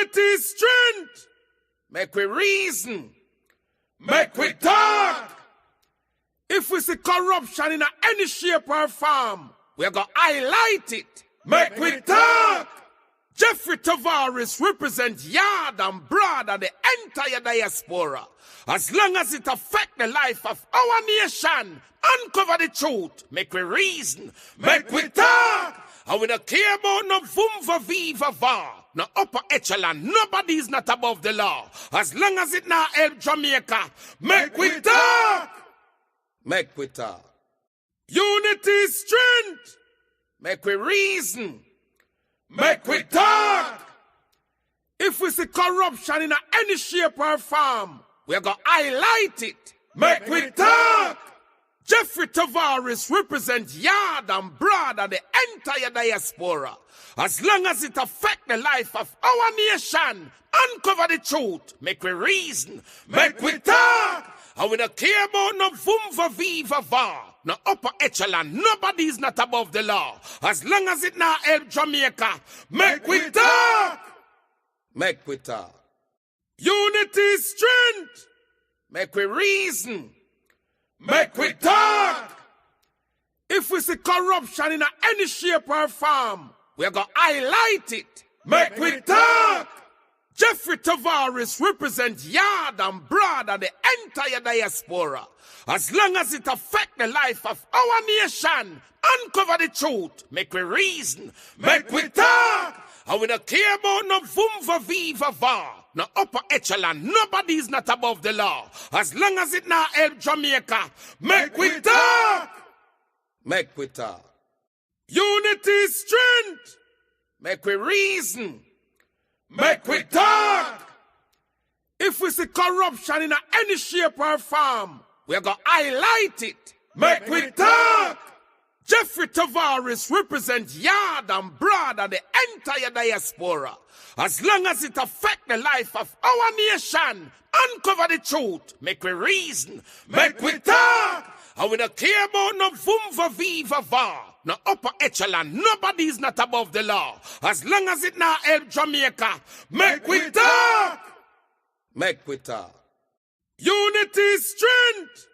Unity is strength. Make we reason. Make we talk. If we see corruption in any shape or form, we're going to highlight it. Make we talk. Jeffrey Tavares represents yard and broad and the entire diaspora. As long as it affects the life of our nation, uncover the truth. Make we reason. Make we talk. And we don't care about no vumva viva va. No upper echelon. Nobody is not above the law. As long as it not help Jamaica. Make we talk. Make we talk. Unity is strength. Make we reason. Make we talk. If we see corruption in any shape or form, we're going to highlight it. Make we talk. Jeffrey Tavares represents yard and broad and the entire diaspora. As long as it affects the life of our nation, uncover the truth. Make we reason. Make we talk. And we don't care about no vumva viva va. No upper echelon. Nobody is not above the law. As long as it not help Jamaica. Make we talk. Make we talk. Unity is strength. Make we reason. Make we talk. If we see corruption in any shape or form, we're going to highlight it. Make we talk. Jeffrey Tavares represents yard and broad and the entire diaspora. As long as it affects the life of our nation, uncover the truth. Make we reason. Make we talk. And we don't care about no vumva viva va. No upper echelon. Nobody is not above the law. As long as it not help Jamaica. Make we talk. Make we talk. Unity is strength. Make we reason. Make we talk. If we see corruption in any shape or form, we're going to highlight it. Make we talk. Jeffrey Tavares represents yard and broad and the entire diaspora. As long as it affects the life of our nation, uncover the truth. Make we reason. Make we talk. And we don't care about no vumva viva va. No upper echelon. Nobody is not above the law. As long as it not help Jamaica. Make we talk. Make we talk. Unity is strength.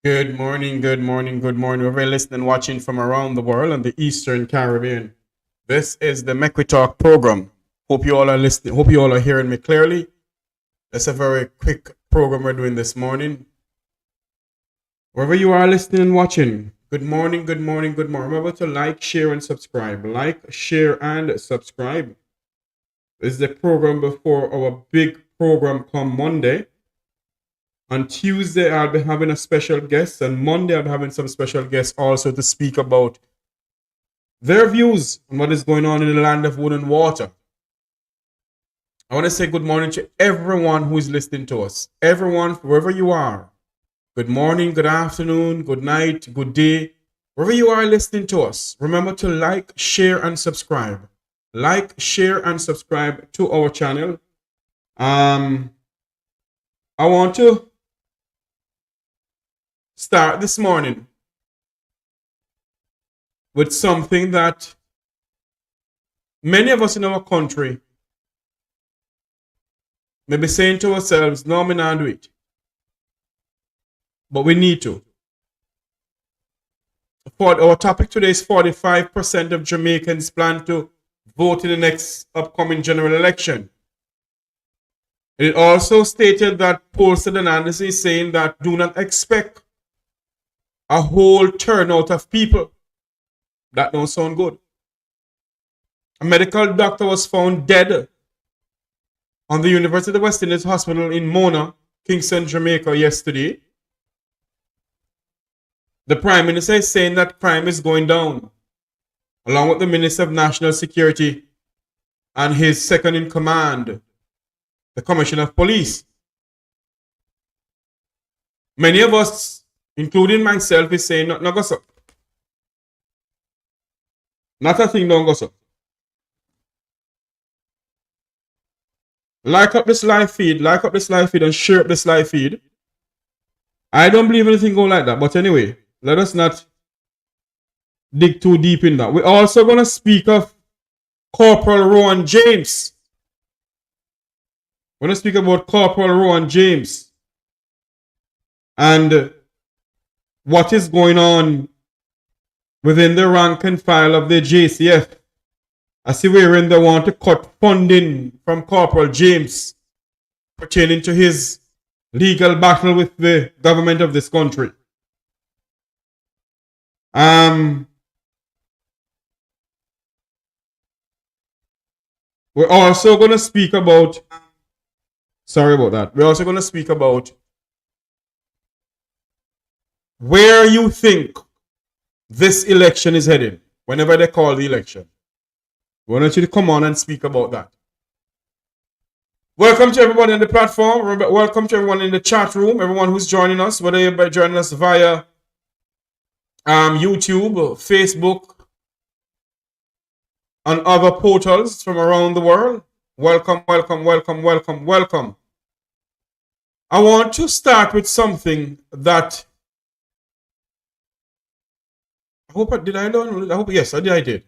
Good morning, good morning, good morning. We're listening and watching from around the world and the Eastern Caribbean. This is the Mek Wi Talk program. Hope you all are listening. Hope you all are hearing me clearly. It's a very quick program we're doing this morning. Wherever you are listening and watching, good morning, good morning, good morning. Remember to like, share, and subscribe. Like, share, and subscribe. This is the program before our big program come Monday. On Tuesday, I'll be having a special guest, and Monday, I'll be having some special guests also to speak about their views on what is going on in the land of wood and water. I want to say good morning to everyone who is listening to us. Everyone, wherever you are. Good morning, good afternoon, good night, good day. Wherever you are listening to us, remember to like, share, and subscribe. Like, share, and subscribe to our channel. I want to start this morning with something that many of us in our country may be saying to ourselves, no, we not do it. But we need to. Our topic today is 45% of Jamaicans plan to vote in the next upcoming general election. It also stated that pollster Tavares is saying that do not expect a whole turnout of people. That don't sound good. A medical doctor was found dead on the University of West Indies Hospital in Mona, Kingston, Jamaica yesterday. The Prime Minister is saying that crime is going down, along with the Minister of National Security and his second in command, the Commissioner of Police. Many of us, including myself, is saying, not go so. Not a thing don't go so. Like up this live feed, and share up this live feed. I don't believe anything go like that, but anyway, let us not dig too deep in that. We're also going to speak of Corporal Rowan James. We're going to speak about Corporal Rowan James and what is going on within the rank and file of the JCF. I see wherein they want to cut funding from Corporal James pertaining to his legal battle with the government of this country. We're also going to speak about, sorry about that, we're also going to speak about where you think this election is headed, whenever they call the election. We want you to come on and speak about that. Welcome to everyone in the platform. Welcome to everyone in the chat room, everyone who's joining us, whether you're joining us via YouTube, Facebook, and other portals from around the world. Welcome, welcome, welcome, welcome, welcome. I want to start with something that I hope I did. Yes, I did.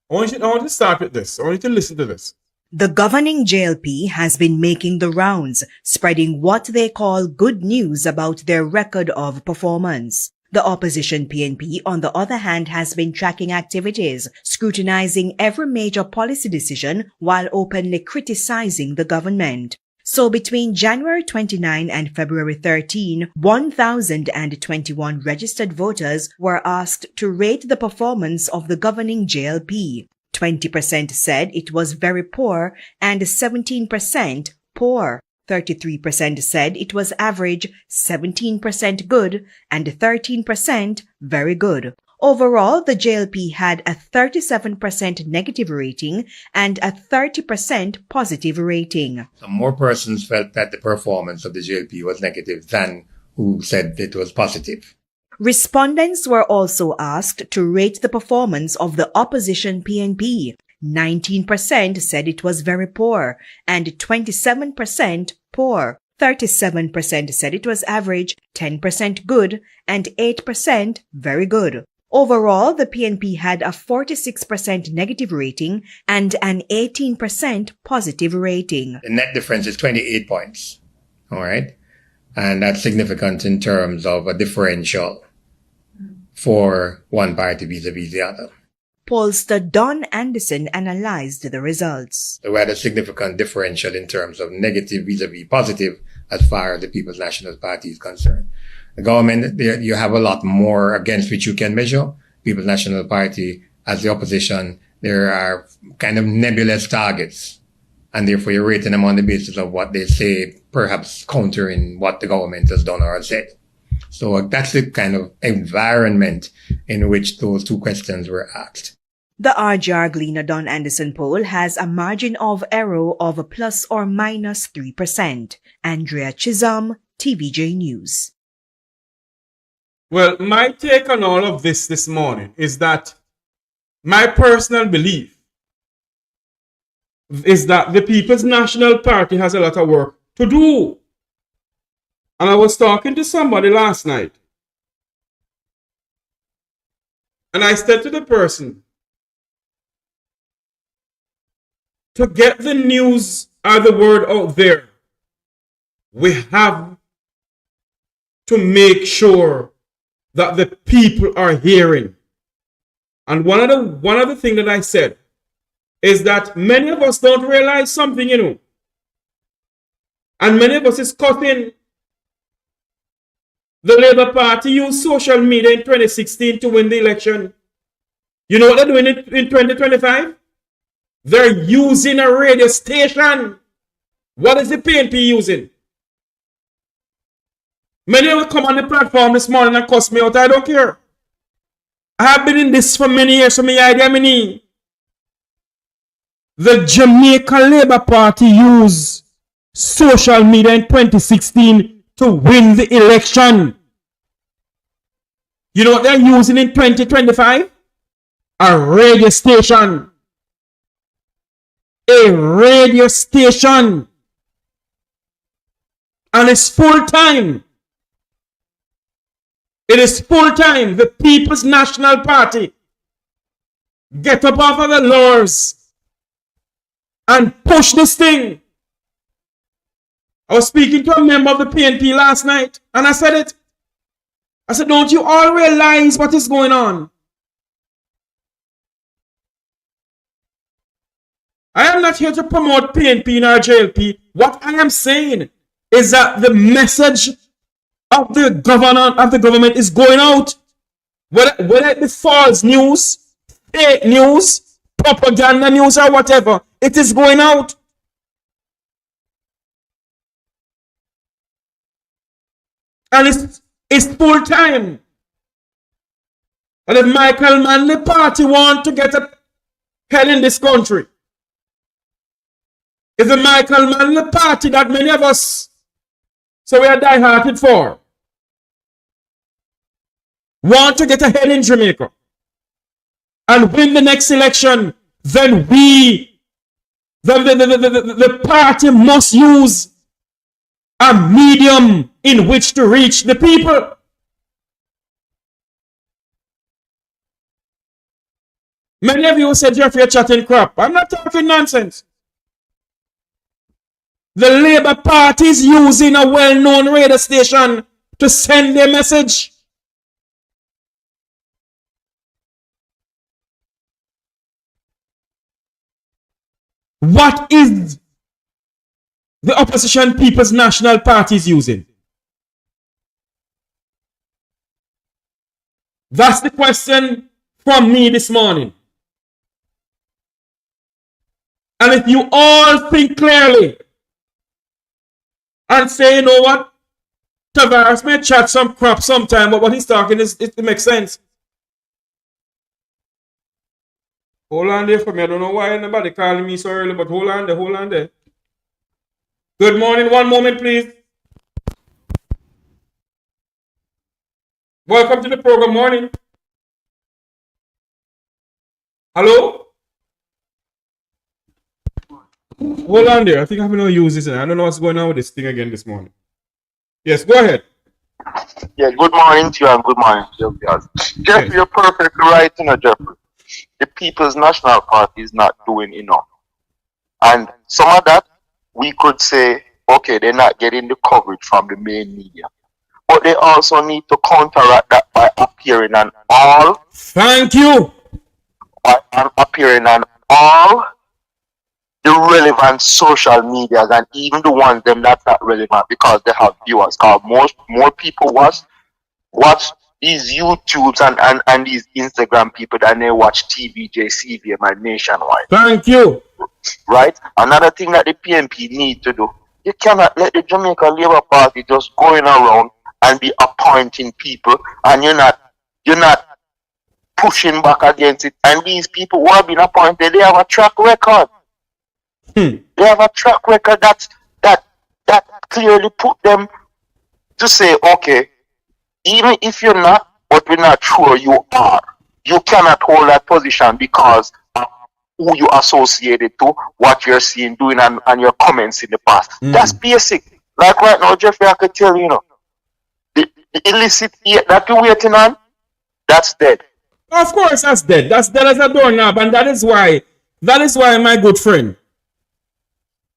I want to start with this. I want you to listen to this. The governing JLP has been making the rounds, spreading what they call good news about their record of performance. The opposition PNP, on the other hand, has been tracking activities, scrutinizing every major policy decision while openly criticizing the government. So between January 29 and February 13, 1,021 registered voters were asked to rate the performance of the governing JLP. 20% said it was very poor and 17% poor. 33% said it was average, 17% good, and 13% very good. Overall, the JLP had a 37% negative rating and a 30% positive rating. Some more persons felt that the performance of the JLP was negative than who said it was positive. Respondents were also asked to rate the performance of the opposition PNP. 19% said it was very poor and 27% poor. 37% said it was average, 10% good, and 8% very good. Overall, the PNP had a 46% negative rating and an 18% positive rating. The net difference is 28 points. All right. And that's significant in terms of a differential for one party vis-a-vis the other. Pollster Don Anderson analyzed the results. So we had a significant differential in terms of negative vis-a-vis positive as far as the People's National Party is concerned. The government, you have a lot more against which you can measure. People's National Party, as the opposition, there are kind of nebulous targets. And therefore you're rating them on the basis of what they say, perhaps countering what the government has done or said. So that's the kind of environment in which those two questions were asked. The RJRGLEANER Don Anderson poll has a margin of error of plus or minus 3%. Andrea Chisholm, TVJ News. Well, my take on all of this morning is that my personal belief is that the People's National Party has a lot of work to do. And I was talking to somebody last night. And I said to the person, to get the news or the word out there, we have to make sure that the people are hearing. And one of the things that I said is that many of us don't realize something, And many of us is cutting. The Labour Party used social media in 2016 to win the election. You know what they're doing in 2025? They're using a radio station. What is the PNP using? Many will come on the platform this morning and cuss me out. I don't care. I have been in this for many years, so my idea many. The Jamaica Labour Party used social media in 2016 to win the election. You know what they're using in 2025? A radio station. A radio station. And it's full time. It is full time. The People's National Party. Get up off of the lowers and push this thing. I was speaking to a member of the PNP last night, and I said it. I said, don't you all realize what is going on? I am not here to promote PNP nor JLP. What I am saying is that the message of the government is going out. Whether it be false news, fake news, propaganda news, or whatever, it is going out. And it's full time. And if Michael Manley party want to get a hell in this country, if the Michael Manley party that many of us so we are die-hearted for want to get ahead in Jamaica and win the next election, then the party must use a medium in which to reach the people. Many of you said, Jeffrey, you're chatting crap. I'm not talking nonsense. The Labour Party is using a well-known radio station to send their message. What is the opposition People's National Party is using? That's the question from me this morning. And if you all think clearly and say, you know what, Tavares may chat some crap sometime, but what he's talking it makes sense. Hold on there for me. I don't know why anybody calling me so early, but hold on there. Good morning. One moment, please. Welcome to the program. Morning. Hello? Hold on there. I think I'm going to use this. I don't know what's going on with this thing again this morning. Yes, go ahead. Yeah, good morning to you and good morning to you guys. Jeffrey, you're perfectly right, Jeffrey. The People's National Party is not doing enough. And some of that, we could say, okay, they're not getting the coverage from the main media. But they also need to counteract that by appearing on all. Thank you. By appearing on all the relevant social medias and even the ones them that's not relevant because they have viewers. Because more people watch these YouTubes and these Instagram people than they watch TVJ, CVM and Nationwide. Thank you. Right? Another thing that the PNP need to do, you cannot let the Jamaica Labour Party just going around and be appointing people and you're not pushing back against it. And these people who have been appointed, they have a track record. They have a track record that clearly put them to say, okay, even if you're not, but we're not sure you are, you cannot hold that position because of who you associated to, what you're seeing, doing, and your comments in the past. That's basic. Like right now, Jeffrey, I could tell you, the illicit that you're waiting on, that's dead. Of course, that's dead. That's dead as a doorknob, and that is why, my good friend,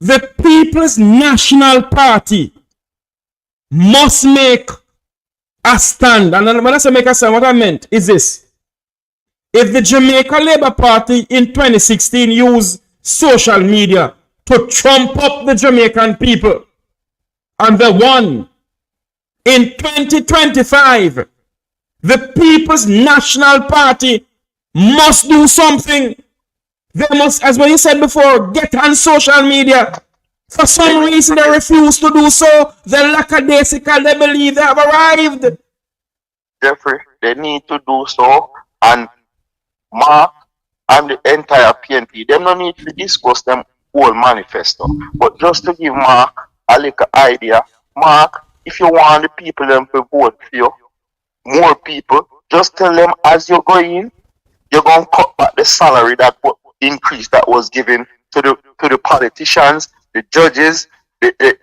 the People's National Party must make a stand. And when I say make a stand, what I meant is this. If the Jamaica Labour Party in 2016 used social media to trump up the Jamaican people, and they won, in 2025, the People's National Party must do something. They must, as what you said before, get on social media. For some reason, they refuse to do so. They're lackadaisical. They believe they have arrived. Jeffrey, they need to do so. And Mark and the entire PNP, they don't need to discuss them whole manifesto. But just to give Mark a little idea, Mark, if you want the people them to vote for you, more people, just tell them as you go in, you're going to cut back the salary that increase that was given to the politicians, the judges, the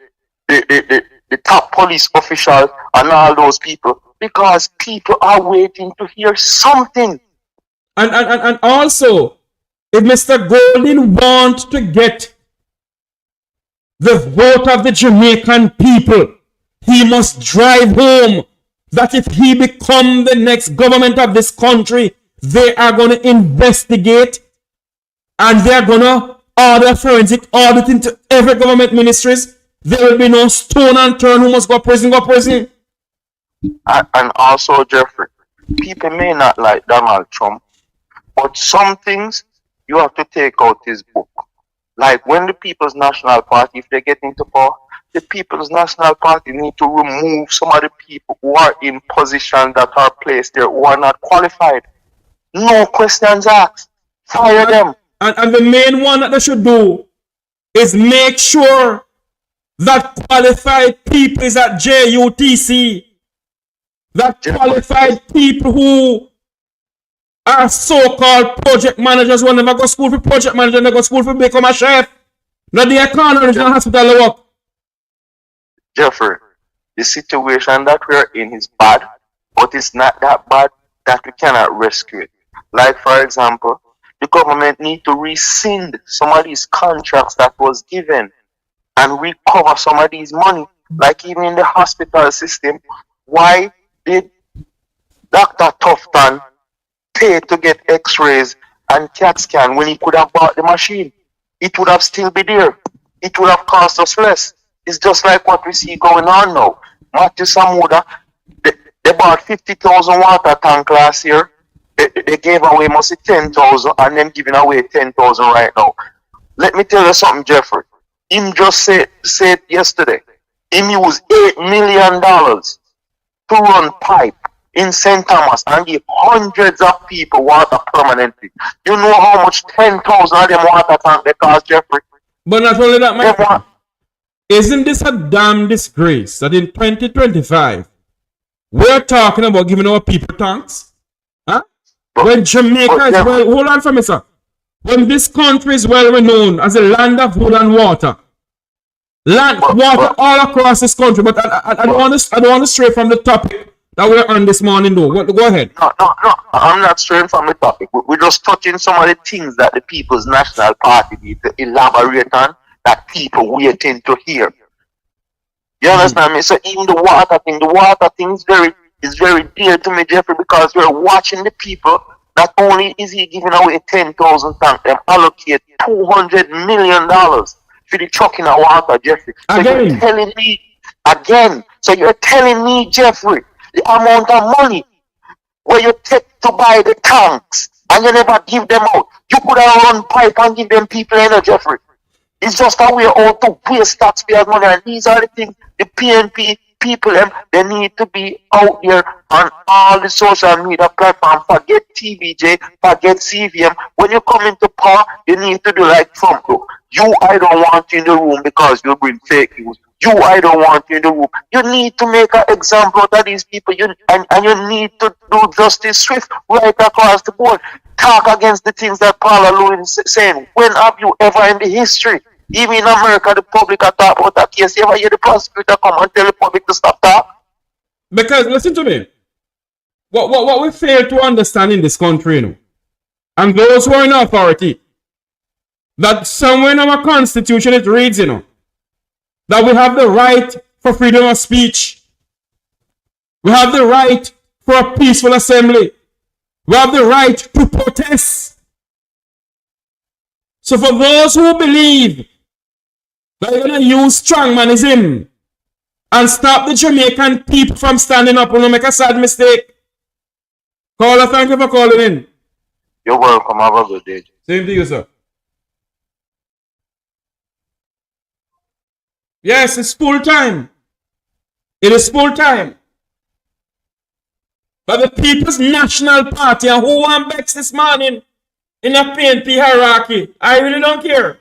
top police officials, and all those people, because people are waiting to hear something. And also, if Mr. Golden wants to get the vote of the Jamaican people. He must drive home that if he become the next government of this country, they are going to investigate and they are going to order forensic audit into every government ministries. There will be no stone unturned who must go prison, go prison. And also, Jeffrey, people may not like Donald Trump, but some things you have to take out his book. Like when the People's National Party, if they get into power, the People's National Party need to remove some of the people who are in position that are placed there who are not qualified. No questions asked. Fire them. And the main one that they should do is make sure that qualified people is at JUTC. That qualified people who are so-called project managers will never go to school for project manager, never go to school for become a chef. Not the economy regional hospital work. Jeffrey, the situation that we're in is bad, but it's not that bad that we cannot rescue it. Like, for example, the government need to rescind some of these contracts that was given and recover some of these money. Like even in the hospital system, why did Dr. Tufton pay to get x-rays and CAT scan when he could have bought the machine? It would have still be there. It would have cost us less. It's just like what we see going on now. Matthew Samuda, they bought 50,000 water tank last year. They gave away mostly 10,000 and then giving away 10,000 right now. Let me tell you something, Jeffrey. Him just said yesterday, him used $8 million to run pipe in St. Thomas and give hundreds of people water permanently. You know how much 10,000 of them water tank they cost, Jeffrey? But not only that, my friend, isn't this a damn disgrace that in 2025 we're talking about giving our people tanks? Huh? When Jamaica is well, hold on for me, sir. When this country is well renowned as a land of wood and water, water all across this country. But I don't want to stray from the topic that we're on this morning, though. Go ahead. No. I'm not straying from the topic. We're just touching some of the things that the People's National Party need to elaborate on that people waiting to hear. You understand me? So even the water thing is very dear to me, Jeffrey, because we're watching the people. Not only is he giving away 10,000 tanks, them allocate $200 million for the trucking of water, Jeffrey. So you're telling me again. So you're telling me, Jeffrey, the amount of money where you take to buy the tanks and you never give them out. You could have run pipe and give them people energy, Jeffrey. It's just a way out to waste taxpayers' money, and these are the things the PNP people, they need to be out there on all the social media platforms. Forget TVJ, forget CVM. When you come into power, you need to do like Trump. I don't want you in the room because you bring fake news. I don't want you in the room. You need to make an example out of these people. And you need to do justice swift right across the board. Talk against the things that Paula Lewis is saying. When have you ever in the history, even in America, the public are talking about that case? You ever hear the prosecutor come and tell the public to stop talking? Because, listen to me. What we fail to understand in this country, and those who are in authority, that somewhere in our constitution it reads, that we have the right for freedom of speech. We have the right for a peaceful assembly. We have the right to protest. So for those who believe that you're going to use strongmanism and stop the Jamaican people from standing up, will make a sad mistake. Caller, thank you for calling in. You're welcome. Have a good day. Same to you, sir. Yes, it's full time. It is full time. But the People's National Party, and who won Bex this morning in a PNP hierarchy, I really don't care.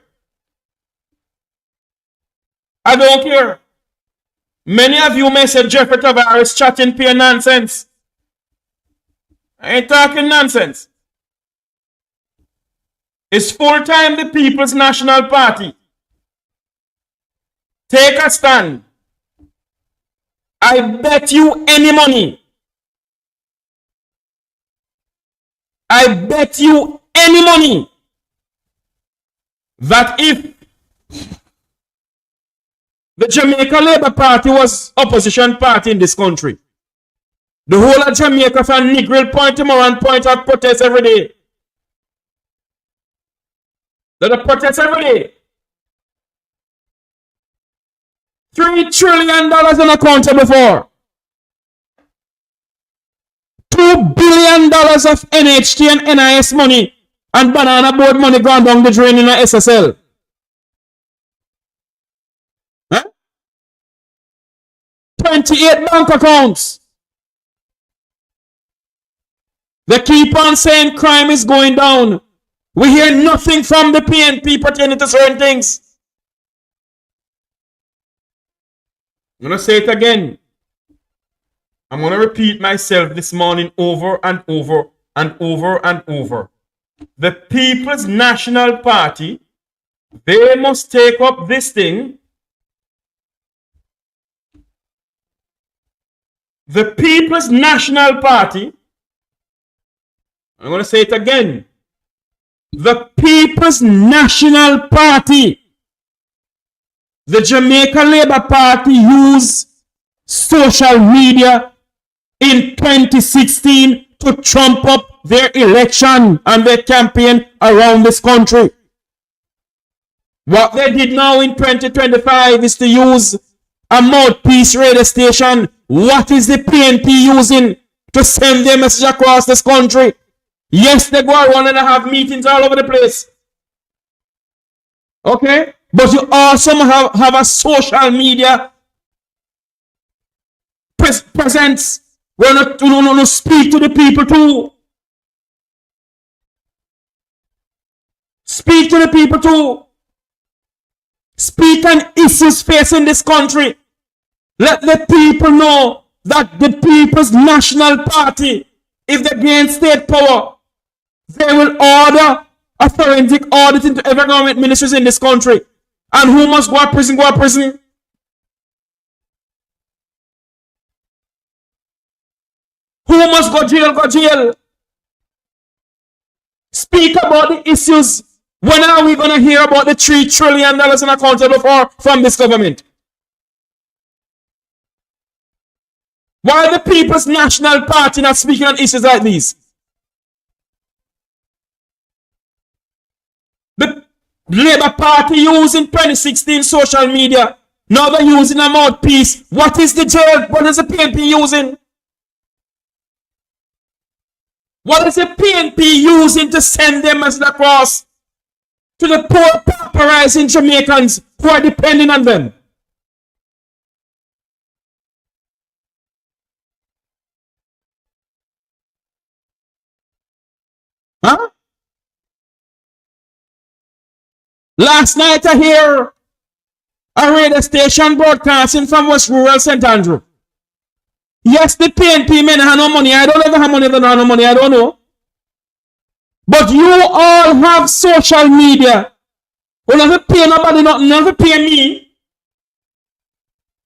I don't care. Many of you may say Jeffrey Tavares chatting pure nonsense. I ain't talking nonsense. It's full time the People's National Party. Take a stand. I bet you any money. I bet you any money that if The Jamaica Labour Party was opposition party in this country. The whole of Jamaica from Negril Point to Moran Point have protests every day. There are protests every day. $3 trillion unaccountable for. $2 billion of NHT and NIS money and banana board money gone down the drain in the SSL. Huh? 28 bank accounts. They keep on saying crime is going down. We hear nothing from the PNP pertaining to certain things. I'm going to say it again. I'm going to repeat myself this morning over and over and over and over. The People's National Party, they must take up this thing. The People's National Party, I'm going to say it again. The People's National Party, the Jamaica Labour Party used social media in 2016 to trump up their election and their campaign around this country. What they did now in 2025 is to use a mouthpiece radio station. What is the PNP using to send their message across this country? Yes, they go around and have meetings all over the place. Okay? But you also have a social media presence where you speak to the people too. Speak to the people too. Speak on issues facing this country. Let the people know that the People's National Party, if they gain state power, they will order a forensic audit into every government ministries in this country. And who must go to prison, go to prison. Who must go jail, go jail. Speak about the issues. When are we going to hear about the $3 trillion unaccountable for from this government? Why the People's National Party not speaking on issues like these? The Labour Party using 2016 social media. Now they're using a mouthpiece. What is the jail? What is the PNP using? What is the PNP using to send them as across to the poor parishes Jamaicans who are depending on them? Huh? Last night I hear a radio station broadcasting from West Rural St. Andrew. Yes, the PNP men have no money. I don't ever have money, they don't have no money. I don't know. But you all have social media. You never pay nobody nothing. You never pay me.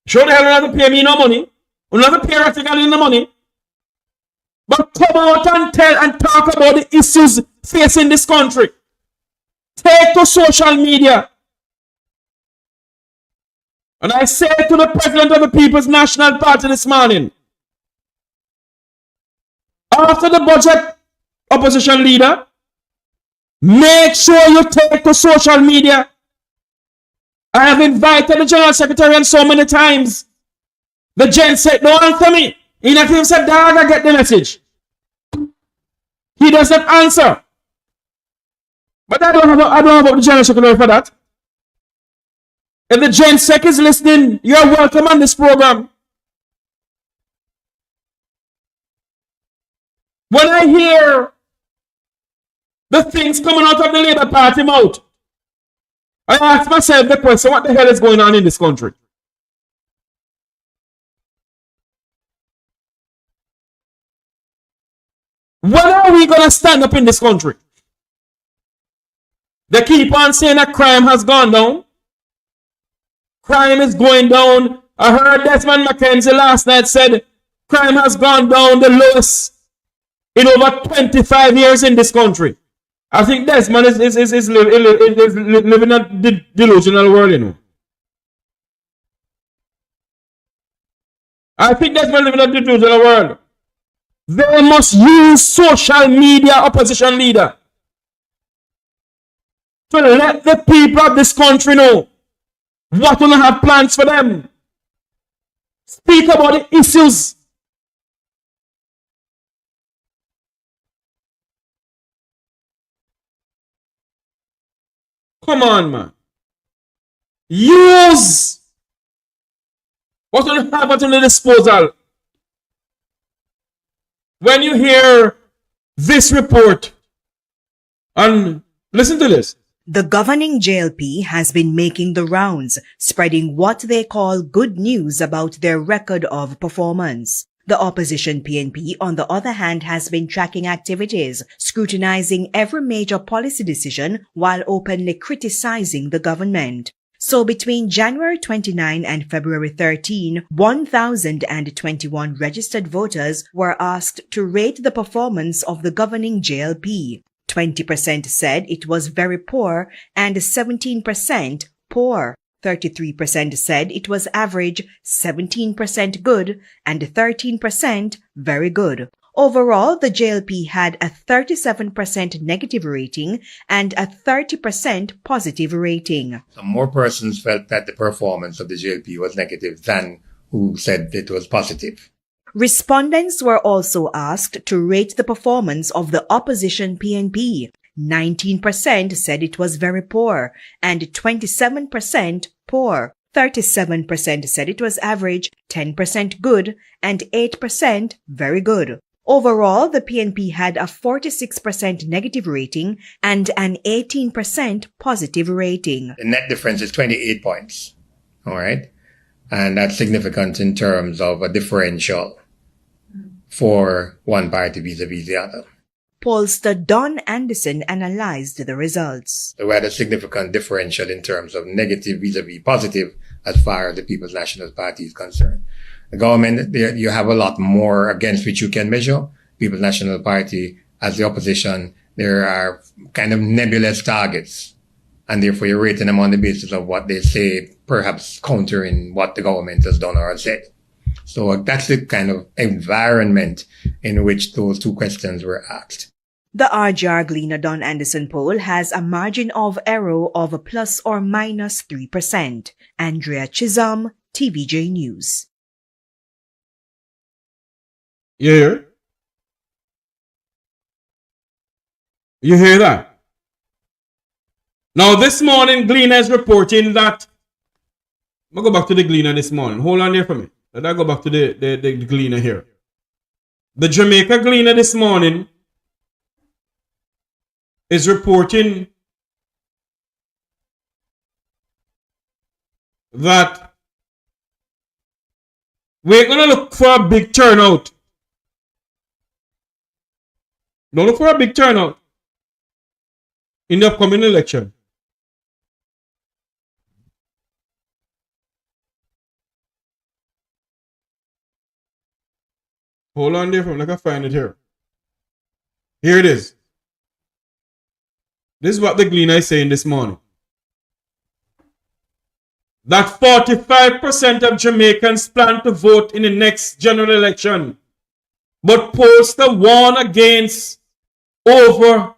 Sure the hell you never pay me no money. You never pay Ratigali no money. But come out and tell and talk about the issues facing this country. Take to social media. And I say to the president of the People's National Party this morning, after the budget opposition leader, make sure you take to social media. I have invited the General Secretary and so many times. The gent said, don't answer me. He not even said, dog, I get the message. He doesn't answer. But I don't have the General Secretary for that. If the Gen Sec is listening, you're welcome on this program. When I hear the things coming out of the Labour Party mouth, I ask myself the question, what the hell is going on in this country? When are we going to stand up in this country? They keep on saying that crime has gone down. Crime is going down. I heard Desmond McKenzie last night said crime has gone down the lowest in over 25 years in this country. I think Desmond is living a delusional world, you know. I think that's what living up to in the world. They must use social media opposition leader to let the people of this country know what will have plans for them. Speak about the issues. Come on, man. Use what will have at your disposal. When you hear this report, and listen to this. The governing JLP has been making the rounds, spreading what they call good news about their record of performance. The opposition PNP, on the other hand, has been tracking activities, scrutinizing every major policy decision while openly criticizing the government. So between January 29 and February 13, 1,021 registered voters were asked to rate the performance of the governing JLP. 20% said it was very poor and 17% poor. 33% said it was average, 17% good, and 13% very good. Overall, the JLP had a 37% negative rating and a 30% positive rating. Some more persons felt that the performance of the JLP was negative than who said it was positive. Respondents were also asked to rate the performance of the opposition PNP. 19% said it was very poor and 27% poor. 37% said it was average, 10% good, and 8% very good. Overall, the PNP had a 46% negative rating and an 18% positive rating. The net difference is 28 points. All right. And that's significant in terms of a differential for one party vis-a-vis the other. Pollster Don Anderson analyzed the results. So we had a significant differential in terms of negative vis-a-vis positive as far as the People's National Party is concerned. The government, you have a lot more against which you can measure. People's National Party, as the opposition, there are kind of nebulous targets. And therefore you're rating them on the basis of what they say, perhaps countering what the government has done or has said. So that's the kind of environment in which those two questions were asked. The RJRGLEANER Don Anderson poll has a margin of error of plus or minus 3%. Andrea Chisholm, TVJ News. Yeah. You hear that? Now this morning, Gleaner is reporting that. I'll go back to the Gleaner this morning. Hold on there for me. Let I go back to the Gleaner here. The Jamaica Gleaner this morning is reporting that we're going to look for a big turnout. Don't look for a big turnout in the upcoming election. Hold on there for me. I can find it here. Here it is. This is what the Gleaner is saying this morning. That 45% of Jamaicans plan to vote in the next general election. But pollster warn against overtrending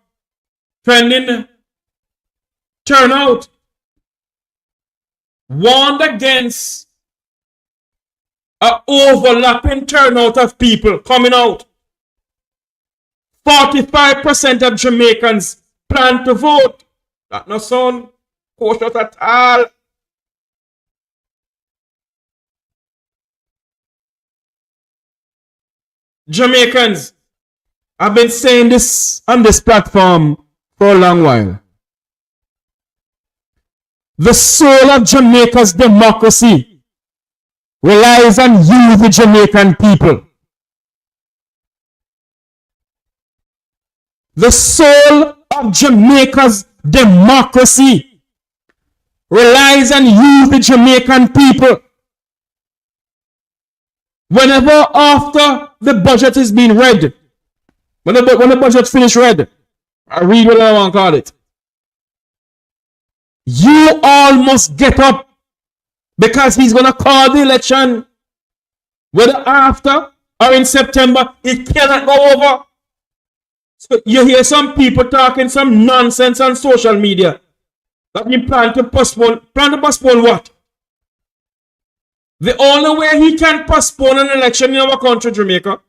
turnout. Warned against an overlapping turnout of people coming out. 45% of Jamaicans plan to vote. That no sound cautious at all. Jamaicans, I've been saying this on this platform for a long while. The soul of Jamaica's democracy relies on you, the Jamaican people. The soul of Jamaica's democracy relies on you, the Jamaican people. Whenever after the budget is being read, when the budget finish read, I read what I want to call it. You all must get up because he's going to call the election. Whether after or in September, it cannot go over. So you hear some people talking some nonsense on social media that he plan to postpone what? The only way he can postpone an election in our country, Jamaica,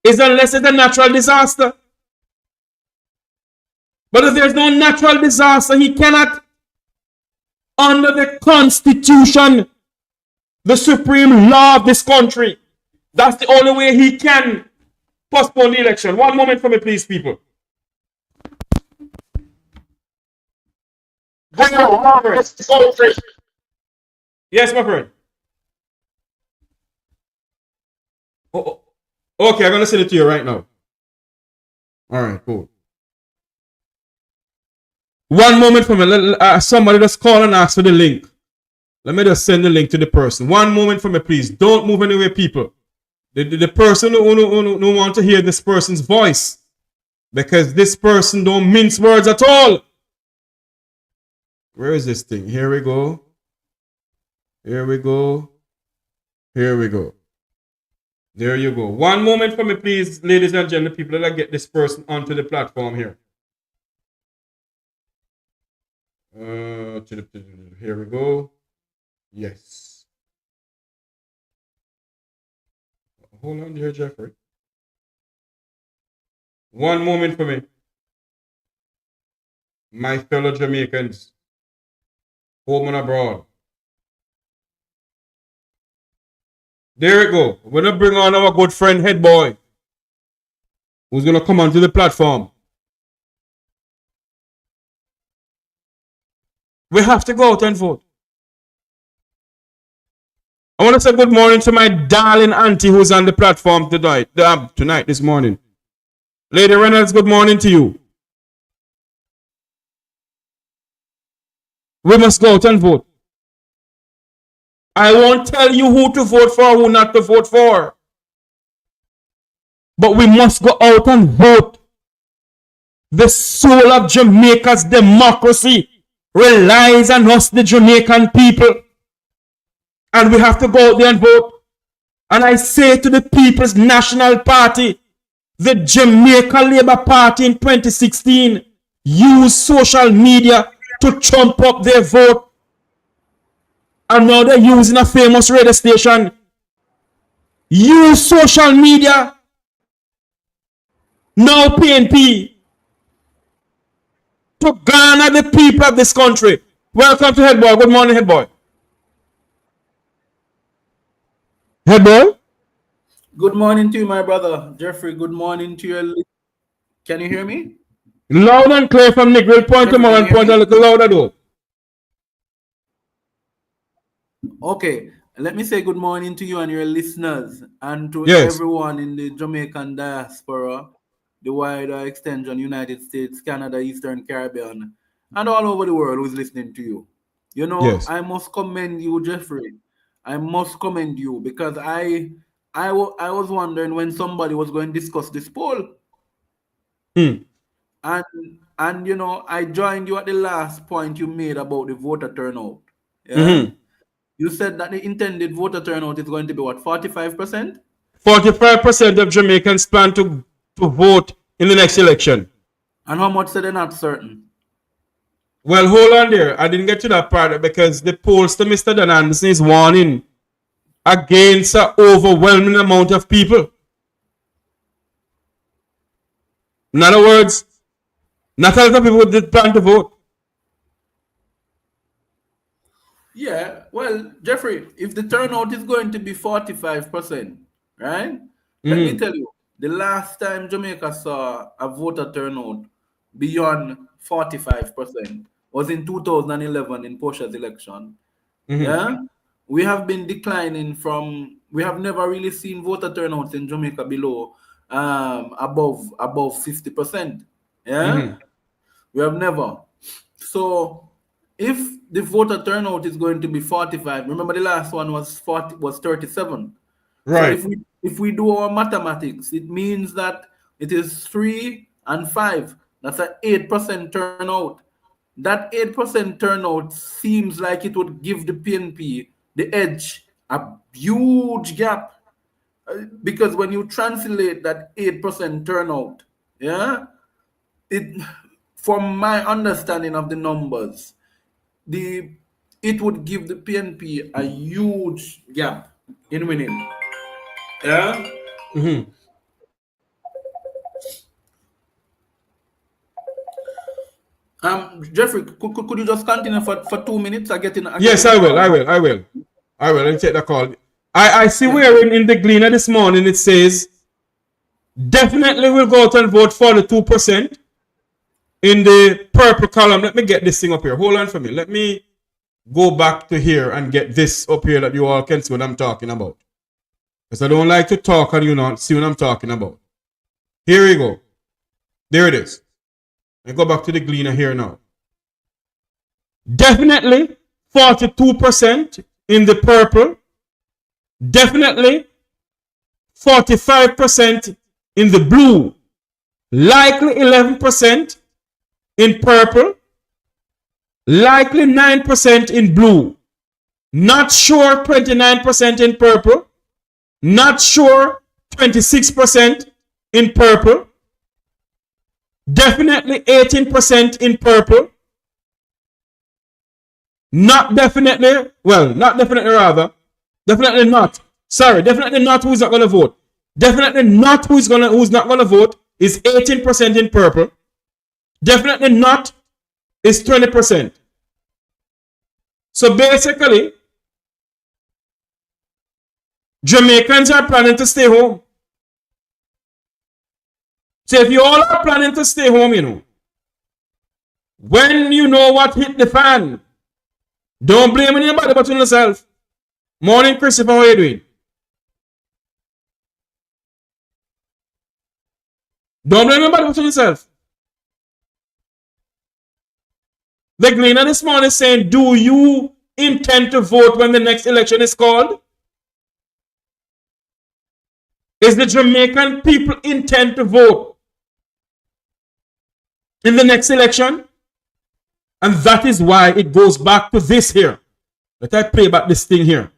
is unless it's a natural disaster. But if there's no natural disaster, he cannot, under the Constitution, the supreme law of this country, that's the only way he can postpone the election. One moment for me, please, people. Yes, my friend. Oh, okay, I'm going to send it to you right now. All right, cool. One moment for me. Somebody just call and ask for the link. Let me just send the link to the person. One moment for me, please. Don't move anywhere, people. The person who want to hear this person's voice, because this person don't mince words at all. Where is this thing? Here we go. Here we go. Here we go. There you go. One moment for me, please, ladies and gentlemen, people. Let us get this person onto the platform here. Here we go. Yes. Hold on here, Jeffrey. One moment for me. My fellow Jamaicans, home and abroad. There we go. We're going to bring on our good friend, Head Boy, who's going to come onto the platform. We have to go out and vote. I want to say good morning to my darling auntie who's on the platform tonight, this morning. Lady Reynolds, good morning to you. We must go out and vote. I won't tell you who to vote for, who not to vote for. But we must go out and vote. The soul of Jamaica's democracy relies on us, the Jamaican people. And we have to go out there and vote. And I say to the People's National Party, the Jamaica Labour Party in 2016, use social media to trump up their vote. And now they're using a famous radio station. Use social media. Now PNP. To garner the people of this country. Welcome to Head Boy. Good morning, Head Boy. Head Boy? Good morning to you, my brother. Jeffrey, good morning to you. Can you hear me? Loud and clear from Negril. Point to more and point a little louder though. Okay, let me say good morning to you and your listeners and to everyone in the Jamaican diaspora, the wider extension, United States, Canada, Eastern Caribbean, and all over the world who's listening to you. You know, I must commend you, Jeffrey. I must commend you because I was wondering when somebody was going to discuss this poll. And you know, I joined you at the last point you made about the voter turnout. Yeah. You said that the intended voter turnout is going to be what, 45%? 45% of Jamaicans plan to vote in the next election. And how much are they not certain? Well, hold on there. I didn't get to that part because the pollster, Mr. Don Anderson, is warning against an overwhelming amount of people. In other words, not a lot of people did plan to vote. Yeah, well, Jeffrey, if the turnout is going to be 45%, right? Let me tell you, the last time Jamaica saw a voter turnout beyond 45% was in 2011 in Portia's election. Yeah, we have been declining from. We have never really seen voter turnouts in Jamaica below above 50%. Yeah, we have never. So if the voter turnout is going to be 45, remember the last one was 37. Right. So if we do our mathematics, it means that it is 3 and 5. That's an 8% turnout. That 8% turnout seems like it would give the PNP the edge a huge gap. Because when you translate that 8% turnout, yeah, it, from my understanding of the numbers, it would give the PNP a huge gap in winning. Yeah. Jeffrey, could you just continue for 2 minutes? Yes, I will. Let me take the call. I see where in the Gleaner this morning it says definitely will go out and vote for the 2% in the purple column. Let me get this thing up here. Hold on for me. Let me go back to here and get this up here that you all can see what I'm talking about. Because I don't like to talk and you not see what I'm talking about. Here we go. There it is. I go back to the Gleaner here now. Definitely 42% in the purple. Definitely 45% in the blue. Likely 11% in purple. Likely 9% in blue. Not sure 29% in purple. Not sure 26% in purple. Definitely 18% in purple. Not definitely, well, not definitely rather. Definitely not. Sorry, definitely not who's not going to vote. Definitely not who's not going to vote is 18% in purple. Definitely not is 20%. So basically, Jamaicans are planning to stay home. So if you all are planning to stay home, you know, when you know what hit the fan, don't blame anybody but yourself. Morning, Christopher, how are you doing? Don't blame anybody but yourself. The Gleaner this morning is saying, do you intend to vote when the next election is called? Is the Jamaican people intend to vote in the next election? And that is why it goes back to this here. Let I play back this thing here.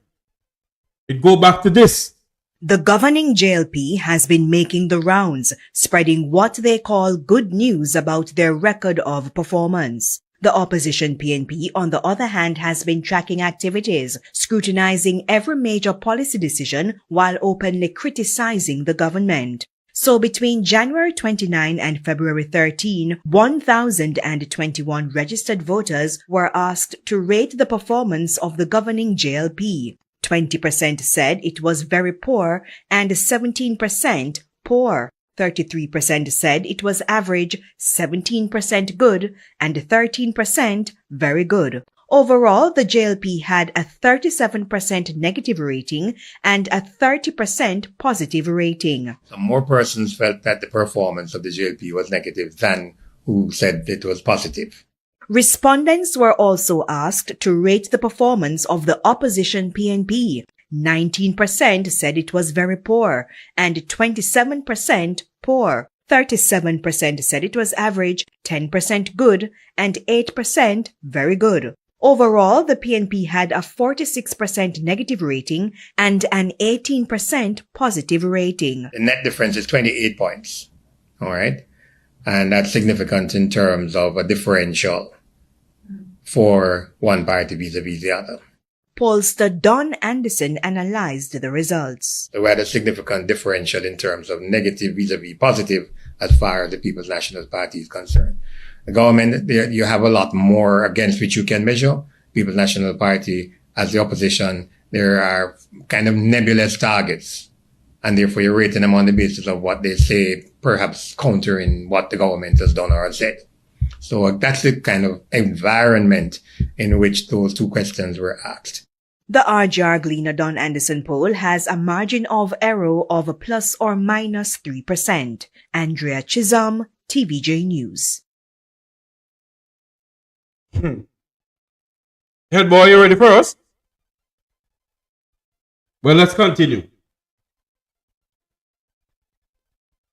It go back to this. The governing JLP has been making the rounds, spreading what they call good news about their record of performance. The opposition PNP, on the other hand, has been tracking activities, scrutinizing every major policy decision while openly criticizing the government. So between January 29 and February 13, 1,021 registered voters were asked to rate the performance of the governing JLP. 20% said it was very poor and 17% poor. 33% said it was average, 17% good, and 13% very good. Overall, the JLP had a 37% negative rating and a 30% positive rating. Some more persons felt that the performance of the JLP was negative than who said it was positive. Respondents were also asked to rate the performance of the opposition PNP. 19% said it was very poor and 27% poor. 37% said it was average, 10% good, and 8% very good. Overall, the PNP had a 46% negative rating and an 18% positive rating. The net difference is 28 points. All right. And that's significant in terms of a differential for one party vis-a-vis the other. Pollster Don Anderson analyzed the results. So we had a significant differential in terms of negative vis-a-vis positive as far as the People's National Party is concerned. The government, you have a lot more against which you can measure. People's National Party, as the opposition, there are kind of nebulous targets. And therefore you're rating them on the basis of what they say, perhaps countering what the government has done or said. So that's the kind of environment in which those two questions were asked. The RJRGLEANER Don Anderson poll has a margin of error of plus or minus 3%. Andrea Chisholm, TVJ News. Head boy, you ready for us? Well, let's continue.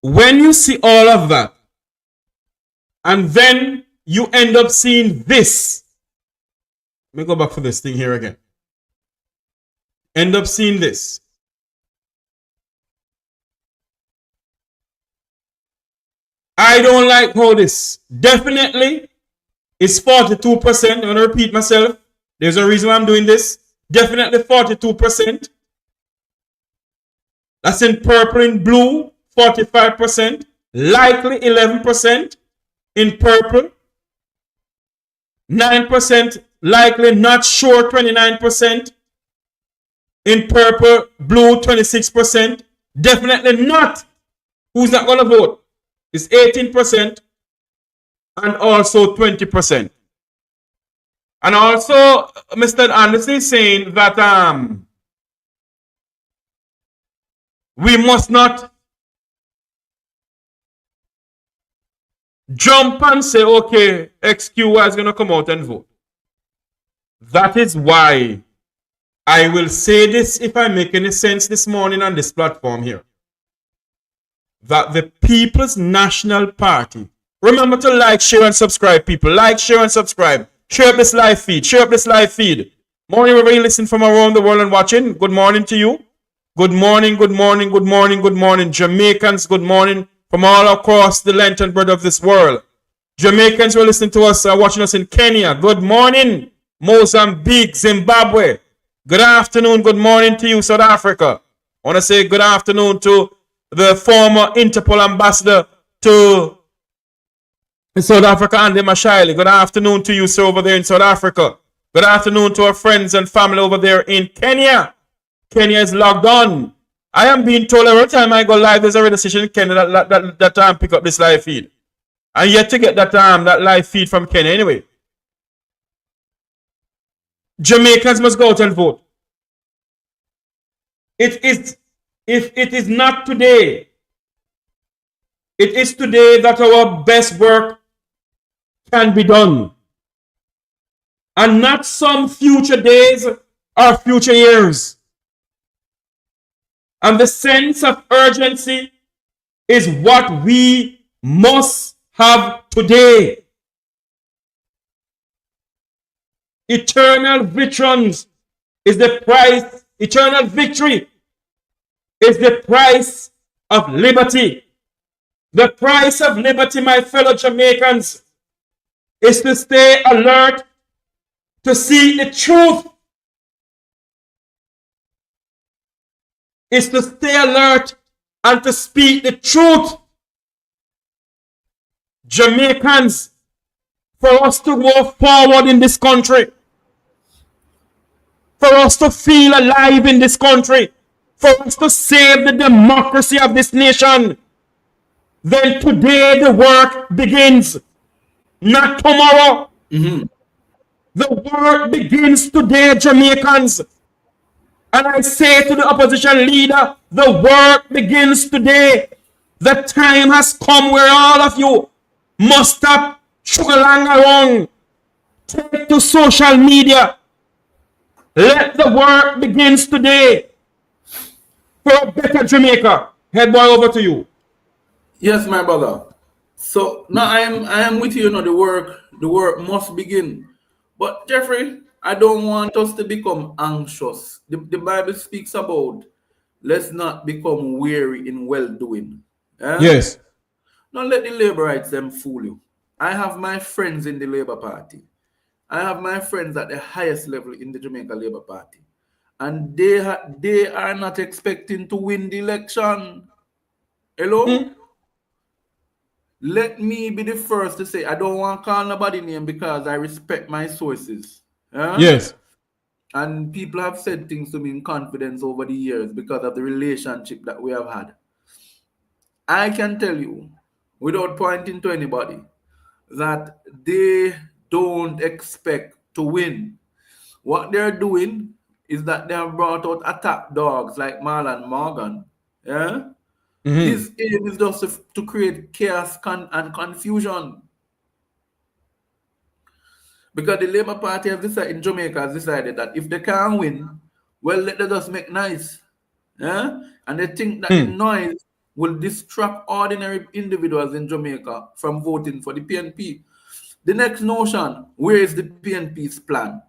When you see all of that, and then you end up seeing this. Let me go back for this thing here again. end up seeing this. I don't like how this definitely is 42%. I'm going to repeat myself. There's a reason why I'm doing this. Definitely 42%. That's in purple and blue, 45%. Likely 11% in purple. 9% likely not sure, 29%. In purple, blue, 26%. Definitely not. Who's not going to vote? It's 18% and also 20%. And also, Mr. Anderson is saying that we must not jump and say, okay, XQY is going to come out and vote. That is why I will say this, if I make any sense this morning on this platform here, that the People's National Party, remember to like, share, and subscribe, people. Like, share, and subscribe. Share up this live feed. Share up this live feed. Morning, wherever you listen from around the world and watching. Good morning to you. Good morning, good morning, good morning, good morning. Jamaicans, good morning from all across the length and breadth of this world. Jamaicans who are listening to us, watching us in Kenya. Good morning. Mozambique, Zimbabwe. Good afternoon, good morning to you, South Africa. I want to say good afternoon to the former Interpol ambassador to South Africa, Andy Mashiley. Good afternoon to you, sir, over there in South Africa. Good afternoon to our friends and family over there in Kenya. Kenya is logged on. I am being told every time I go live, there's a radio station in Kenya that pick up this live feed. And yet to get that live feed from Kenya anyway. Jamaicans must go out and vote. If it is not today, it is today that our best work can be done. And not some future days or future years. And the sense of urgency is what we must have today. Eternal victories is the price. Eternal victory is the price of liberty. The price of liberty, my fellow Jamaicans, is to stay alert, to see the truth. Is to stay alert and to speak the truth. Jamaicans, for us to move forward in this country, for us to feel alive in this country, for us to save the democracy of this nation, then today the work begins, not tomorrow. Mm-hmm. The work begins today, Jamaicans. And I say to the opposition leader, the work begins today. The time has come where all of you must stop sugarlang around. Take to social media. Let the work begins today for a better Jamaica. Head boy, over to you. Yes, my brother. So now I am with you. The work must begin. But Jeffrey, I don't want us to become anxious. The Bible speaks about let's not become weary in well-doing. Yes. Don't let the Labourites them fool you. I have my friends in the Labour Party. I have my friends at the highest level in the Jamaica Labour Party. And they are not expecting to win the election. Hello? Mm-hmm. Let me be the first to say I don't want to call nobody name because I respect my sources. Yes. And people have said things to me in confidence over the years because of the relationship that we have had. I can tell you, without pointing to anybody, that they don't expect to win. What they're doing is that they have brought out attack dogs like Marlon Morgan. Yeah? Mm-hmm. His aim is just to create chaos and confusion. Because the Labour Party in Jamaica has decided that if they can't win, well, let them just make noise. Yeah? And they think that the noise will distract ordinary individuals in Jamaica from voting for the PNP. The next notion, where is the PNP's plan?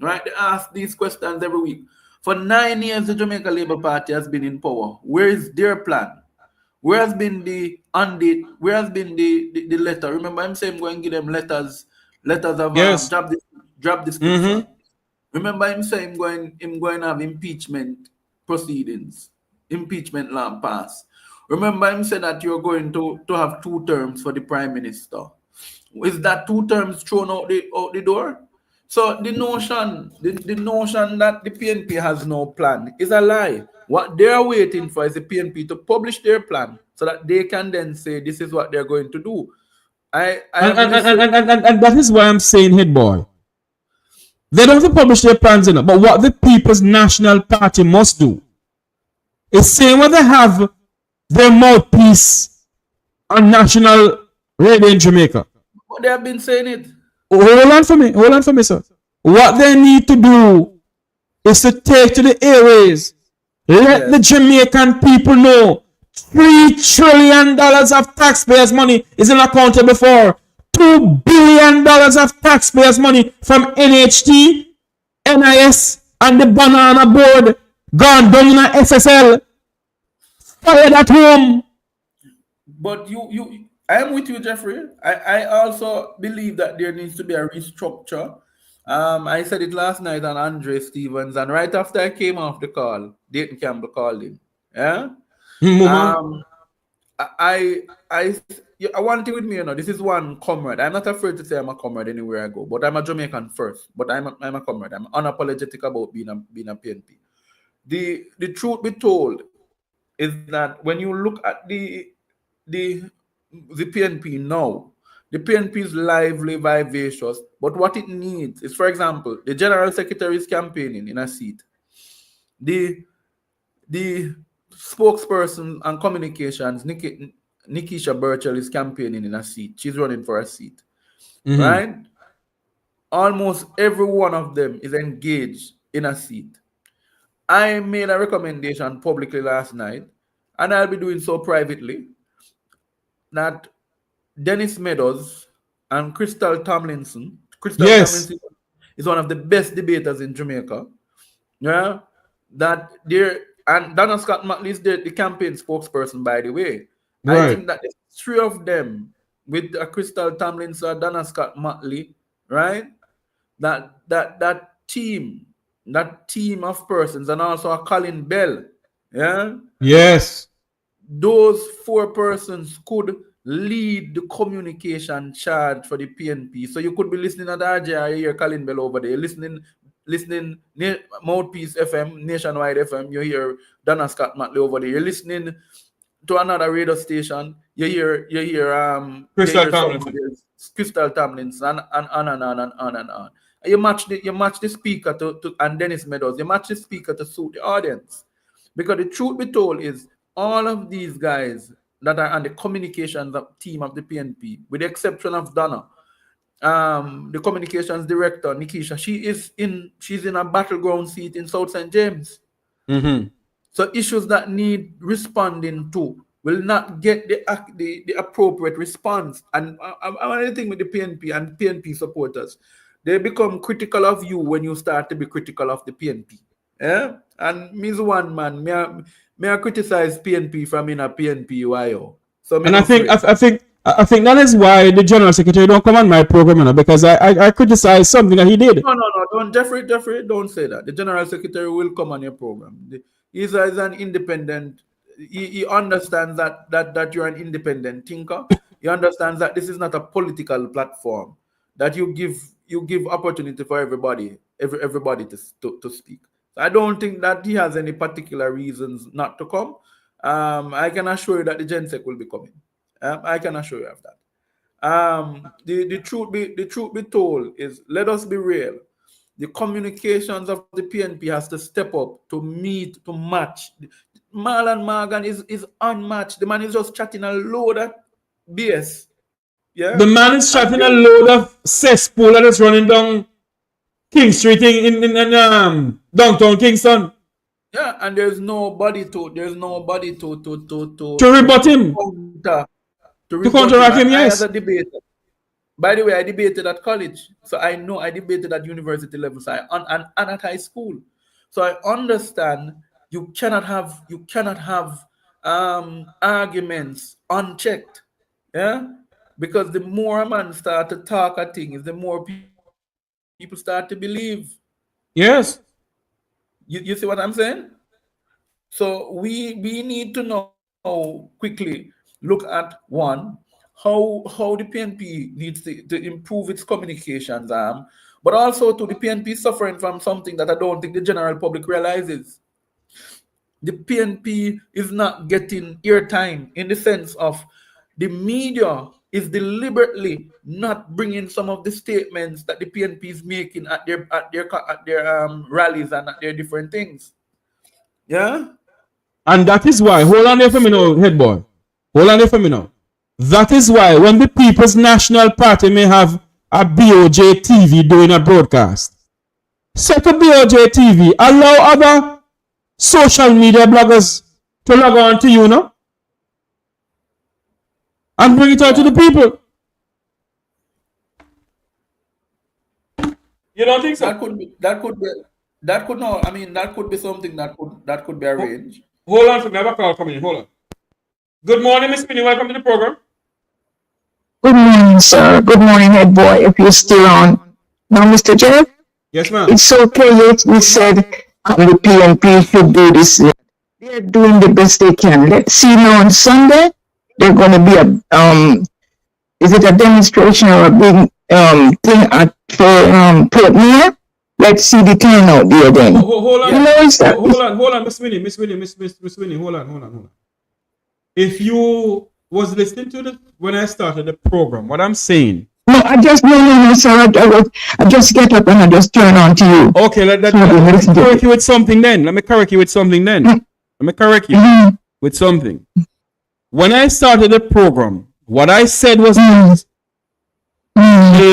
Right? They ask these questions every week. For 9 years, the Jamaica Labour Party has been in power. Where is their plan? Where has been the letter? Remember, I'm saying go and give them letters of Yes. job description. Remember, him saying him going to have impeachment proceedings, impeachment law passed. Remember, him said that you're going to have 2 terms for the prime minister. Is that 2 terms thrown out the door? So the notion that the PNP has no plan is a lie. What they are waiting for is the PNP to publish their plan so that they can then say this is what they're going to do. And that is why I'm saying, head boy. They don't have to publish their plans in it, but what the People's National Party must do is say when they have their mouthpiece on national radio in Jamaica. But they have been saying it. Hold on for me, sir. What they need to do is to take to the airways, let the Jamaican people know $3 trillion of taxpayers' money is unaccountable for. $2 billion of taxpayers' money from NHT, NIS, and the Banana Board gone down in a SSL. Fired at home. But I am with you, Jeffrey. I also believe that there needs to be a restructure. I said it last night on Andre Stevens, and right after I came off the call, Dayton Campbell called him. Yeah. One thing with me, this is one comrade. I'm not afraid to say I'm a comrade anywhere I go, but I'm a Jamaican first. But I'm a comrade. I'm unapologetic about being a PNP. The truth be told is that when you look at the PNP now, the PNP is lively, vivacious, but what it needs is, for example, the General Secretary is campaigning in a seat. The spokesperson on communications, Nikisha Burchell, is campaigning in a seat. She's running for a seat, right? Almost every one of them is engaged in a seat. I made a recommendation publicly last night, and I'll be doing so privately, that Dennis Meadows and Crystal Tomlinson. Tomlinson is one of the best debaters in Jamaica. Yeah, that and Donna Scott Matley is the campaign spokesperson, by the way. Right. I think that the 3 of them with Crystal Tomlinson, Donna Scott Matley, right? That team of persons, and also a Colin Bell, yeah. Yes. Those 4 persons could lead the communication charge for the PNP. So you could be listening at RJR, you hear Colin Bell over there, listening Mouthpiece FM, Nationwide FM, you hear Donna Scott Matley over there. You're listening to another radio station, you hear Crystal Tomlinson, and on. You match the speaker to and Dennis Meadows. You match the speaker to suit the audience, because the truth be told is all of these guys that are on the communications team of the PNP, with the exception of Donna, the communications director Nikisha, she's in a battleground seat in South St. James. So issues that need responding to will not get the appropriate response. And another thing with the PNP and PNP supporters, they become critical of you when you start to be critical of the PNP. Yeah? And me's one man, may I criticize PNP from in a PNP YO. So and I think that is why the General Secretary don't come on my program, because I criticize something that he did. No, don't Jeffrey, don't say that. The General Secretary will come on your program. He's an independent. He understands that you're an independent thinker. He understands that this is not a political platform, that you give opportunity for everybody to speak. I don't think that he has any particular reasons not to come. I can assure you that the GenSec will be coming. I can assure you of that. The truth be told is, let us be real. The communications of the PNP has to step up to match. Marlon Morgan is unmatched. The man is just chatting a load of BS. Yeah. The man is chatting a load of cesspool that is running down King Street in downtown Kingston. Yeah, and there's nobody to rebut him. To counteract him, yes. I had a debate. By the way, I debated at college, so I know I debated at university level, and at high school. So I understand you cannot have arguments unchecked. Yeah? Because the more a man start to talk a thing, the more people start to believe. Yes. You see what I'm saying? So we need to know quickly, look at one, how the PNP needs to improve its communications arm, but also to the PNP suffering from something that I don't think the general public realizes. The PNP is not getting airtime in the sense of the media is deliberately not bringing some of the statements that the PNP is making at their rallies and at their different things. Yeah. And that is why, hold on there for me now, head boy. Hold on there for me now. That is why when the People's National Party may have a BOJ TV doing a broadcast, set a BOJ TV, allow other social media bloggers to log on to you, no? And bring it out to the people. You don't think so? That could be something that could be arranged. Hold on, for me. I have a call coming in. Hold on. Good morning, Miss Minnie. Welcome to the program. Good morning, sir. Good morning, head boy, if you're still on. Now, Mr. Jeff? Yes, ma'am. It's okay, yes, we said the PNP should do this. They're doing the best they can. Let's see now on Sunday, they're going to be is it a demonstration or a big thing for Portmore? Let's see the turnout there then. Hold on. You know, Hold on, Miss Winnie, hold on. If you was listening to this when I started the program, what I'm saying. No, I just no, sir. I just get up and I just turn on to you. Okay, let me correct you with something then. Let me correct you with something. When I started the program, what I said was the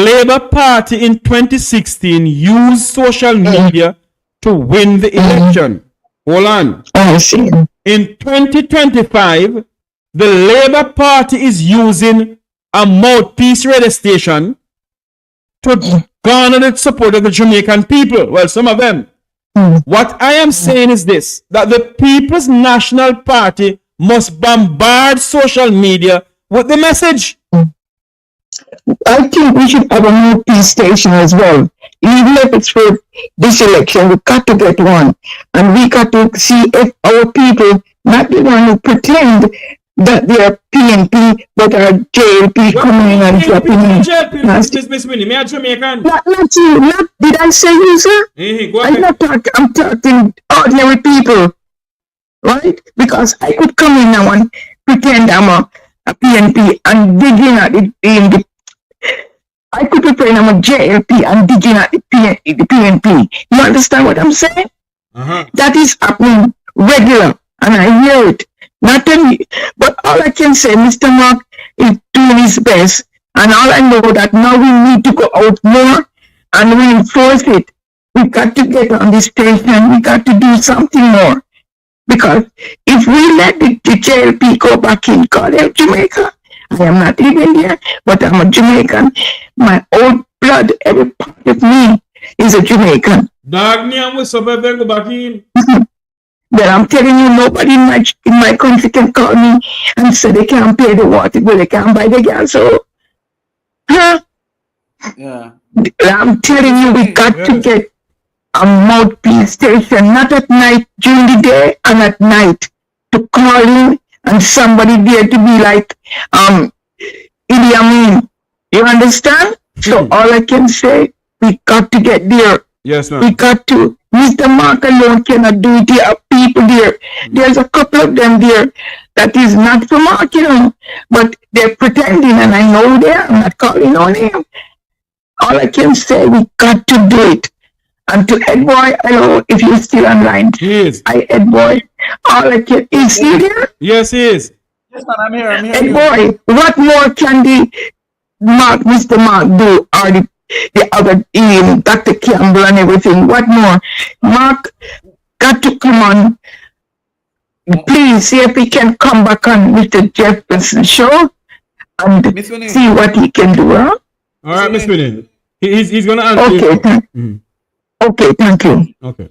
Labour Party in 2016 used social media to win the election. Hold on. I see. In 2025, the Labour Party is using a mouthpiece radio station to garner the support of the Jamaican people. Well, some of them. What I am saying is this, that the People's National Party must bombard social media with the message. I think we should have a mouthpiece station as well. Even if it's for this election, we've got to get one. And we got to see if our people, not the one who pretend that they are PNP, but are JLP coming in and dropping in. Miss Winnie, me a Jamaican. Not you. Did I say you, sir? I'm talking ordinary people. Right? Because I could come in now and pretend I'm a PNP and dig in at the I could pretend I'm a JLP and dig in at the PNP. You understand what I'm saying? That is happening regular, and I hear it. Not only, but all I can say, Mr. Mark is doing his best, and all I know that now we need to go out more and reinforce it. We got to get on this station. We got to do something more. Because if we let the JLP go back in, call them Jamaica. I am not living there, but I'm a Jamaican. My old blood, every part of me is a Jamaican. Dog, me and go back in. But I'm telling you, nobody in my country can call me and say they can't pay the water bill, they can't buy the gas. So, Yeah. I'm telling you, we got to get a mouthpiece station, not at night, during the day and at night, to call in and somebody there to be like Idi Amin. You understand? So all I can say, we got to get there. Yes, ma'am. We got to. Mr. Mark alone cannot do it. There are people there. There's a couple of them there that is not for Mark, but they're pretending, and I know they are. I'm not calling on him. All I can say, we got to do it. And to Ed Boy, hello, if you're still online. He is. Ed Boy, all I can, is he there? Yes, he is. Yes, man, I'm here. Ed Boy, what more can Mr. Mark do, or the other Dr. Campbell and everything? What more? Mark got to come on. Please see if he can come back on Mr. Jefferson's show and see what he can do. Huh? All right, Miss Winnie. He's going to answer you. Okay, thank you. Okay.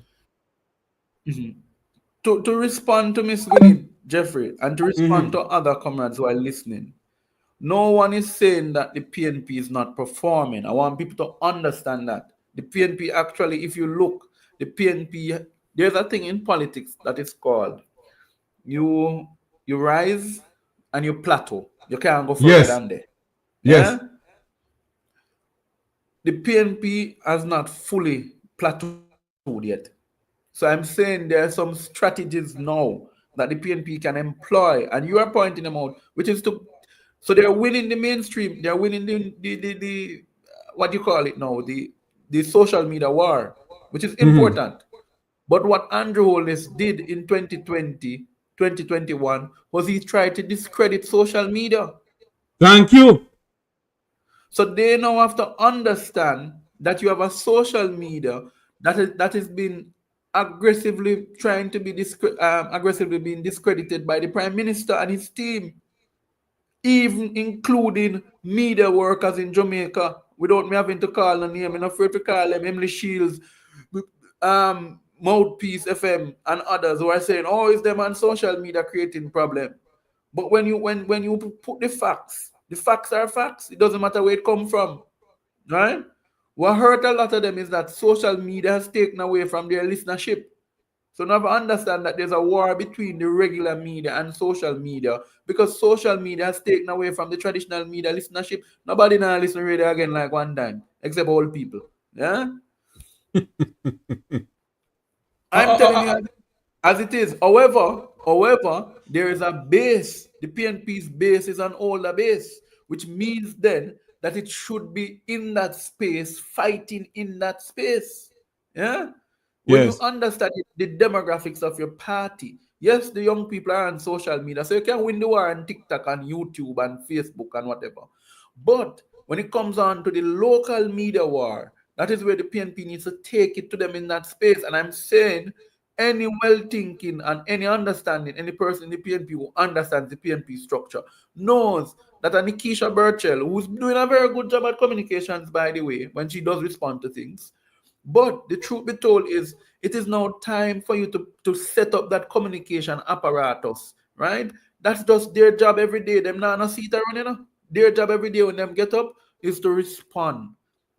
To respond to Miss Winnie Jeffrey and to respond to other comrades who are listening, no one is saying that the PNP is not performing. I want people to understand that. The PNP actually, if you look, the PNP, there's a thing in politics that is called you rise and you plateau. You can't go further Yes. than there. Yes. Yeah? The PNP has not fully plateaued yet. So I'm saying there are some strategies now that the PNP can employ, and you are pointing them out, which is to, so they're winning the mainstream, they're winning the what do you call it now, the social media war, which is important. But what Andrew Holness did in 2020, 2021 was he tried to discredit social media. Thank you. So they now have to understand that you have a social media that is being aggressively trying to be aggressively being discredited by the Prime Minister and his team, even including media workers in Jamaica, without me having to call a name. I'm afraid to call them Emily Shields, Mouthpiece FM, and others who are saying, "Oh, it's them on social media creating problem." But when you put the facts are facts. It doesn't matter where it come from, right? What hurt a lot of them is that social media has taken away from their listenership. So now understand that there's a war between the regular media and social media, because social media has taken away from the traditional media listenership. Nobody now listen to radio again like one time, except old people. Yeah. I'm telling you as it is. However, there is a base. The PNP's base is an older base, which means then that it should be in that space, fighting in that space. Yeah. When you understand the demographics of your party, yes, the young people are on social media, so you can win the war on TikTok and YouTube and Facebook and whatever. But when it comes on to the local media war, that is where the PNP needs to take it to them in that space. And I'm saying any well-thinking and any understanding, any person in the PNP who understands the PNP structure knows that a Nikisha Burchell, who's doing a very good job at communications, by the way, when she does respond to things. But the truth be told is, it is now time for you to set up that communication apparatus, right? That's just their job every day. Them not see it around, you know? Their job every day when them get up is to respond,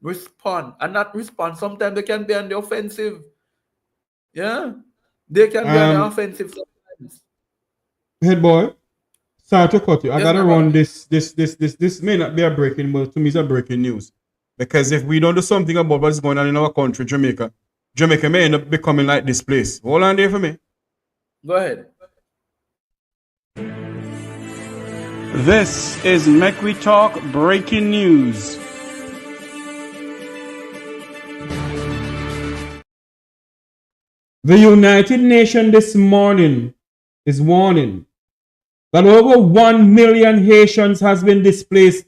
and not respond. Sometimes they can be on the offensive. Yeah, they can be on the offensive sometimes. Head boy, sorry to cut you. I Yes, gotta my run brother. this may not be a breaking, but to me it's a breaking news. Because if we don't do something about what's going on in our country, Jamaica may end up becoming like this place. Hold on there for me. Go ahead. This is Mek Wi Talk breaking news. The United Nations this morning is warning that over 1 million Haitians has been displaced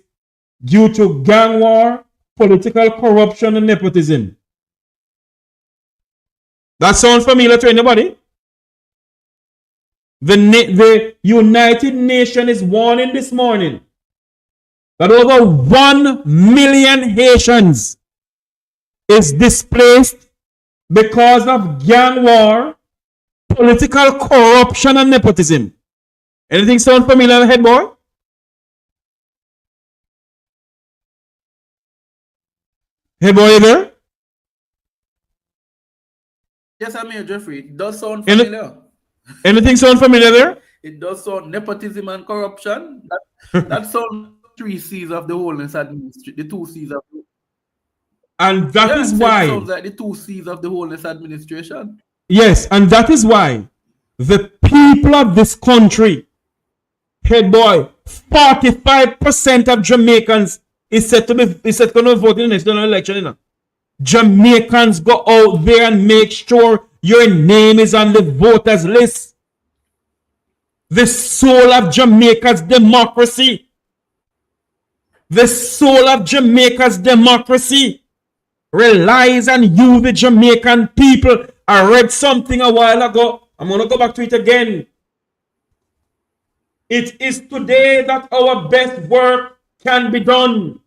due to gang war, political corruption, and nepotism. That sounds familiar to anybody? The United Nations is warning this morning that over 1 million Haitians is displaced because of gang war, political corruption, and nepotism. Anything sound familiar, head boy? Head boy, you there? Yes, I'm here, Jeffrey. It does sound familiar. Anything sound familiar there? It does sound nepotism and corruption. That sounds 3 C's of the wholeness administration. The 2 C's of the... And that is why. It sounds like the 2 C's of the wholeness administration. Yes, and that is why the people of this country, head boy, 45% of Jamaicans is set to vote in the next general election. You know? Jamaicans go out there and make sure your name is on the voters list. The soul of Jamaica's democracy. The soul of Jamaica's democracy relies on you, the Jamaican people. I read something a while ago. I'm going to go back to it again. It is today that our best work can be done.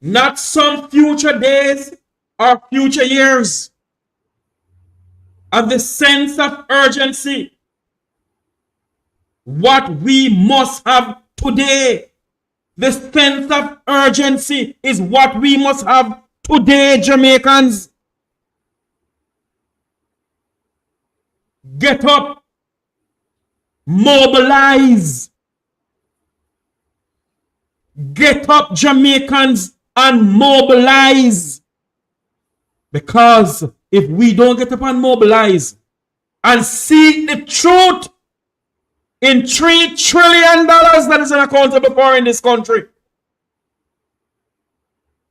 Not some future days or future years. of the sense of urgency. What we must have today. The sense of urgency is what we must have today, Jamaicans. Get up. Mobilize. Get up, Jamaicans, and mobilize. Because if we don't get up and mobilize and seek the truth in $3 trillion that is unaccountable for in this country,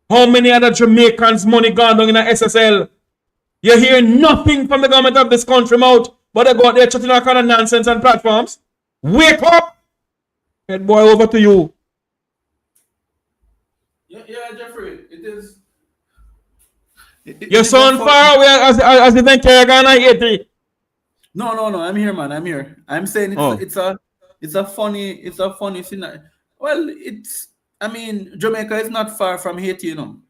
how many other Jamaicans' money gone down in a SSL? You hear nothing from the government of this country mouth, but they go out there chatting all kind of nonsense on platforms. Wake up! Head boy, over to you. Yeah, Jeffrey, it is. Your son far away as the then Ghana 80. No, I'm here, man. I'm here. I'm saying it's a funny scenario. Well, Jamaica is not far from Haiti, you know.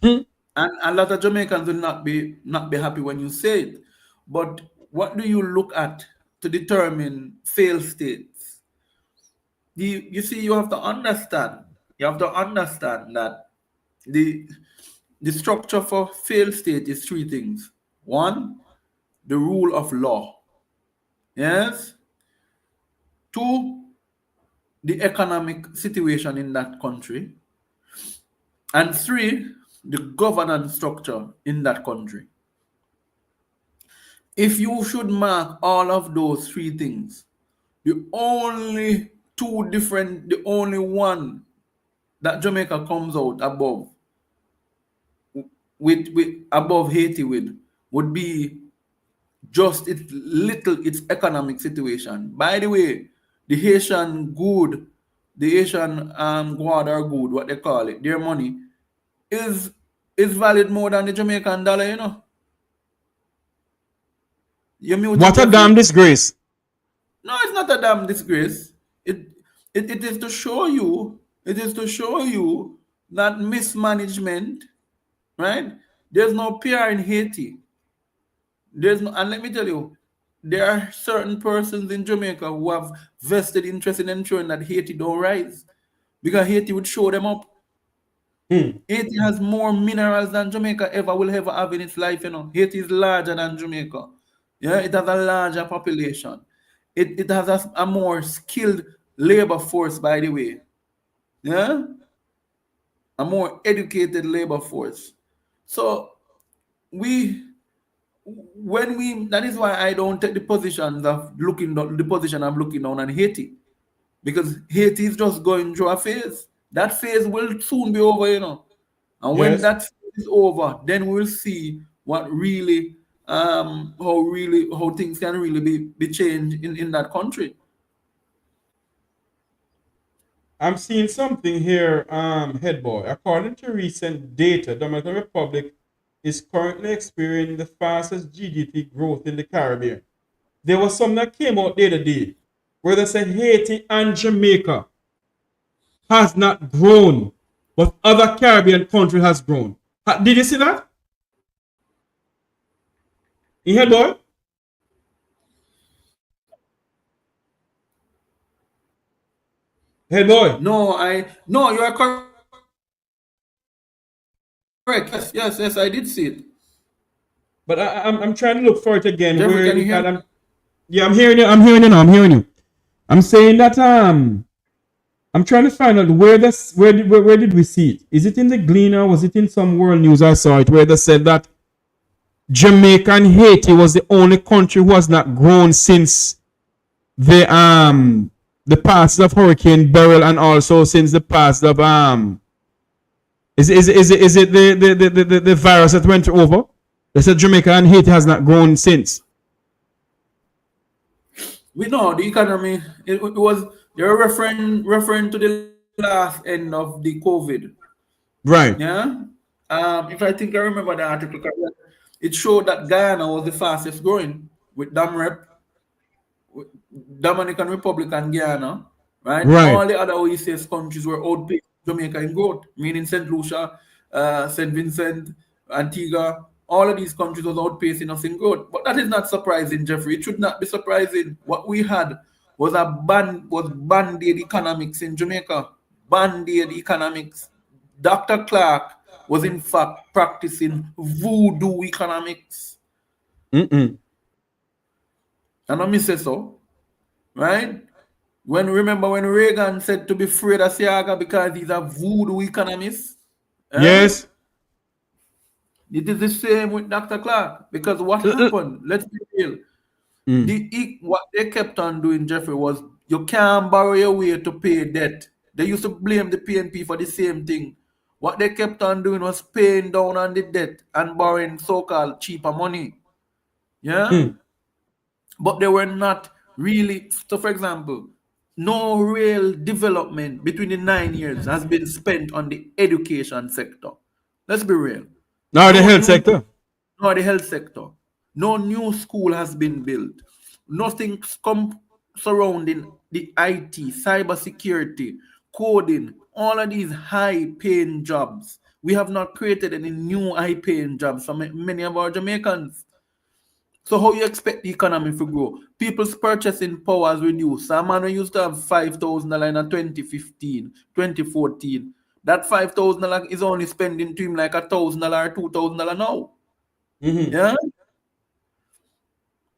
And a lot of Jamaicans will not be happy when you say it. But what do you look at to determine failed states? You see, you have to understand that the structure for failed state is three things. One, the rule of law. Yes. Two, the economic situation in that country. And three, the governance structure in that country. If you should mark all of those three things, the only one that Jamaica comes out above above Haiti would be just its economic situation. By the way, the Haitian good, the Haitian guard good, what they call it, their money is valued more than the Jamaican dollar, you know. What a damn disgrace. No, it's not a damn disgrace. It is to show you that mismanagement, right? There's no PR in Haiti. And let me tell you, there are certain persons in Jamaica who have vested interest in ensuring that Haiti don't rise, because Haiti would show them up. Haiti has more minerals than Jamaica will ever have in its life, you know. Haiti is larger than Jamaica. Yeah, it has a larger population. It has a more skilled labor force, by the way. Yeah? A more educated labor force. So that is why I don't take the position of looking down on Haiti. Because Haiti is just going through a phase. That phase will soon be over, you know. And when that phase is over, then we'll see what really how things can really be changed in that country. I'm seeing something here, head boy. According to recent data, the Dominican Republic is currently experiencing the fastest GDP growth in the Caribbean. There was some that came out the other day where they said Haiti and Jamaica has not grown, but other Caribbean countries has grown. Did you see that? You heard, boy? Hey, boy. No, you are correct. Yes, I did see it. But I'm trying to look for it again. Jeffrey, can you hear me? Yeah, I'm hearing you. I'm saying that I'm trying to find out where did we see it? Is it in the Gleaner? Was it in some world news? I saw it where they said that Jamaica and Haiti was the only country who has not grown since the passage of Hurricane Beryl, and also since the passage of is it the virus that went over? They said Jamaica and Haiti has not grown since. We know the economy. It was they were referring to the last end of the COVID. Right. Yeah. If I remember the article correctly, it showed that Guyana was the fastest growing with Dominican Republic and Guyana, right? All the other OECS countries were outpacing Jamaica in growth, meaning St. Lucia, St. Vincent, Antigua, all of these countries was outpacing us in growth. But that is not surprising, Jeffrey. It should not be surprising. What we had was band-aid economics in Jamaica. Band-aid economics. Dr. Clark was in fact practicing voodoo economics. Mm-mm. And I say so, right? Remember when Reagan said to be afraid of Siaga because he's a voodoo economist? Yes. It is the same with Dr. Clark, because what happened, let's be real. What they kept on doing, Jeffrey, was you can't borrow your way to pay debt. They used to blame the PNP for the same thing. What they kept on doing was paying down on the debt and borrowing so-called cheaper money. Yeah? But they were not really. So, for example, no real development between the 9 years has been spent on the education sector. Let's be real. No, the health sector. No, the health sector. No new school has been built. Nothing surrounding the IT, cybersecurity, coding, all of these high-paying jobs. We have not created any new high-paying jobs for many of our Jamaicans. So how you expect the economy to grow? People's purchasing power has reduced. Some man who used to have $5,000 in 2015, 2014. That $5,000 is only spending to him like $1,000 or $2,000 now. Yeah?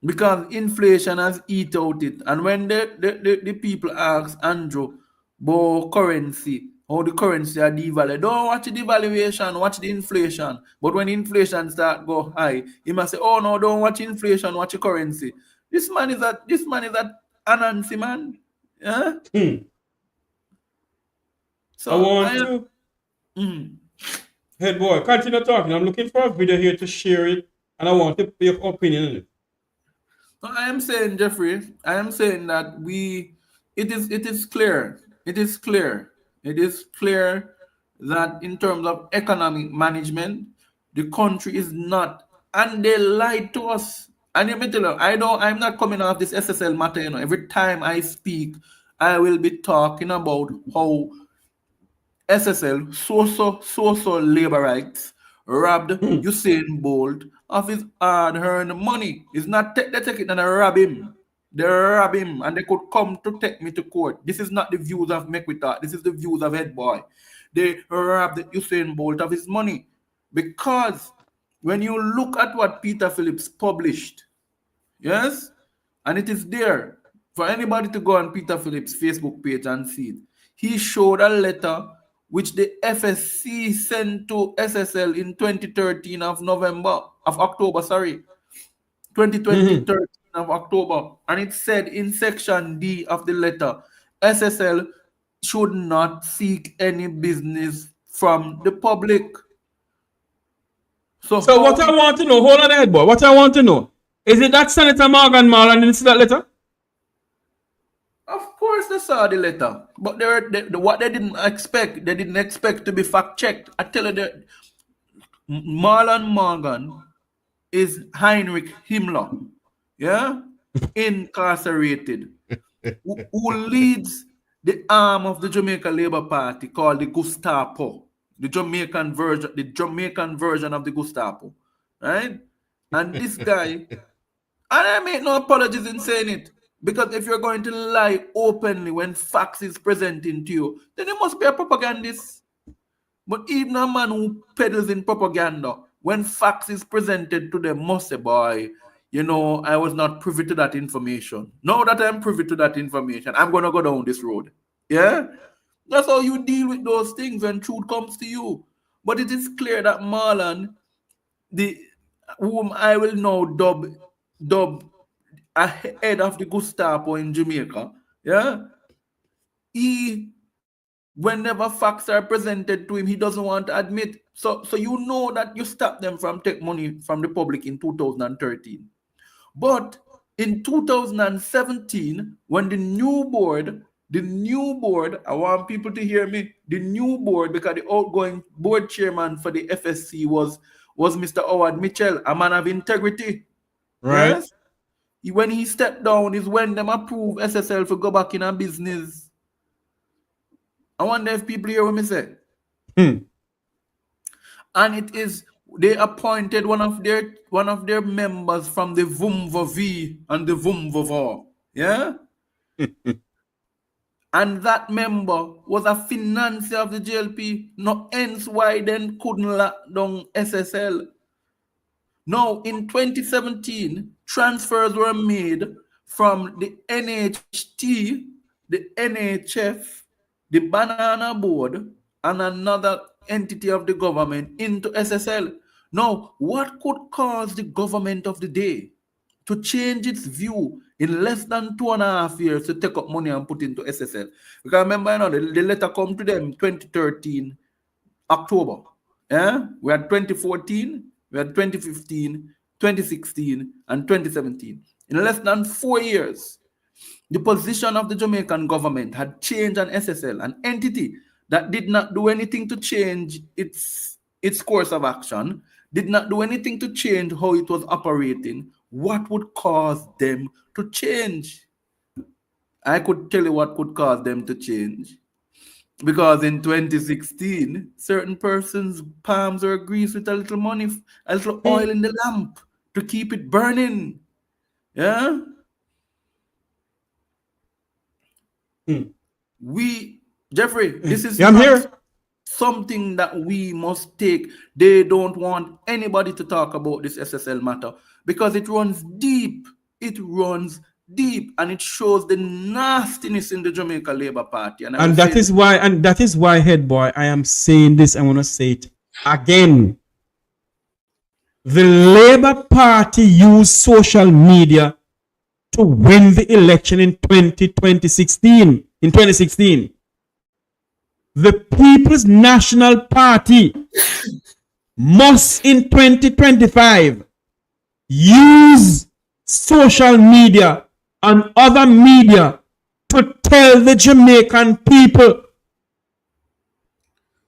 Because inflation has eat out it. And when the people ask Andrew about currency, how the currency are devalued, don't watch the devaluation, watch the inflation. But when inflation start go high, he must say, oh no, don't watch inflation, watch the currency. This man is at Anansi, man. Yeah? So I want to head boy, continue talking. I'm looking for a video here to share it, and I want your opinion on it. I am saying, Jeffrey, I am saying that it is clear that in terms of economic management, the country is not, and they lied to us. And let me tell you, I'm not coming off this SSL matter, you know. Every time I speak, I will be talking about how SSL, so labor rights, robbed Usain Bolt of his hard-earned money. It's not they take it and they rob him. They rob him and they could come to take me to court. This is not the views of Mek Wi Talk. This is the views of Head Boy. They robbed Usain Bolt of his money. Because when you look at what Peter Phillips published, yes, and it is there for anybody to go on Peter Phillips' Facebook page and see it. He showed a letter which the FSC sent to SSL in 2013 of October, 2013 of October. And it said in section D of the letter, SSL should not seek any business from the public. So what I want to know, hold on head boy, what I want to know, is it that Senator Morgan Marlon didn't see that letter? Of course they saw the letter, but what they didn't expect to be fact-checked. I tell you that Marlon Morgan is Heinrich Himmler, yeah, incarcerated, who leads the arm of the Jamaica Labour Party called the Gestapo, the Jamaican version of the Gestapo, right? And this guy, and I make no apologies in saying it, because if you're going to lie openly when facts is presented to you, then you must be a propagandist. But even a man who peddles in propaganda, when facts is presented to them, must say, boy, you know, I was not privy to that information. Now that I'm privy to that information, I'm going to go down this road. Yeah? That's how you deal with those things when truth comes to you. But it is clear that Marlon, whom I will now dub ahead of the Gestapo in Jamaica, yeah, whenever facts are presented to him, he doesn't want to admit. So you know that you stop them from take money from the public in 2013. But in 2017, when the new board, I want people to hear me, the new board, because the outgoing board chairman for the FSC was Mr. Howard Mitchell, a man of integrity. Right. Yes? When he stepped down is when them approve SSL to go back in a business. I wonder if people hear what me say. And it is they appointed one of their members from the VUMVV and the VUMVV. Yeah? And that member was a financier of the JLP. No, hence why then couldn't lock down SSL. Now, in 2017, transfers were made from the NHT, the NHF, the Banana Board, and another entity of the government into SSL. Now, what could cause the government of the day to change its view in less than 2.5 years to take up money and put into SSL? Because remember, the letter come to them 2013, October. Yeah? We had 2014, we had 2015, 2016, and 2017. In less than 4 years, the position of the Jamaican government had changed on SSL, an entity that did not do anything to change its course of action, did not do anything to change how it was operating. What would cause them to change? I could tell you what could cause them to change. Because in 2016, certain persons' palms were greased with a little money, a little oil in the lamp to keep it burning. Yeah? Jeffrey, this is something that we must take. They don't want anybody to talk about this SSL matter because it runs deep. It runs deep, and it shows the nastiness in the Jamaica Labour Party. And that is why, head boy, I am saying this. I want to say it again. The Labour Party used social media to win the election in 2016. In 2016, the People's National Party must in 2025 use social media and other media to tell the Jamaican people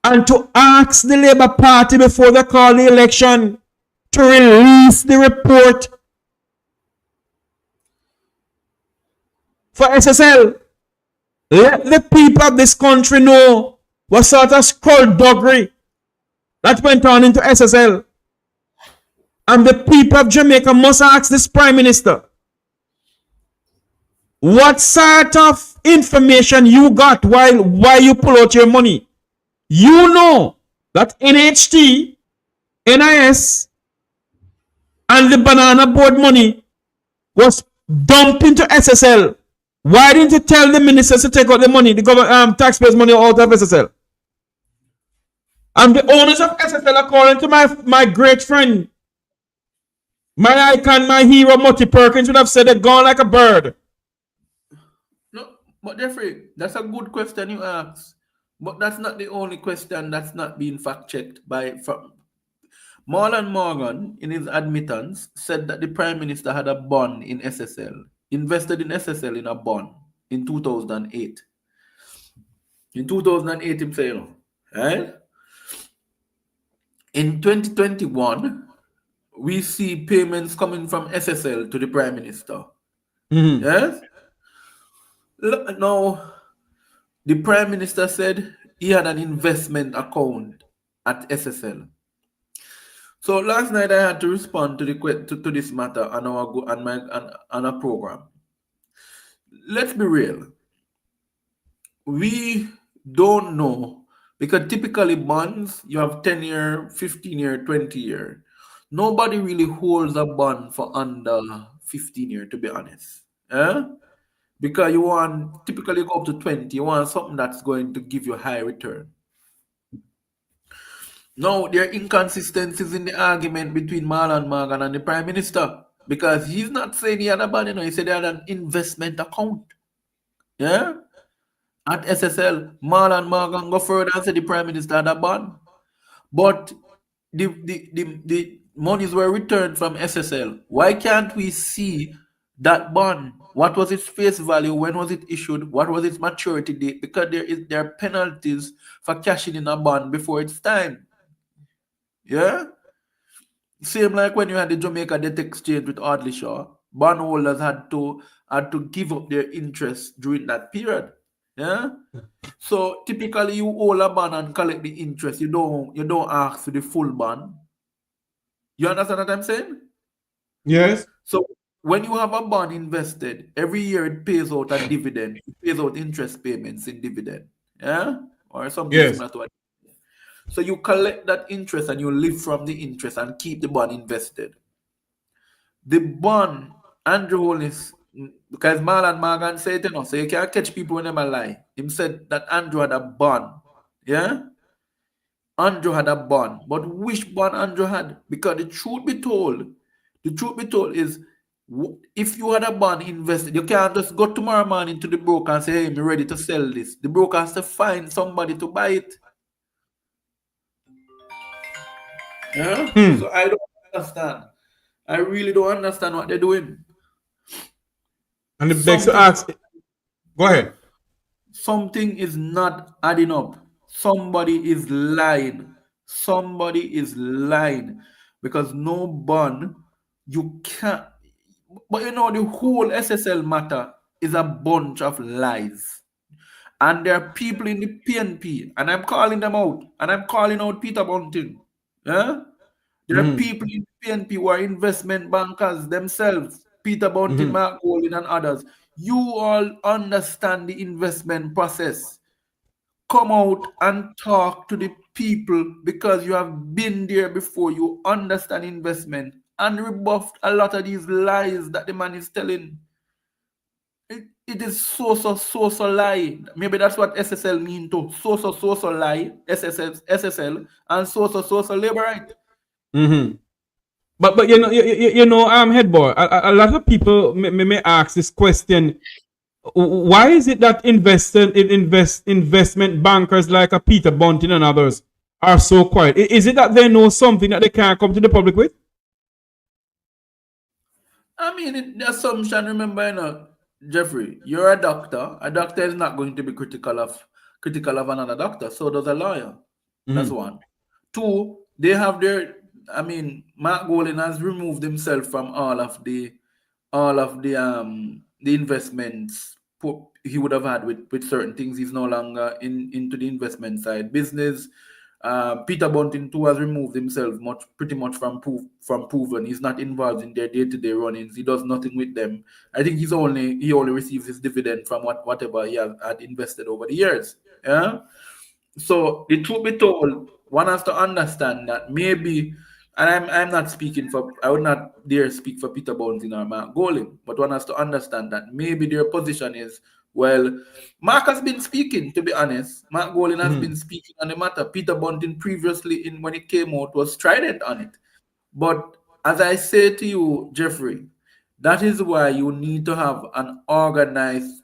and to ask the Labour Party before they call the election to release the report for SSL. Let the people of this country know what sort of skullduggery that went on into SSL. And the people of Jamaica must ask this Prime Minister, what sort of information you got while you pull out your money? You know that NHT, NIS, and the Banana Board money was dumped into SSL. Why didn't you tell the ministers to take out the money, the government taxpayers' money out of SSL? And the owners of SSL, according to my great friend, my icon, my hero, Mutty Perkins, would have said they're gone like a bird. No, but Jeffrey, that's a good question you asked. But that's not the only question that's not being fact-checked by... Marlon Morgan, in his admittance, said that the Prime Minister had a bond in SSL, invested in SSL in a bond in 2008. In 2008, him say, right? In 2021, we see payments coming from SSL to the Prime Minister. Yes? Now, the Prime Minister said he had an investment account at SSL. So last night I had to respond to this matter on our program. Let's be real. We don't know, because typically bonds, you have 10-year, 15-year, 20-year. Nobody really holds a bond for under 15-year, to be honest. Because you want, typically go up to 20, you want something that's going to give you high return. Now, there are inconsistencies in the argument between Marlon Morgan and the Prime Minister, because he's not saying he had a bond, he said he had an investment account. Yeah? At SSL, Marlon Morgan go further and said the Prime Minister had a bond. But the monies were returned from SSL. Why can't we see that bond? What was its face value? When was it issued? What was its maturity date? Because there are penalties for cashing in a bond before its time. Yeah? Same like when you had the Jamaica Debt Exchange with Audley Shaw, bondholders had to give up their interest during that period. Yeah? So typically you hold a bond and collect the interest. You don't ask for the full bond. You understand what I'm saying? Yes. So when you have a bond invested, every year it pays out a dividend. It pays out interest payments in dividend. Yeah? Or something Yes. similar to it. So you collect that interest and you live from the interest and keep the bond invested. The bond, Andrew Hollis, because Marlon Morgan said, you know, so you can't catch people when they lie. Him said that Andrew had a bond. Yeah? Andrew had a bond. But which bond Andrew had? Because the truth be told is if you had a bond invested, you can't just go tomorrow morning to the broker and say, hey, I'm ready to sell this. The broker has to find somebody to buy it. Yeah? So I don't understand. I really don't understand what they're doing. And the begs to ask, go ahead. Something is not adding up. Somebody is lying. Somebody is lying. Because no bond, you can't. But you know, the whole SSL matter is a bunch of lies. And there are people in the PNP, and I'm calling them out, and I'm calling out Peter Bunting. Yeah? There are people in the PNP who are investment bankers themselves, Peter Bunting, Mark Golding, and others. You all understand the investment process. Come out and talk to the people because you have been there before. You understand investment and rebuff a lot of these lies that the man is telling. It is so lie. Maybe that's what SSL mean too. So lie, SSL, and so labor right. But head boy, a lot of people may ask this question: why is it that investment bankers like a Peter Bunting and others are so quiet? Is it that they know something that they can't come to the public with? I mean, the assumption. Remember, Jeffrey, you're a doctor. A doctor is not going to be critical of another doctor. So does a lawyer. That's one. Two, they have their. I mean, Mark Golding has removed himself from all of the investments he would have had with certain things. He's no longer into the investment side business. Peter Bunting too has removed himself pretty much from Proven. He's not involved in their day-to-day runnings. He does nothing with them. I think he only receives his dividend from whatever he had invested over the years. Yeah. So the truth be told, one has to understand that maybe, and I'm not speaking for, I would not dare speak for Peter Bunting or Mark Golding, but one has to understand that maybe their position is, well, Mark has been speaking, to be honest. Mark Golding has been speaking on the matter. Peter Bunting previously, when it came out, was strident on it. But as I say to you, Jeffrey, that is why you need to have organized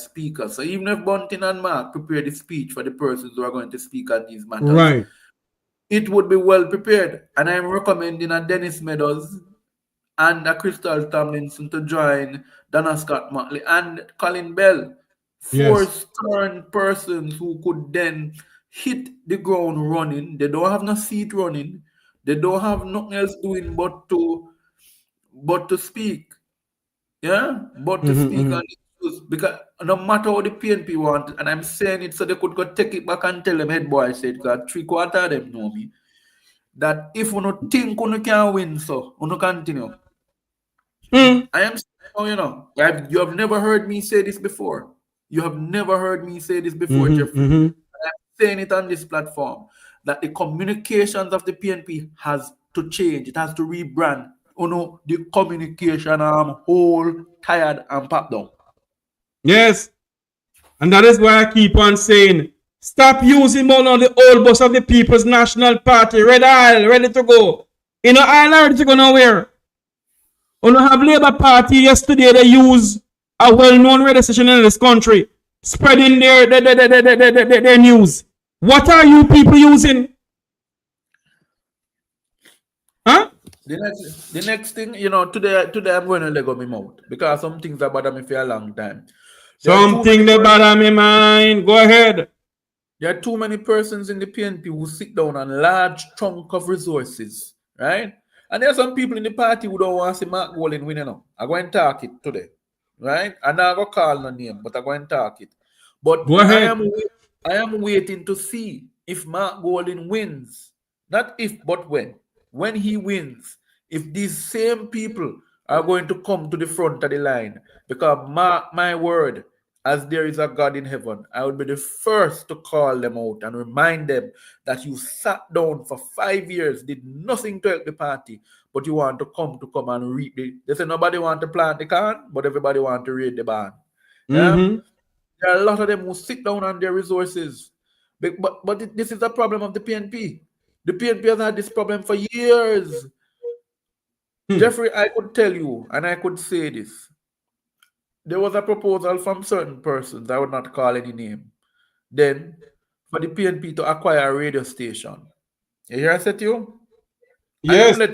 speakers. So even if Bunting and Mark prepare the speech for the persons who are going to speak on these matters, right, it would be well prepared. And I'm recommending a Dennis Meadows and a Crystal Tomlinson to join Donna Scott Motley and Colin Bell. Four stern persons who could then hit the ground running. They don't have no seat running. They don't have nothing else doing but to speak. Yeah? But to speak on issues. Because no matter what the PNP want, and I'm saying it so they could go take it back and tell them, head boy said, because 3/4 of them know me, that if you don't think you can win, so you continue. I am saying, you have never heard me say this before. You have never heard me say this before, Jeffrey. I'm saying it on this platform, that the communications of the PNP has to change. It has to rebrand. The communication whole tired and packed down. Yes. And that is why I keep on saying, stop using one of the old bus of the People's National Party, Red Isle, ready to go. Isle ready to go nowhere. Have Labour Party yesterday, they use a well-known radio station in this country, spreading their news. What are you people using? Huh? The next thing, today I'm going to let go my mouth because some things that bother me for a long time. Something that bother me, man. Go ahead. There are too many persons in the PNP who sit down on large chunk of resources, right? And there are some people in the party who don't want to see Mark Golding win. I'm going to talk it today, right? I'm not going to call no name, but I'm going to talk it. But go ahead. I am waiting to see if Mark Golding wins. Not if, but when. when he wins, if these same people are going to come to the front of the line, because my word, as there is a God in heaven, I would be the first to call them out and remind them that you sat down for 5 years, did nothing to help the party, but you want to come and reap the. They say nobody want to plant the corn, but everybody want to read the barn. Yeah, there are a lot of them who sit down on their resources, but this is a problem of the PNP. The PNP has had this problem for years. Jeffrey, I could tell you, and I could say this. There was a proposal from certain persons, I would not call any name, then for the PNP to acquire a radio station. You hear I said to you? Yes, I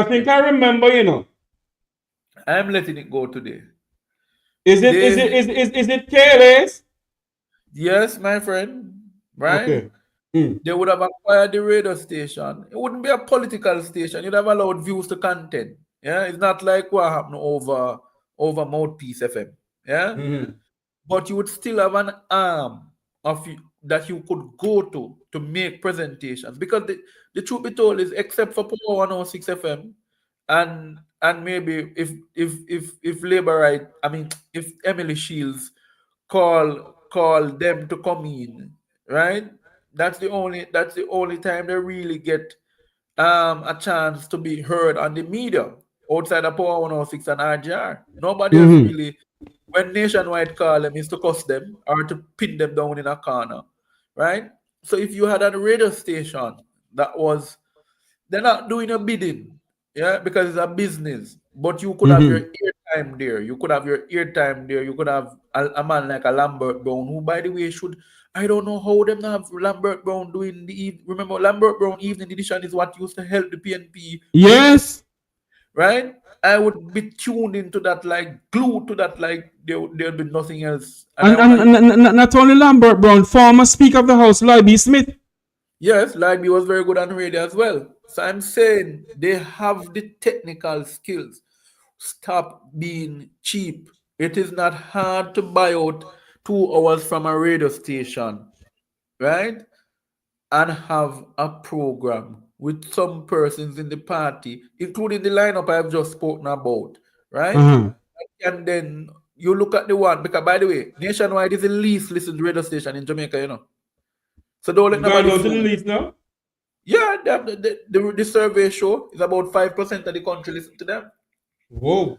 think I remember, you know. I'm letting it go today. Is it careless? Yes, my friend. Right? Okay. They would have acquired the radio station. It wouldn't be a political station. You'd have allowed views to content. Yeah, it's not like what happened over Mouthpiece FM. Yeah, but you would still have an arm of that you could go to make presentations, because the truth be told is, except for Power 106 FM and maybe if Labor Right, I mean if Emily Shields call them to come in, right? That's the only time they really get a chance to be heard on the media outside of Power 106 and RJR. Nobody else really, when Nationwide call them, is to cuss them or to pin them down in a corner, right? So if you had a radio station that was, they're not doing a bidding, yeah, because it's a business, but you could have your airtime there. You could have your airtime there. You could have a man like a Lambert Brown, who, by the way, should, I don't know how them have Lambert Brown doing remember, Lambert Brown Evening Edition is what used to help the PNP. Yes. Right? I would be tuned into that, like glued to that, like there'll be nothing else. And not only Lambert Brown, former Speaker of the House, Lloyd B. Smith. Yes, Lightby was very good on radio as well. So I'm saying they have the technical skills. Stop being cheap. It is not hard to buy out 2 hours from a radio station, right? And have a program with some persons in the party, including the lineup I've just spoken about, right? And then you look at the one, because by the way, Nationwide is the least listened radio station in Jamaica, you know. So don't let nobody go to the least now? Yeah, the survey show is about 5% of the country listen to them. Whoa.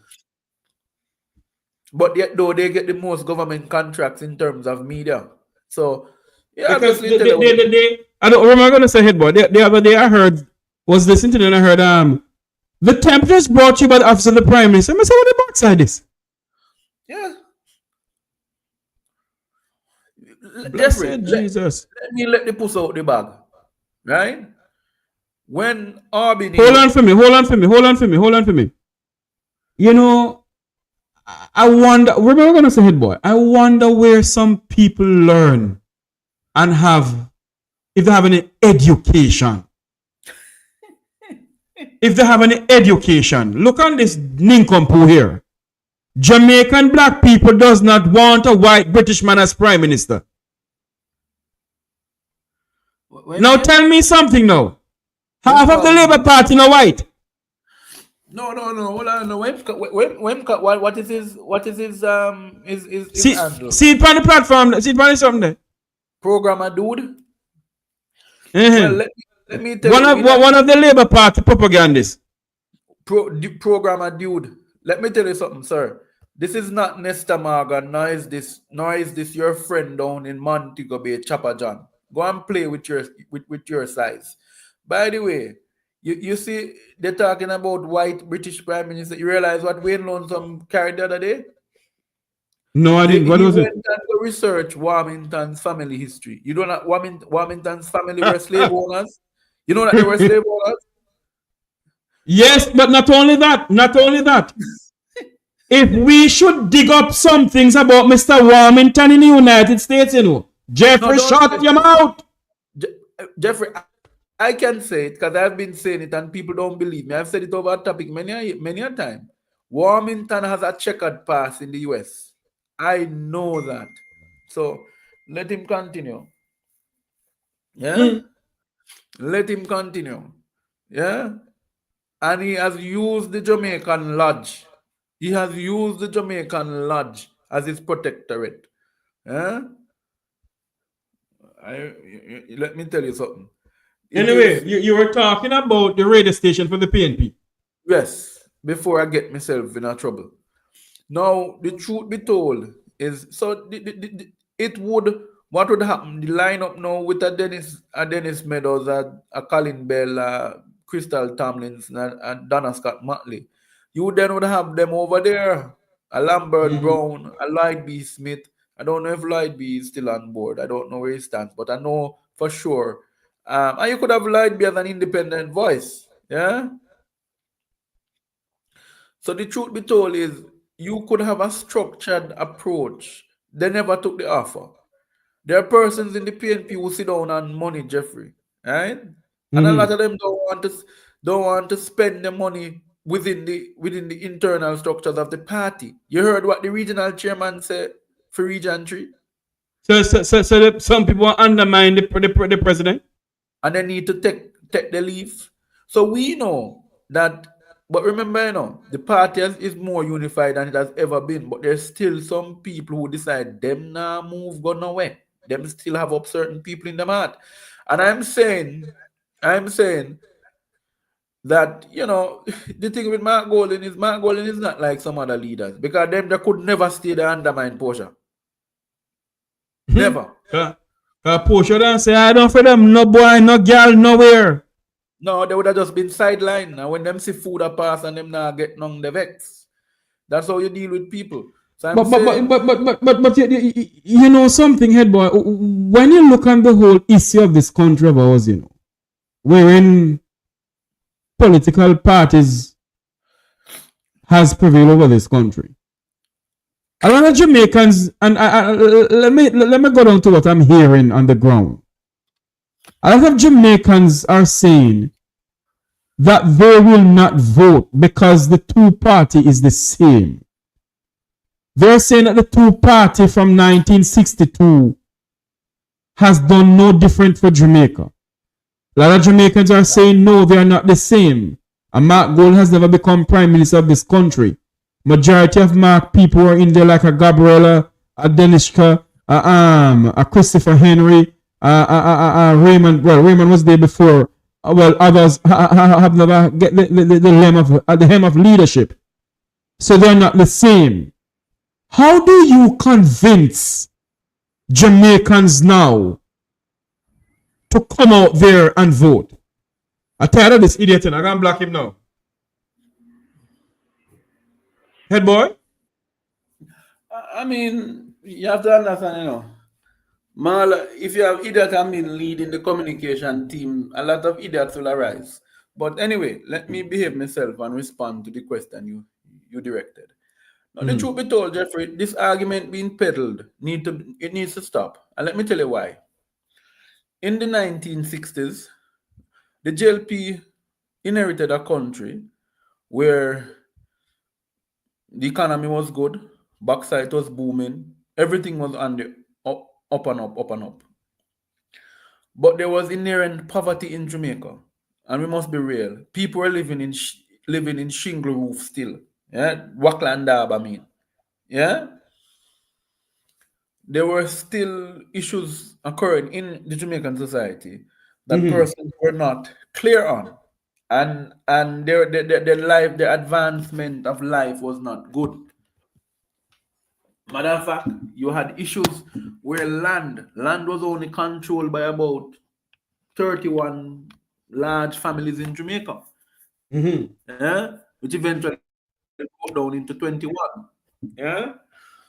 But yet, though, they get the most government contracts in terms of media. So, yeah, because obviously, I don't remember, I'm going to say head boy. The other day I heard, was listening to them, and I heard, the temperatures brought you by the office of the Prime Minister. I said, what the backside this? Yeah. Blessed Jesus. Let me let the puss out the bag. Right? When Albany... Hold on for me. You know, I wonder, remember I'm going to say head boy, I wonder where some people learn and have, if they have any education. If they have any education. Look on this nincompoop here. Jamaican black people does not want a white British man as Prime Minister. Now tell me something now. Half of the Labour Party no white. No. Hold on. No. What is his handle? See it on the platform. See it on something there. Programmer dude. Well, let me tell one of the Labour Party propagandists. Programmer dude. Let me tell you something, sir. This is not Nesta Morgan, nor is this your friend down in Montego Bay, Chopper John. Go and play with your size. By the way, you see, they're talking about white British Prime Minister. You realize what Wayne Lonesome carried the other day? No, I didn't. What was it? To research Warmington's family history. You know that Warmington's family were slave owners? You know that they were slave owners? Yes, but not only that. If we should dig up some things about Mr. Warmington in the United States, you know, Jeffrey, shut your mouth. Jeffrey, I can say it because I've been saying it and people don't believe me. I've said it over a topic many a time. Warmington has a checkered past in the US. I know that. So let him continue. Yeah? Let him continue. Yeah? and he has used the Jamaican Lodge. He has used the Jamaican Lodge as his protectorate. Eh? Let me tell you something. It Anyway, is, you were talking about the radio station for the PNP. yes, before I get myself in a trouble. Now, the truth be told is, so it would, what would happen? The lineup now with a Dennis Meadows, a Colin Bell, Crystal Tomlinson, and Donna Scott Motley. You then would have them over there, a Lambert Brown, a Lloyd B. Smith. I don't know if Lloyd B is still on board. I don't know where he stands, but I know for sure. And you could have Lloyd B as an independent voice. Yeah. So the truth be told is, you could have a structured approach. They never took the offer. There are persons in the PNP who sit down on money, Jeffrey, right? And a lot of them don't want to spend the money within the internal structures of the party. You heard what the regional chairman said for Region 3? So some people undermine the president. And they need to take the leave. So we know that, but remember, the party is more unified than it has ever been. But there's still some people who decide them now move, go nowhere. Them still have up certain people in the heart. And I'm saying that, the thing with Mark Golding is not like some other leaders, because them they could never stay there undermine Portia. Never. Portia don't say, I don't for them, no boy, no girl, nowhere. No, they would have just been sidelined. And when them see food a pass and them now get none the vex. That's how you deal with people. So but you know something, head boy. When you look at the whole issue of this country of ours, wherein political parties has prevailed over this country. A lot of Jamaicans, and let me go down to what I'm hearing on the ground. A lot of Jamaicans are saying that they will not vote because the two-party is the same. They're saying that the two-party from 1962 has done no different for Jamaica. A lot of Jamaicans are saying no, they are not the same. And Mark Gold has never become Prime Minister of this country. Majority of Mark people are in there like a Gabriella, a Denishka, a Christopher Henry, Raymond. Well, Raymond was there before. Well, others have never get the hem of leadership. So they're not the same. How do you convince Jamaicans now to come out there and vote? I'm tired of this idiot and I'm going to block him now. Head boy? I mean, you have to understand, Mal, if you have idiot leading the communication team, a lot of idiots will arise. But anyway, let me behave myself and respond to the question you directed. Now, the truth be told, Jeffrey, this argument being peddled needs to stop. And let me tell you why. In the 1960s, the JLP inherited a country where the economy was good, bauxite was booming, everything was on the up and up. But there was inherent poverty in Jamaica, and we must be real. People were living in shingle roof still. Yeah, Wackland Dab, I mean. Yeah, there were still issues occurring in the Jamaican society that persons were not clear on, and their advancement of life was not good. Matter of fact, you had issues where land was only controlled by about 31 large families in Jamaica, which eventually got down into 21. Yeah.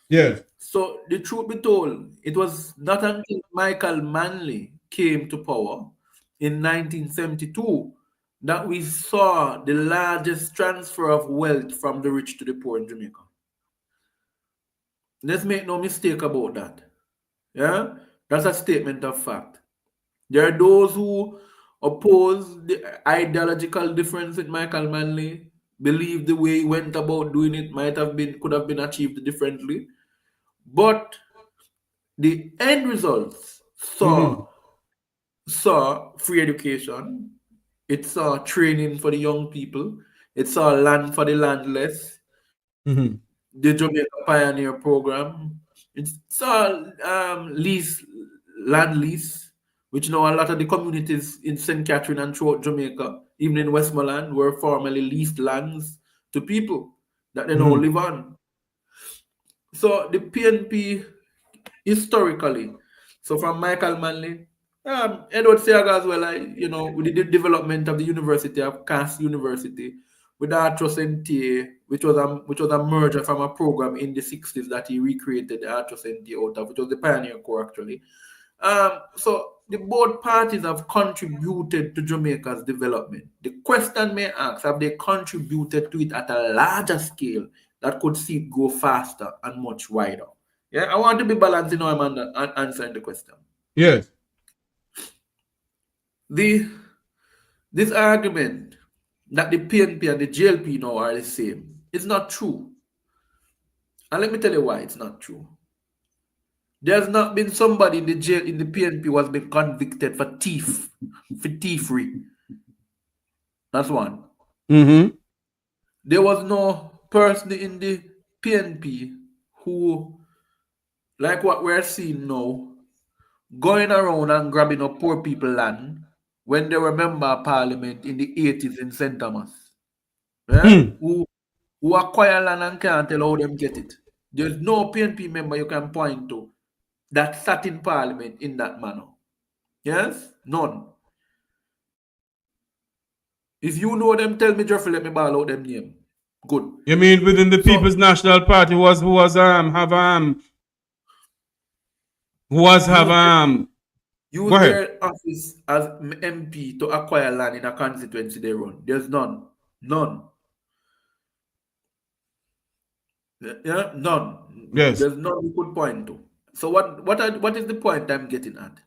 Yes. So the truth be told, it was not until Michael Manley came to power in 1972 that we saw the largest transfer of wealth from the rich to the poor in Jamaica. Let's make no mistake about that. Yeah, that's a statement of fact. There are those who oppose the ideological difference with Michael Manley, believe the way he went about doing it could have been achieved differently. But the end results saw free education, It saw training for the young people. It saw land for the landless. The Jamaica Pioneer Program. It saw land lease, which now a lot of the communities in St. Catherine and throughout Jamaica, even in Westmoreland, were formerly leased lands to people that they now live on. So the PNP historically, so from Michael Manley, Edward Seaga as well, with the development of the University of Cass University, with Arthros NTA, which was a merger from a program in the 60s that he recreated the Arthros NTA out of, which was the Pioneer Corps actually. So the both parties have contributed to Jamaica's development. The question may ask, have they contributed to it at a larger scale that could see it go faster and much wider? Yeah, I want to be balanced in how I'm answering the question. Yes. This argument that the PNP and the JLP now are the same, it's not true. And let me tell you why it's not true. There's not been somebody in the jail in the PNP who has been convicted for thievery. That's one. There was no person in the PNP who, like what we're seeing now, going around and grabbing up poor people land when they were member of parliament in the 80s in St. Thomas. Yeah? Who acquire land and can't tell how them get it. There's no PNP member you can point to that sat in parliament in that manner. Yes? None. If you know them, tell me, Jeffrey, let me ball out them name. Good. You mean within the People's National Party use their office as MP to acquire land in a constituency they run. There's none. Yeah, none. Yes. There's none you could point to. So what is the point I'm getting at?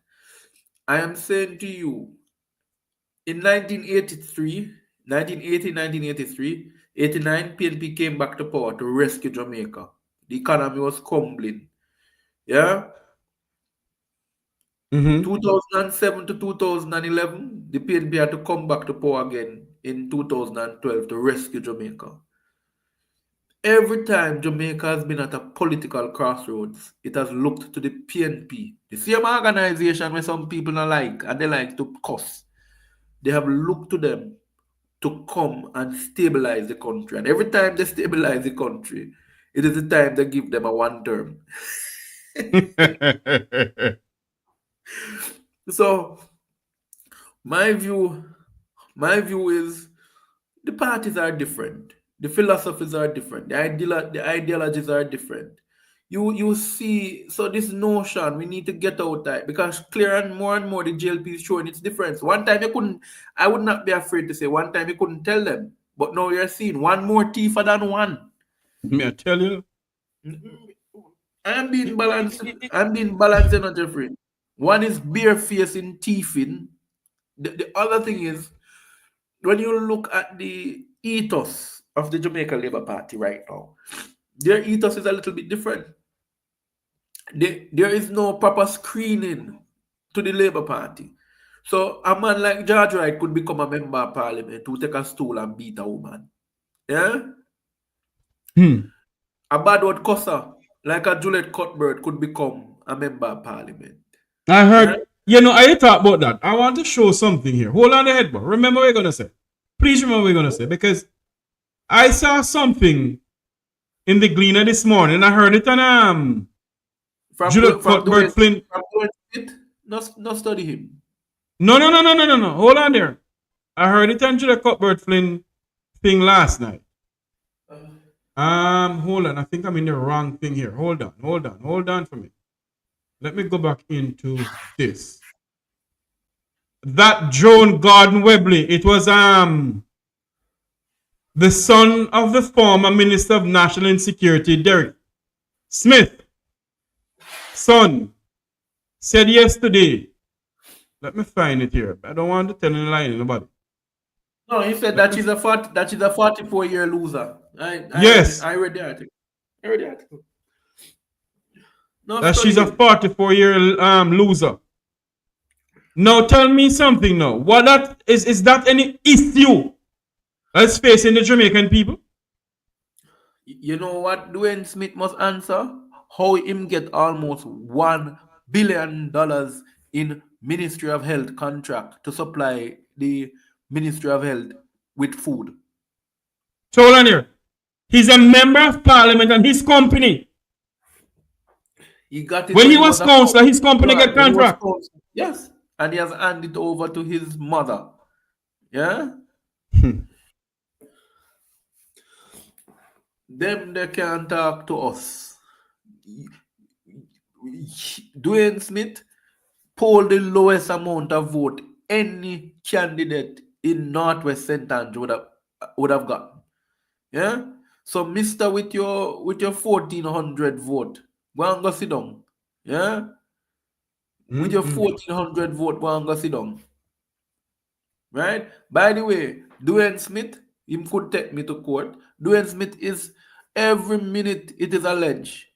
I am saying to you, in 1980, 1983, 89, PNP came back to power to rescue Jamaica. The economy was crumbling. Yeah? 2007 to 2011, the PNP had to come back to power again in 2012 to rescue Jamaica. Every time Jamaica has been at a political crossroads, it has looked to the PNP, the same organization where some people don't like and they like to cuss. They have looked to them to come and stabilize the country. And every time they stabilize the country, it is the time they give them a one term. So my view is the parties are different. The philosophies are different. The ideologies are different. You see, so this notion, we need to get out that because clear and more the JLP is showing its difference. One time I would not be afraid to say one time you couldn't tell them, but now you're seeing one more thief than one. May I tell you? I'm being balanced, not Jeffrey. One is bare-facing thieving. The other thing is, when you look at the ethos of the Jamaica Labour Party right now, their ethos is a little bit different. There is no proper screening to the Labour Party. So a man like George Wright could become a member of parliament who take a stool and beat a woman. Yeah? A bad word cusser, like a Juliet Cuthbert, could become a member of parliament. I heard, I talk about that. I want to show something here. Hold on the head, bro. Remember what you're going to say. Please remember what you're going to say. Because I saw something in the Gleaner this morning. I heard it on Juliet Cuthbert Flynn. Not study him. No. Hold on there. I heard it on Juliet Cuthbert Flynn thing last night. Hold on. I think I'm in the wrong thing here. Hold on for me. Let me go back into this. That Joan Gordon Webley, it was the son of the former Minister of National Insecurity, Derek Smith, son, said yesterday. Let me find it here. I don't want to tell any lie to nobody. No, he said that she's a 44-year loser. Yes. I read the article. That she's a 44-year loser. Now tell me something now. What that is that any issue that's facing the Jamaican people? You know what Dwayne Smith must answer? How him get almost $1 billion in Ministry of Health contract to supply the Ministry of Health with food. So hold on here. He's a member of parliament and his company. He got it when he was councillor, his company get contract. Yes. And he has handed it over to his mother. Yeah? Them they can't talk to us. Dwayne Smith polled the lowest amount of vote any candidate in Northwest St. Andrew would have gotten. Yeah? So Mr. with your 1400 vote, go and go sit down. Yeah? With your 1400 vote, go and go sit down. Right? By the way, Dwayne Smith, him could take me to court. Dwayne Smith is every minute it is alleged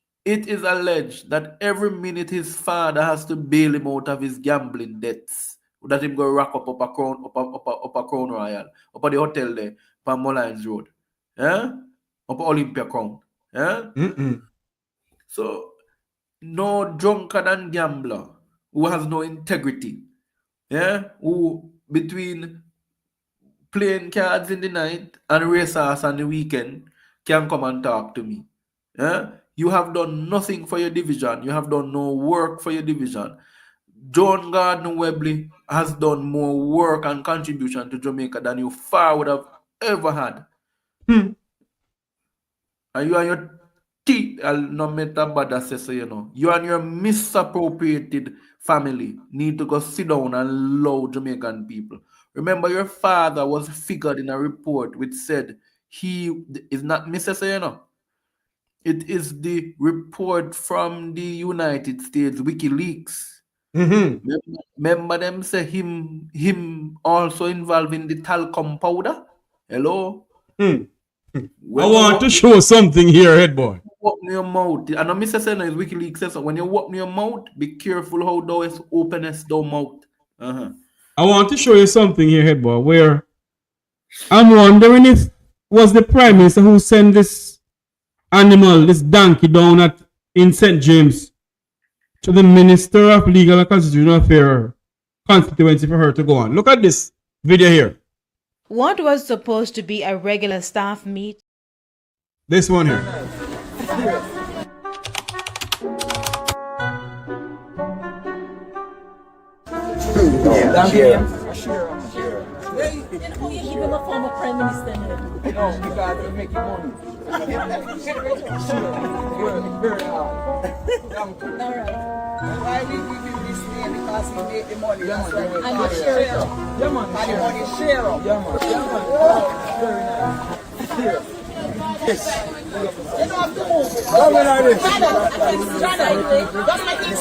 that every minute his father has to bail him out of his gambling debts. That him go rack up a Crown Royal, up at the hotel there, on Mullines Road. Yeah? Up Olympia Crown. Yeah? So no drunkard and gambler who has no integrity. Yeah? Who between playing cards in the night and racers on the weekend can come and talk to me. Yeah? You have done nothing for your division. You have done no work for your division. John Gardner-Webley has done more work and contribution to Jamaica than you far would have ever had. And you and your teeth, no matter what that says, you know, you and your misappropriated family need to go sit down and love Jamaican people. Remember, your father was figured in a report which said he is not Mrs. You know. It is the report from the United States, WikiLeaks. Remember them say him also involved in the talcum powder? Hello? I want to show something here, head boy. Open your mouth. And Mr. Senna is WikiLeaks says so. When you open your mouth, be careful how thou is openest thou mouth. I want to show you something here, head boy, where I'm wondering if was the Prime Minister who sent this animal, this donkey down in St. James to the Minister of Legal and Constitutional Affairs constituency for her to go on. Look at this video here. What was supposed to be a regular staff meet? This one here. Who you give him a former prime minister? No, because they make money. Alright. Why we give him this name? Because he make the money. That's why we and you share it up. Yeah, man. And the money share up. Yeah, man. Yeah, man. Very nice. Here. Yes. You don't have to move. Come in on this. Just like this.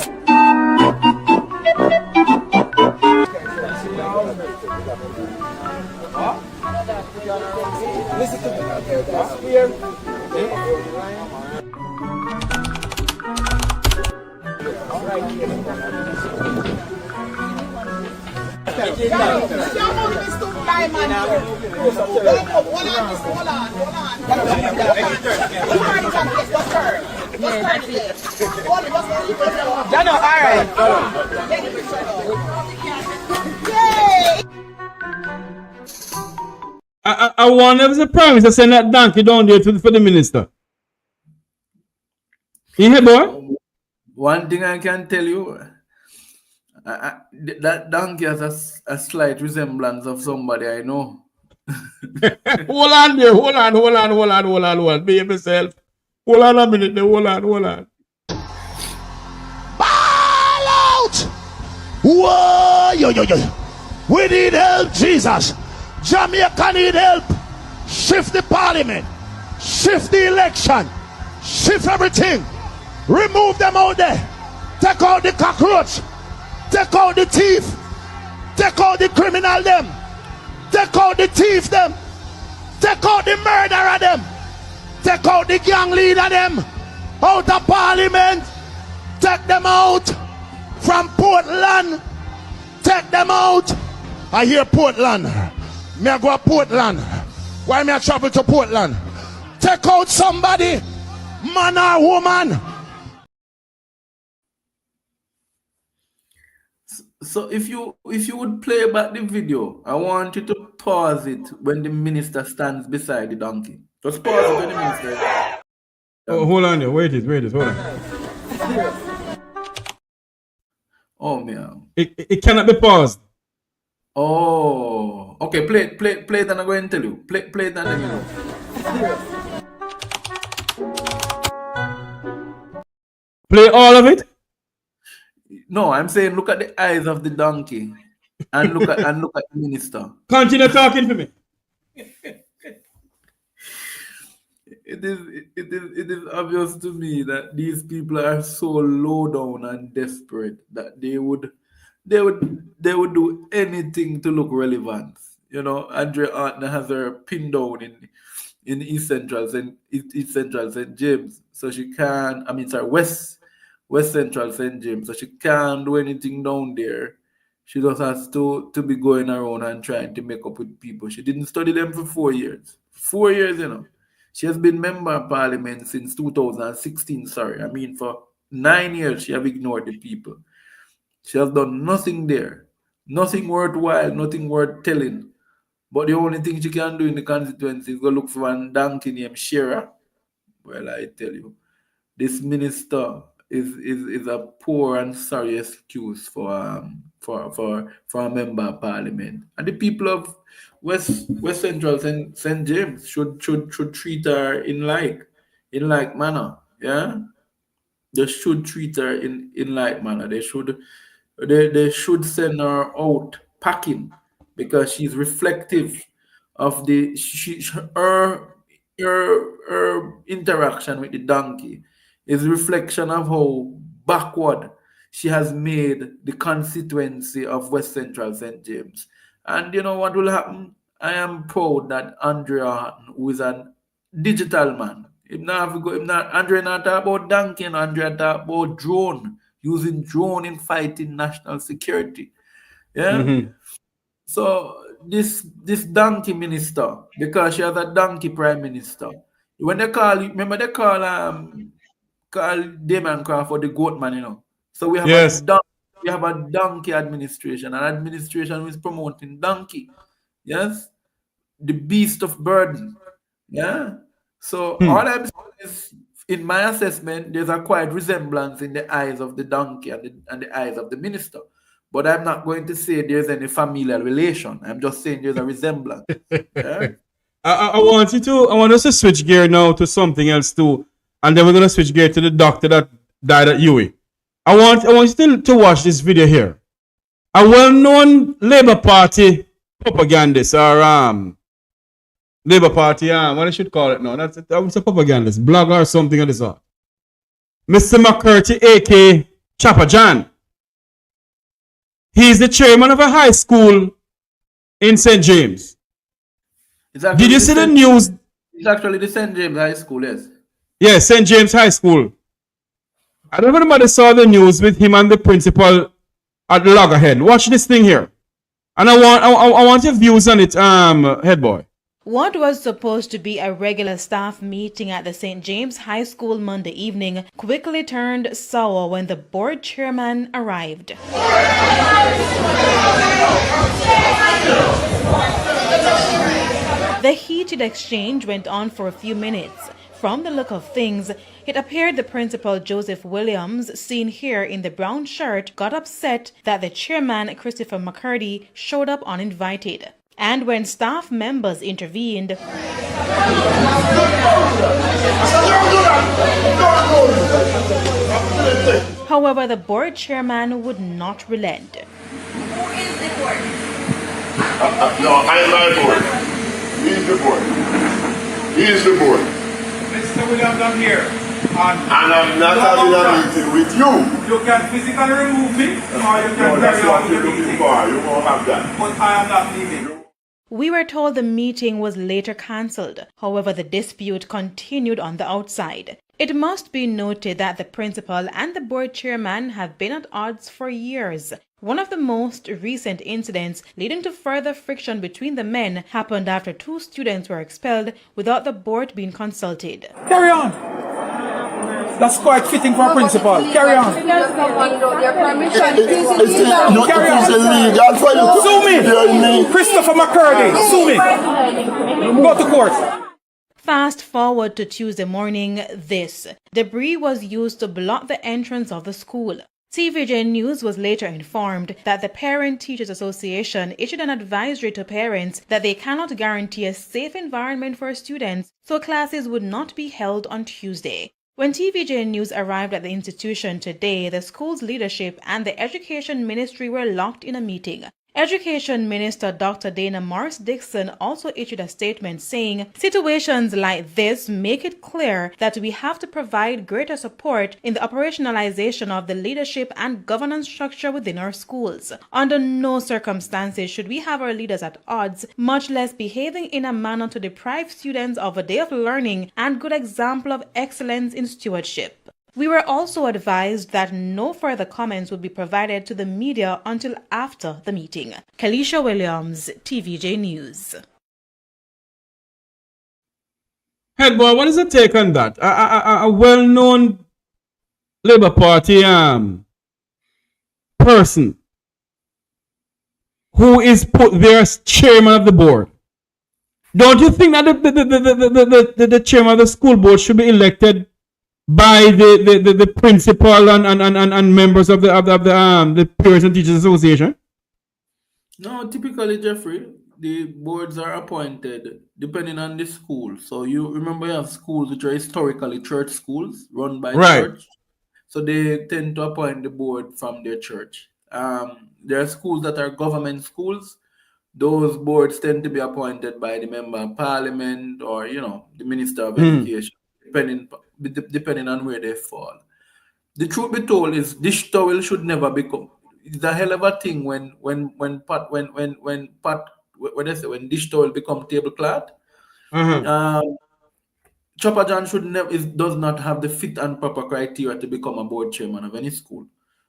Listen to me. Here. Right I wonder if the Prime Minister send that donkey down there for the minister. You hear, boy? One thing I can tell you, that donkey has a slight resemblance of somebody I know. Hold on there, hold on. Behave yourself. Hold on a minute there, hold on. Ball out! Whoa, yo. We need help, Jesus. Jamaica need help. Shift the parliament. Shift the election. Shift everything. Remove them out there. Take out the cockroach. Take out the thief. Take out the criminal them. Take out the thief them. Take out the murderer them. Take out the gang leader them. Out of parliament. Take them out from Portland. Take them out. I hear Portland. Me I go to Portland. Why me I travel to Portland? Take out somebody, man or woman. So if you would play back the video, I want you to pause it when the minister stands beside the donkey. Just pause it when the minister. Oh, hold on there. Wait it, hold on. Oh man. It cannot be paused. Oh, okay. Play it, and I'm going to tell you. Play it, and let me know. Play all of it. No, I'm saying look at the eyes of the donkey, and look at the minister. Continue talking for me. It is obvious to me that these people are so low down and desperate that they would do anything to look relevant. You know, Andrea Artner has her pinned down in East Central St. James, so she can't. West Central St. James, so she can't do anything down there. She just has to be going around and trying to make up with people. She didn't study them for 4 years. 4 years, you know. She has been member of parliament since 2016, for 9 years she have ignored the people. She has done nothing there. Nothing worthwhile, nothing worth telling. But the only thing she can do in the constituency is go look for one donkey named Shira. Well, I tell you, this minister is a poor and sorry excuse for a member of parliament. And the people of West Central St. James should treat her in like manner. Yeah, they should treat her in like manner. They should send her out packing because she's reflective of her interaction with the donkey is a reflection of how backward she has made the constituency of West Central St. James. And you know what will happen? I am proud that Andrea Hatton, who is a digital man, Andrea not talk about donkey, and Andrea talk about drone, using drone in fighting national security. Yeah. Mm-hmm. So this donkey minister, because she has a donkey prime minister, when they call Damon Crawford the goat man, you know. So we have a donkey administration, an administration who is promoting donkey. Yes, the beast of burden. Yeah. So all I'm saying is, in my assessment, there's a quite resemblance in the eyes of the donkey and the eyes of the minister. But I'm not going to say there's any familial relation. I'm just saying there's a resemblance. Yeah? I want us to switch gear now to something else too. And then we're going to switch gear to the doctor that died at UWI. I want you to watch this video here. A well-known Labour Party propagandist, or Labour Party, what I should call it now. That's a propagandist, blogger or something of the sort. Mr. McCurdy, a.k.a. Chapper John. He is the chairman of a high school in St. James. Did you see the news? It's actually the St. James High School, yes. Yes, St. James High School. I don't know if anybody saw the news with him and the principal at loggerhead. Watch this thing here. And I want your views on it, head boy. What was supposed to be a regular staff meeting at the St. James High School Monday evening quickly turned sour when the board chairman arrived. The heated exchange went on for a few minutes. From the look of things, it appeared the principal, Joseph Williams, seen here in the brown shirt, got upset that the chairman, Christopher McCurdy, showed up uninvited. And when staff members intervened, however, the board chairman would not relent. Who is the board? No, I am not the board. He is the board. He is the board. Mr. Williams, I'm here. And I'm not having a meeting with you. You can physically remove me, or you can carry on with the meeting. You won't have that. But I am not leaving. We were told the meeting was later cancelled. However, the dispute continued on the outside. It must be noted that the principal and the board chairman have been at odds for years. One of the most recent incidents leading to further friction between the men happened after 2 students were expelled without the board being consulted. Carry on. That's quite fitting for a principal. Carry on. It is illegal for you. Sue me. Christopher McCurdy. Sue me. Go to court. Fast forward to Tuesday morning, this debris was used to block the entrance of the school. TVJ News was later informed that the Parent Teachers Association issued an advisory to parents that they cannot guarantee a safe environment for students, so classes would not be held on Tuesday. When TVJ News arrived at the institution today, the school's leadership and the Education Ministry were locked in a meeting. Education Minister Dr. Dana Morris-Dixon also issued a statement saying, situations like this make it clear that we have to provide greater support in the operationalization of the leadership and governance structure within our schools. Under no circumstances should we have our leaders at odds, much less behaving in a manner to deprive students of a day of learning and good example of excellence in stewardship. We were also advised that no further comments would be provided to the media until after the meeting. Kalisha Williams, TVJ News. Head boy, what is the take on that? A well-known Labour Party person who is put there as chairman of the board. Don't you think that the chairman of the school board should be elected by the principal and members of the Parents and Teachers Association? No, typically, Jeffrey, the boards are appointed depending on the school. So you remember you have schools which are historically church schools run by church. So they tend to appoint the board from their church. There are schools that are government schools. Those boards tend to be appointed by the member of parliament or, the minister of education, depending on where they fall. The truth be told is dish towel should never become. It's a hell of a thing when dish towel become tablecloth. Chopper John does not have the fit and proper criteria to become a board chairman of any school,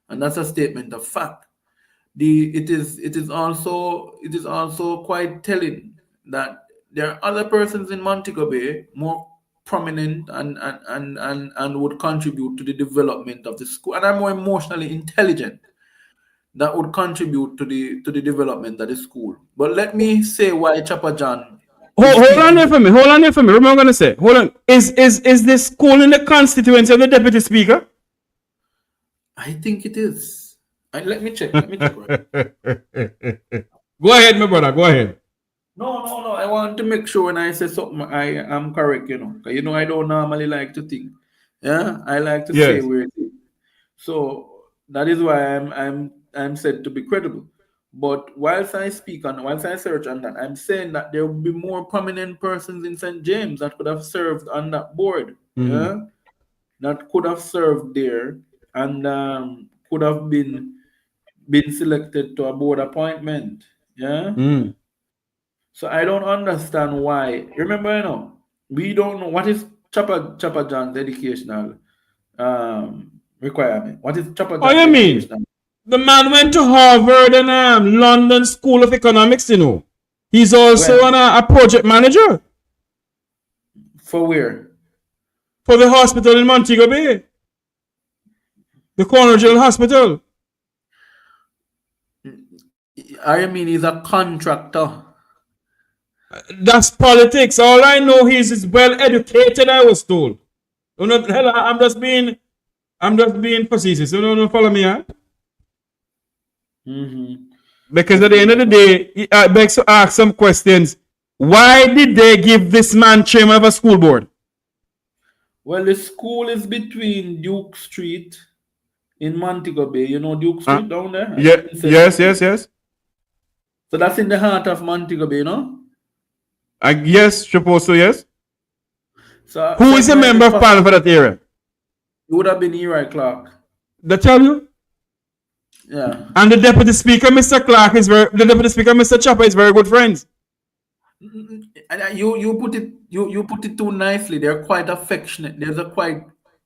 and that's a statement of fact. It is also quite telling that there are other persons in Montego Bay more prominent and would contribute to the development of the school and are more emotionally intelligent that would contribute to the development of the school. But let me say why Chopper John. Hold on there for me. Remember what I'm going to say. Hold on. Is this school in the constituency of the deputy speaker? I think it is. Let me check. Go ahead, my brother. Go ahead. No. I want to make sure when I say something, I am correct. I don't normally like to think. Yeah, I like to say where it is. So that is why I'm said to be credible. But whilst I speak and whilst I search on that, I'm saying that there will be more prominent persons in St. James that could have served on that board. Yeah, that could have served there and could have been selected to a board appointment. Yeah. So I don't understand why. Remember, we don't know what is Chopper John's educational requirement. What is Chopper John's? What do you mean? The man went to Harvard and London School of Economics, He's also a project manager. For where? For the hospital in Montego Bay. The Corner General Hospital. I mean, he's a contractor. That's politics. All I know is well educated, I was told. I'm just being facetious. You don't follow me, huh? Because at the end of the day, I beg to ask some questions. Why did they give this man chairman of a school board? Well, the school is between Duke Street in Montego Bay. You know Duke Street down there? Yes. So that's in the heart of Montego Bay, Yes, supposed to, yes. So who is a member of parliament for that area? It would have been Eli Clark. They tell you? Yeah. And the deputy speaker, Mr. Clark, the deputy speaker, Mr. Chopper, is very good friends. And you put it too nicely. They're quite affectionate. There's a quite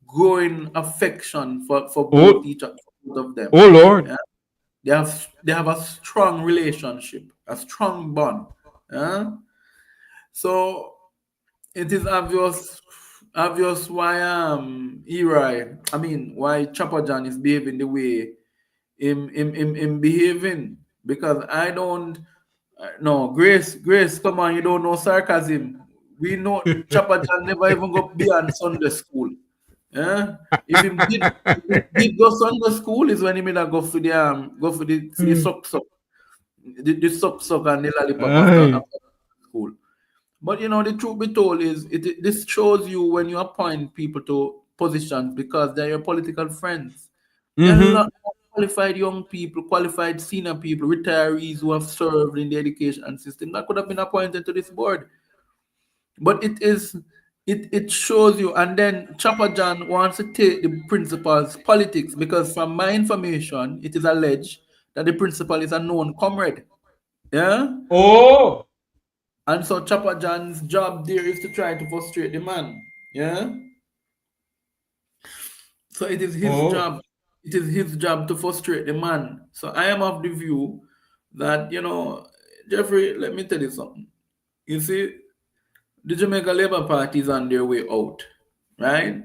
growing affection for both each other, both of them. Oh Lord. Yeah? They have a strong relationship, a strong bond. Yeah? So it is obvious why why Chopper John is behaving the way him behaving, because I don't no Grace, come on, you don't know sarcasm. We know Chopper John never even go beyond Sunday school. Yeah? If he did go Sunday school is when he made a go for the suck the suck and the lollipop after school. But you know, the truth be told is this shows you when you appoint people to positions because they're your political friends. There are a lot of qualified young people, qualified senior people, retirees who have served in the education system that could have been appointed to this board. But it shows you, and then Chopper John wants to take the principal's politics because from my information, it is alleged that the principal is a known comrade. Yeah? Oh. And so Chopper John's job there is to try to frustrate the man. Yeah? So it is his job. It is his job to frustrate the man. So I am of the view that, you know, Jeffrey, let me tell you something. You see, the Jamaica Labour Party is on their way out, right?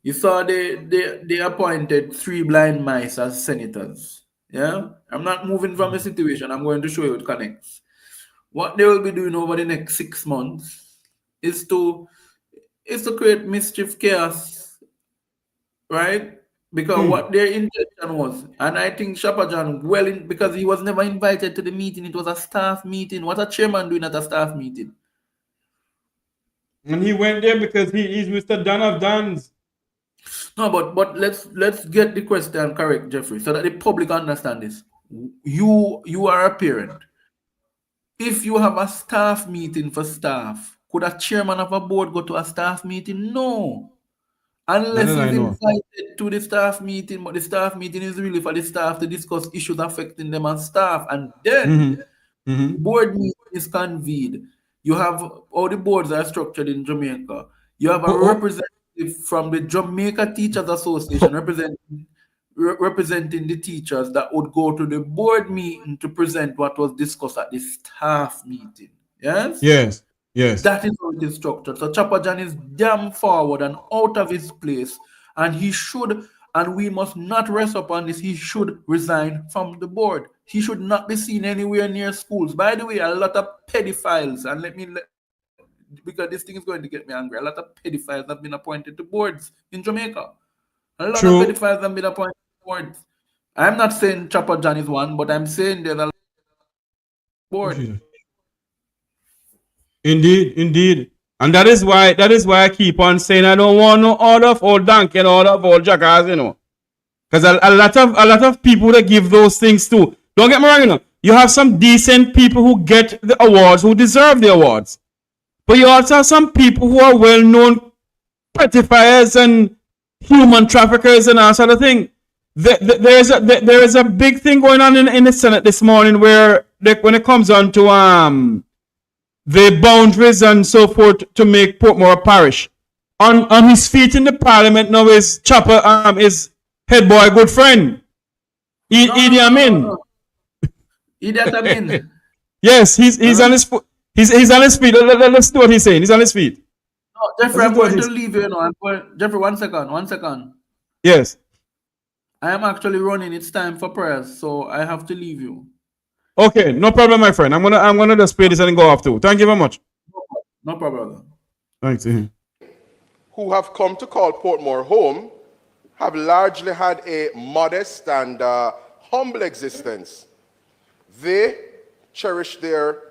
You saw they appointed 3 blind mice as senators. Yeah? I'm not moving from the situation. I'm going to show you it connects. What they will be doing over the next 6 months is to create mischief, chaos, right? Because what their intention was, and I think Chopper John, because he was never invited to the meeting, it was a staff meeting. What a chairman doing at a staff meeting? And he went there because he's Mr. Don of Dons. No, but let's get the question correct, Jeffrey, so that the public understand this. You are a parent. If you have a staff meeting for staff, could a chairman of a board go to a staff meeting? No. Unless he's invited to the staff meeting, but the staff meeting is really for the staff to discuss issues affecting them as staff. And then board meeting is convened. You have all the boards are structured in Jamaica. You have a representative from the Jamaica Teachers Association representing the teachers that would go to the board meeting to present what was discussed at the staff meeting. Yes? Yes. Yes. That is how it is structured. So Chopper John is damn forward and out of his place. And he should, and we must not rest upon this, he should resign from the board. He should not be seen anywhere near schools. By the way, a lot of pedophiles, and because this thing is going to get me angry, a lot of pedophiles have been appointed to boards in Jamaica. A lot of pedophiles have been appointed to boards. I'm not saying Chopper John is one, but I'm saying there's a lot of board. Indeed. And that is why I keep on saying I don't want no order of old donkey and order of old jackass, you know. Because a lot of people that give those things too. Don't get me wrong, you know. You have some decent people who get the awards, who deserve the awards. But you also have some people who are well-known pettifiers and human traffickers and that sort of thing. There is a big thing going on in the Senate this morning where when it comes on to the boundaries and so forth to make Portmore a parish. On his feet in the parliament now is Chopper, his head boy good friend. Idi Amin. Idi Amin. Yes, he's on his foot. He's on his feet. Let's do what he's saying. He's on his feet. No, Jeffrey, I'm going to leave you now. Jeffrey, one second. Yes. I am actually running. It's time for prayers, so I have to leave you. Okay, no problem, my friend. I'm gonna just pay this and go off too. Thank you very much. No problem. Thanks. Who have come to call Portmore home have largely had a modest and humble existence. They cherish their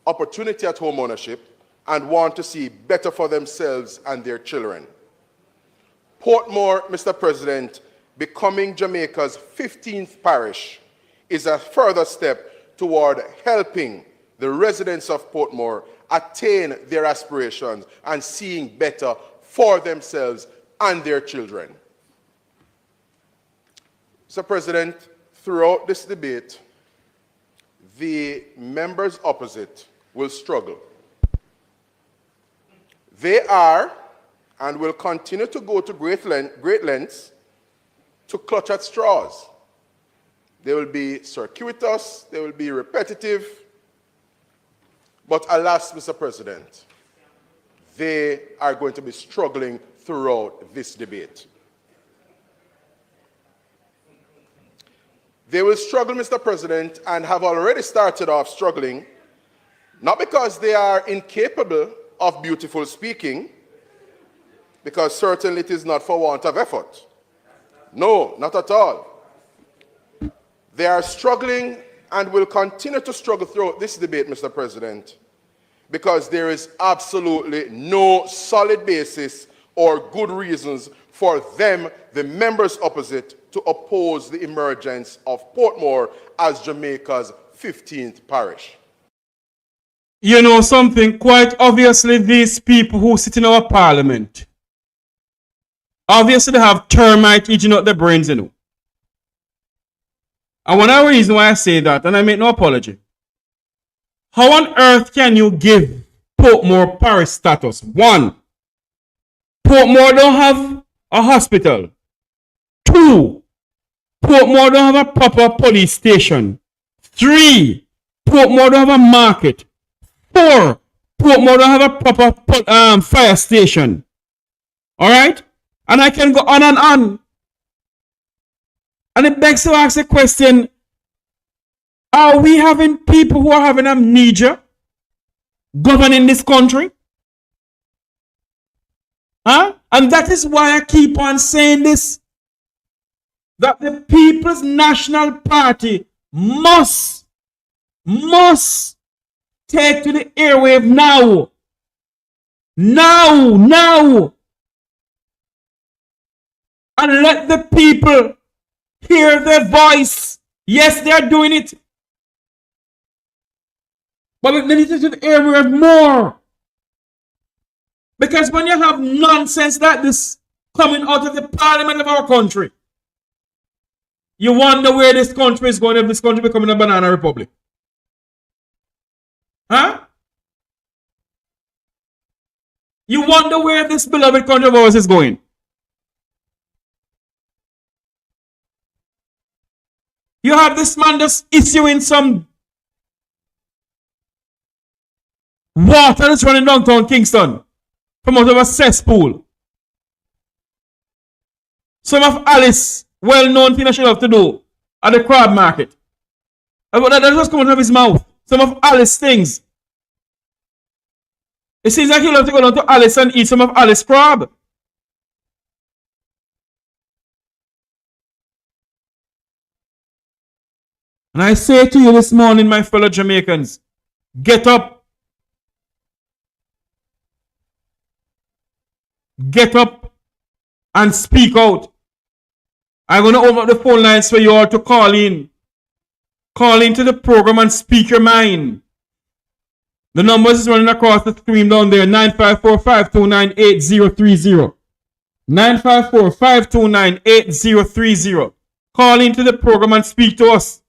opportunity at home ownership and want to see better for themselves and their children. Portmore, Mr. President, becoming Jamaica's 15th parish is a further step toward helping the residents of Portmore attain their aspirations and seeing better for themselves and their children. Mr. President, throughout this debate, the members opposite will struggle. They are and will continue to go to great lengths to clutch at straws. They will be circuitous, they will be repetitive, but alas, Mr. President, they are going to be struggling throughout this debate. They will struggle, Mr. President, and have already started off struggling, not because they are incapable of beautiful speaking, because certainly it is not for want of effort. No, not at all. They are struggling and will continue to struggle throughout this debate, Mr. President, because there is absolutely no solid basis or good reasons for them, the members opposite, to oppose the emergence of Portmore as Jamaica's 15th parish. You know something, quite obviously these people who sit in our parliament, obviously they have termite eating out their brains, you know. And one other reason why I say that, and I make no apology, how on earth can you give Portmore parish status? One, Portmore don't have a hospital. Two, Portmore don't have a proper police station. Three, Portmore don't have a market. Four, Portmore don't have a proper fire station. All right? And I can go on and on. And it begs to ask the question, are we having people who are having amnesia governing this country? Huh? And that is why I keep on saying this, that the People's National Party must take to the airwave now. Now. And let the people hear their voice. Yes, they are doing it. But they need to do the airwave more. Because when you have nonsense like this coming out of the parliament of our country, you wonder where this country is going if this country becoming a banana republic. Huh? You wonder where this beloved country of ours is going. You have this man just issuing some water that's running downtown Kingston from out of a cesspool. Some of Alice well-known thing I should have to do at the crab market. But that just come out of his mouth. Some of Alice things. It seems like he'll have to go down to Alice and eat some of Alice crab. And I say to you this morning, my fellow Jamaicans, get up. Get up and speak out. I'm going to open up the phone lines for you all to call in. Call into the program and speak your mind. The numbers is running across the screen down there. 954-529-8030. 954-529-8030. Call into the program and speak to us.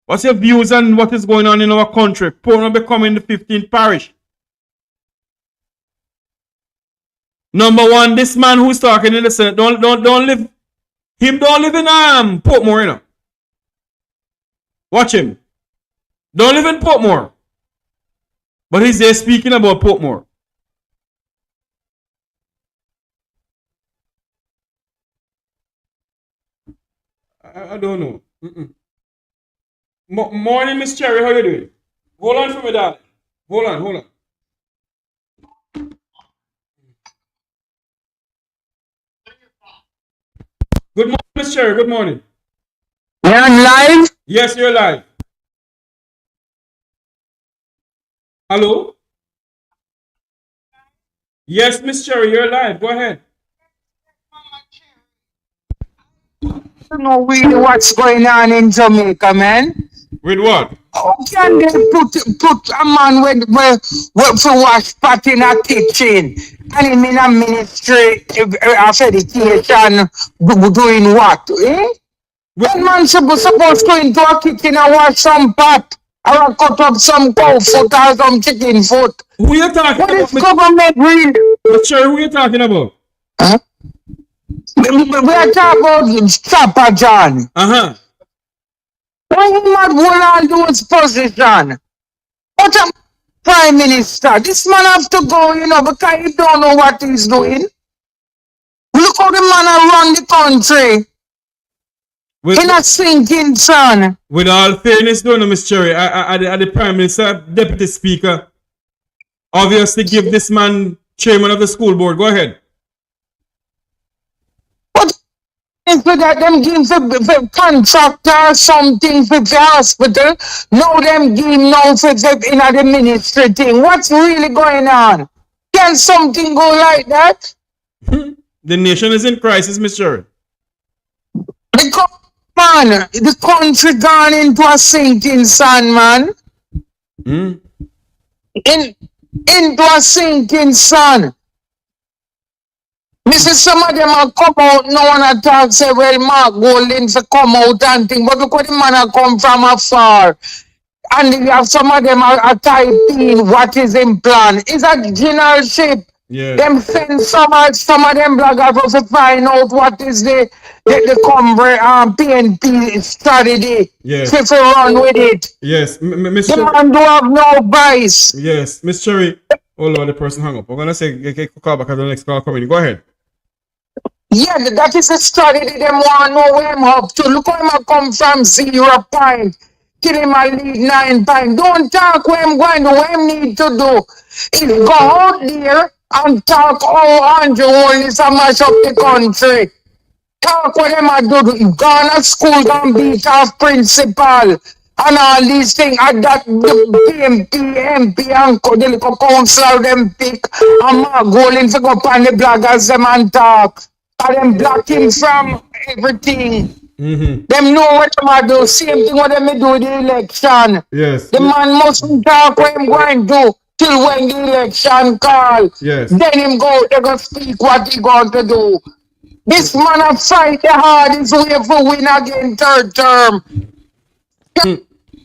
What's your views on what is going on in our country? Portmore becoming the 15th parish. Number one, this man who's talking in the Senate, don't live. Him don't live in Portmore, you know. Watch him. Don't live in Portmore. But he's there speaking about Portmore. I don't know. Morning, Miss Cherry. How you doing? Hold on for me, darling. Hold on. Good morning, Miss Cherry. Good morning. You're live? Yes, you're live. Hello? Yes, Miss Cherry, you're live. Go ahead. I don't know really what's going on in Jamaica, man. With what? How can they put a man with for wash pot in a kitchen and him in a ministry of education doing what? Eh? That man supposed to go into a kitchen and wash some pot. I will cut up some cow foot or some chicken foot. Who you talking what about? What is government real? Sure, who you talking about? Huh? We are talking about Chopper John. Uh-huh. Why you not hold all those position? What a prime minister. This man have to go, you know, because he don't know what he's doing. Look how the man run the country. In a sinking sun. With all fairness, don't know, Miss Cherry, at the Prime Minister, Deputy Speaker, obviously give this man chairman of the school board. Go ahead. What if that them give for contractor or something for the hospital? No, them give no for in the ministry thing. What's really going on? Can something go like that? The nation is in crisis, Miss Cherry. Man, the country gone into a sinking sun, man. Into a sinking sun. Mrs. Some of them are come out, no one talk, say, well, Mark Golding to come out and thing, but look what the man are come from afar. And you have some of them are typing what is in plan. It's a generalship. Yeah. Them send some of them bloggers to find out what is the PNP strategy. Yes. To run with it. Yes. Miss The man do have no bias. Yes. Miss Cherry. Oh Lord, the person hung up. We're gonna say call back at the next call coming. Go ahead. Yeah, that is a strategy them want to know where I'm up to. Look how I come from 0 point. Kill him a lead 9 point. Don't talk where I'm going to what I need to do. Is go out there and talk how Andrew is a mash up the country. Talk what them a do. Gone to school, gone beat off principal. And all these things, and that the PMP, MP, and the little council, them pick, and Mark Golding to go up on the bloggers, them and talk. And them block him from everything. Them know what them a do. Same thing what them do with the election. Yes. The man mustn't talk what him going to do till when the election call. Yes. Then him go, they go speak what he going to do. This man a fight the hardest way for win again third term.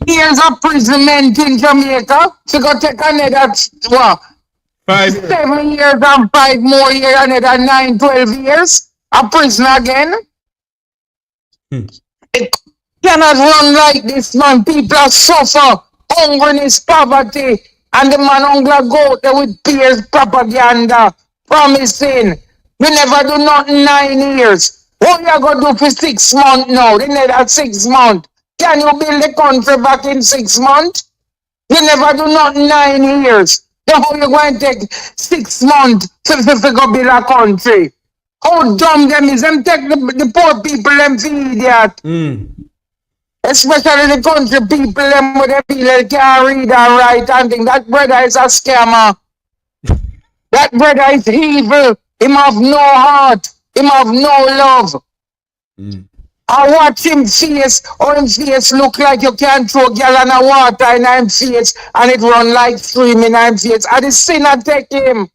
Years of imprisonment in Jamaica. So go take another what? 7 years and 5 more years, another 9, 12 years. A prison again. It cannot run like this, man. People are suffer. Hungerness, poverty. And the man only go there with peers propaganda. Promising. We never do nothing 9 years. What you going to do for 6 months now? They need that 6 months. Can you build the country back in 6 months? You never do nothing 9 years. Then how you going to take 6 months to go build a country? How dumb them is. Them take the poor people them for idiot. Especially the country people them with them feel they can't read or write and think. That brother is a scammer. That brother is evil. Him have no heart. Him have no love. I watch him face, or him face look like you can't throw gallon of water in him face and it run like stream in him face. And the sinner take him.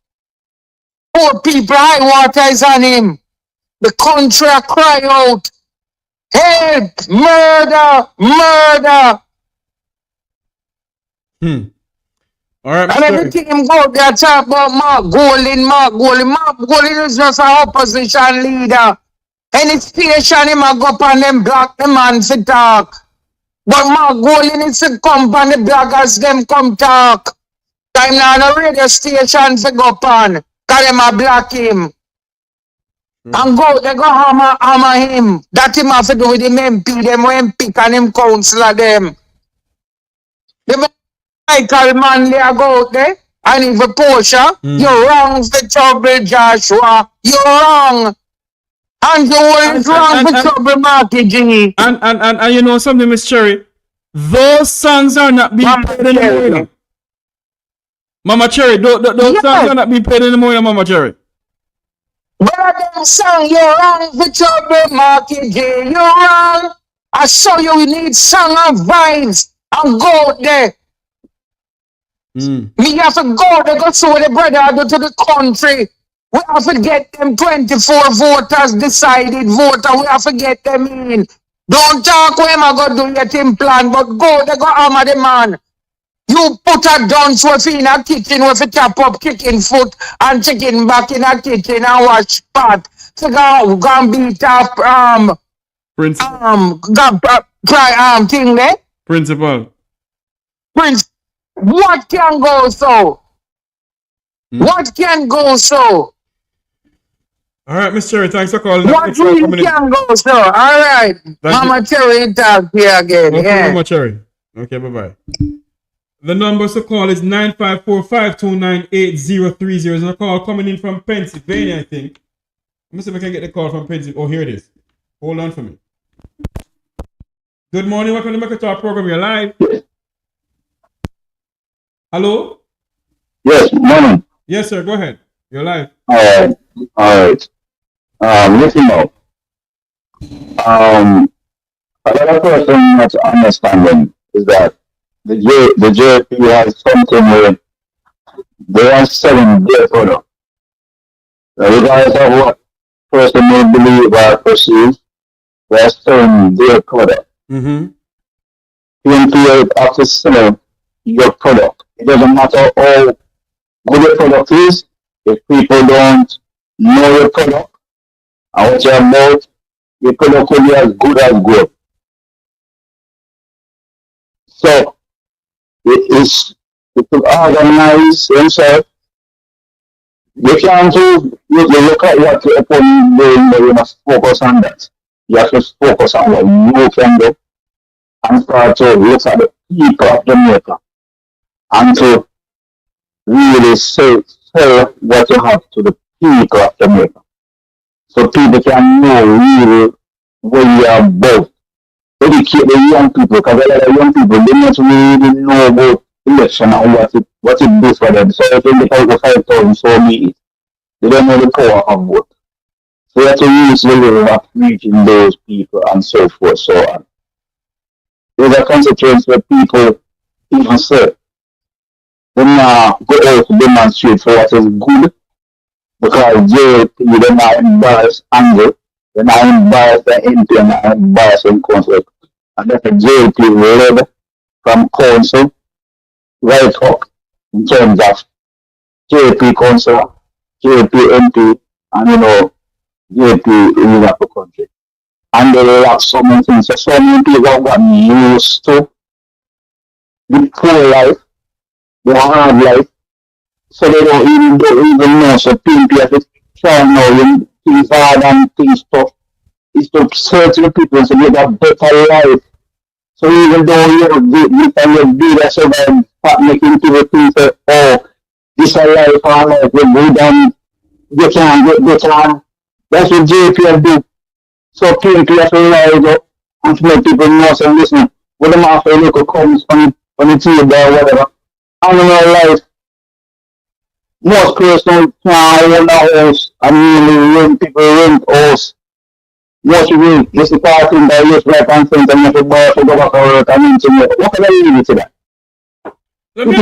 Poor people, high water is on him. The country cry out, help, murder, murder. All right, and everything him go there talk about Mark Golding. Mark Golding is just an opposition leader. Any station him a go up and them block the man to talk. But Mark Golding is to come on the bloggers, them come talk. Time now no radio station to go up on. Cause them a block him. And go, they go hammer him. That him have to do with him MP, them MP and him councillor them. The Michael Manley a go out there. And even Portia, you're wrong for trouble, Joshua. You're wrong. And you always wrong for trouble, Marky G. And you know something, Miss Cherry? Those songs are not being played anymore. Mama Cherry, those songs are not being played anymore, Mama Cherry. But them song, you're wrong for trouble, Marky G. You're wrong. I saw you need song of vibes. And go out there. We have to go there, go see what the brother do to the country. We have to get them 24 voters decided voter. We have to get them in. Don't talk where I go do your team plan, but go, they go armor the man. You put a dunce with in a kitchen with a tap up kicking foot and chicken back in a kitchen and wash pot. So go and beat up Principal. thing there. Principal. Prince, what can go so? What can go so? All right, Miss Cherry, thanks for calling. What really can go so? All right. Mama Cherry talk here again. Okay, Yeah. Mama Cherry. Okay, bye-bye. The number to call is 954-529-8030. There's a call coming in from Pennsylvania, I think. Let me see if I can get the call from Pennsylvania. Oh, here it is. Hold on for me. Good morning. Welcome to the Mek Wi Talk program. You're live. Hello? Yes, morning. Yes, sir. Go ahead. You're live. All right. Listen up. Another person that's understanding is that the JP has something where they are selling their product. Regardless of what person may believe or perceive, they are selling their product. Mm-hmm. PNP have to sell your product. It doesn't matter how good your product is, if people don't know your product and what you're about, your product will be as good as good. So it will organize themselves. You can't do you look at what your opponent doing, but you must focus on that. You have to focus on what you can do and start to look at the people of Jamaica and to really sell what you have to the people of Jamaica. So people can know really where you are about. Educate the young people, because a lot of young people, they don't really know about election and what it does for them. So if they take the 5,000 so meet, they don't know the power of vote. So you have to use the way of reaching those people and so forth, so on. There's a consequence where people even say, they now go out to demonstrate for what is good, because JLP, they're not embarrassed Andrew, they're not embarrassed the MP, they're not embarrassed in council. And that's a JLP led from council right up in terms of JLP council, JLP MP, and JLP in the country. And they lack so many things. So many people have gotten used to the poor life, the hard life, so they don't even know. So people have to try now when things hard and things tough. It's to search the people to get a better life. So even though you can do that, so that start making people think that, oh, this is a life, our life will go down, you can't get better. That's what JP do. So people have to rise up and to make people know, so listen, when the master local comes on the table or whatever, and in our life, most persons can't own a house and really rent people rent house. Most people, this is parking by your right and center and you have to buy to go back to work and into what can I leave to that? Let me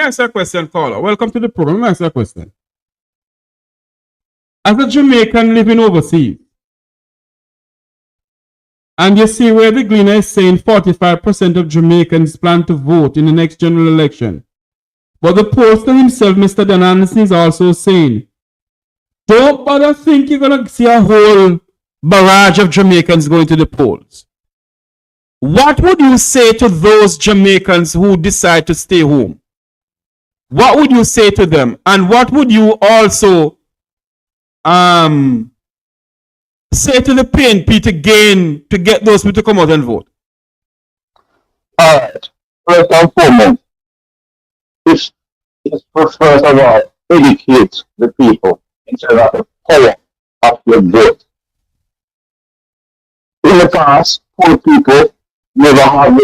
ask you a question, caller. Welcome to the program. Let me ask you a question. As a Jamaican living overseas, and you see where the Gleaner is saying 45% of Jamaicans plan to vote in the next general election. But the pollster himself, Mr. Dan Anderson, is also saying, don't bother think you're going to see a whole barrage of Jamaicans going to the polls. What would you say to those Jamaicans who decide to stay home? What would you say to them? And what would you also say to the PNP to get those people to come out and vote? All right. First and foremost, it's first of all, educate the people in terms of the power of your vote. In the past, poor people never had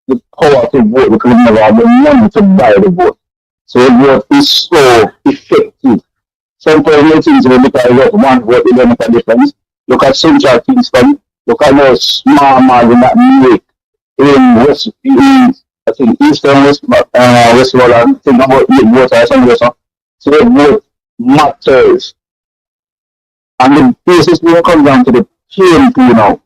the power to vote because they never had the money to buy the vote. So the vote is so effective. Sometimes things will look at one vote, it doesn't make a difference. Look at Central Kingston, look at those small margin that make in West, I think Eastern Westmoreland, think about 8 votes or something like that. So the vote matters. And the basis will come down to the PNP now.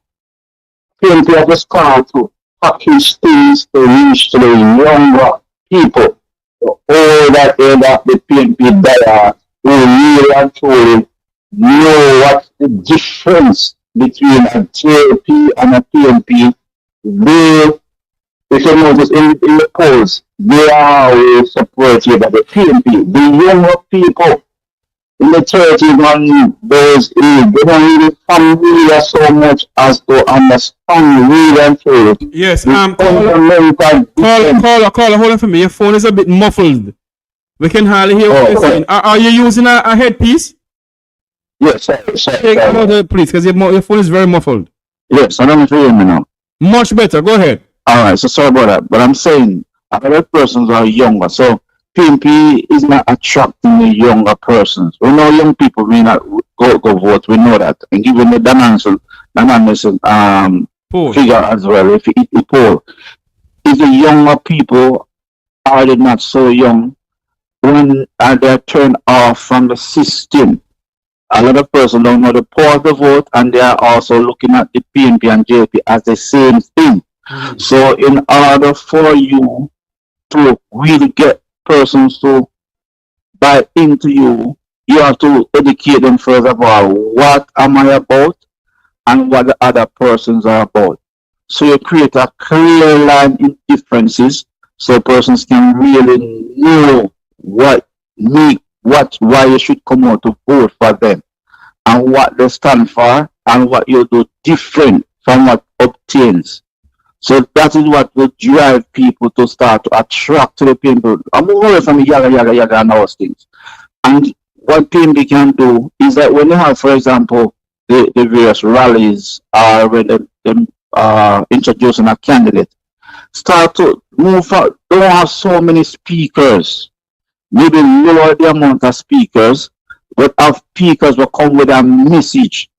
PNP have to start to package things to reach to the younger people. The older end of the PNP diet who really and truly know what's the difference between a JLP and a PNP. They, if you notice in the polls, they are always supportive of the PNP. The younger people in the 30s and those age, they don't really familiar so much as to understand real and truly. Yes, caller, hold on for me. Your phone is a bit muffled. We can hardly hear what you're saying. Are you using a headpiece? Yes, sir. Take it out, please, because your phone is very muffled. Yes, I don't know if you hear me now. Much better. Go ahead. All right, so sorry about that. But I'm saying other persons are younger. So PNP is not attracting the younger persons. We know young people may not go vote. We know that. And given the dynamic figure as well, if it poll, if the younger people are they not so young, when they're turned off from the system, a lot of persons don't know the power of the vote, and they are also looking at the PNP and JP as the same thing. So in order for you to really get persons to buy into you, you have to educate them first of all, what am I about and what the other persons are about. So you create a clear line in differences so persons can really know why you should come out to vote for them and what they stand for and what you do different from what obtains. So that is what will drive people to start to attract to the people. I'm away from the yaga and those things. And what PNP can do is that when you have, for example, the various rallies or when they introducing a candidate, start to move out. Don't have so many speakers. Maybe lower the amount of speakers, but have speakers will come with a message.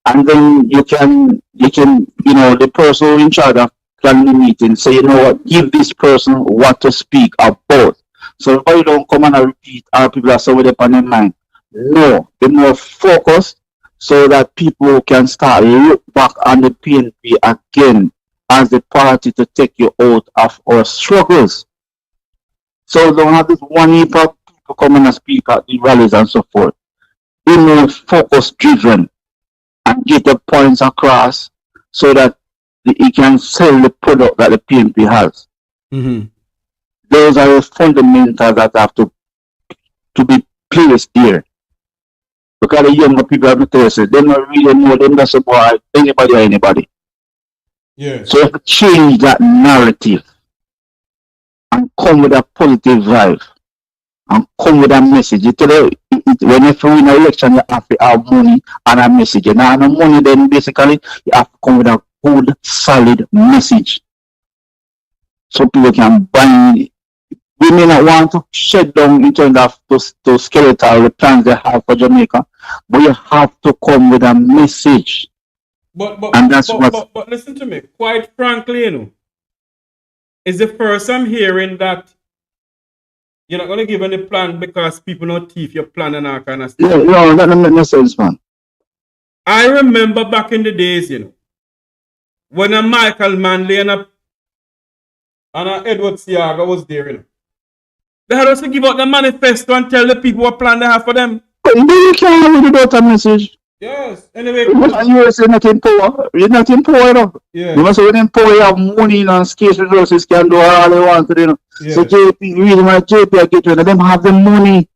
And then you can, the person in charge of planning the meeting say, you know what, give this person what to speak about. So why you don't come and repeat our people are so with up on their mind. No, be more focused so that people can start look back on the PNP again as the party to take you out of our struggles. So don't have this one heap of people coming and speak at the rallies and so forth. Be more focus driven and get the points across so that he can sell the product that the PNP has. Those are the fundamentals that have to be placed here. Because the younger people have to say, they don't really know them, that's about anybody or anybody. Yeah. So you have to change that narrative and come with a positive vibe and come with a message. You tell you, when you win an election, you have to have money and a message. You don't have no money, then basically you have to come with a good, solid message. So people can buy. We may not want to shut down in terms of those skeletal the plans they have for Jamaica, but you have to come with a message. But But listen to me. Quite frankly, it's the first I'm hearing that you're not going to give any plan because people not thief your plan and all kind of stuff. Yeah, no, that doesn't make sense, man. I remember back in the days, when a Michael Manley and a Edward Siaga was there, they had us to give out the manifesto and tell the people what plan they have for them. But you can't read about a message. Yes, anyway. You're not in power. You're not in power, Yeah. You must have in power, you have money and scarce resources, can do all they want to, Yeah. So JP, really, my JP, I get rid of them, have the money.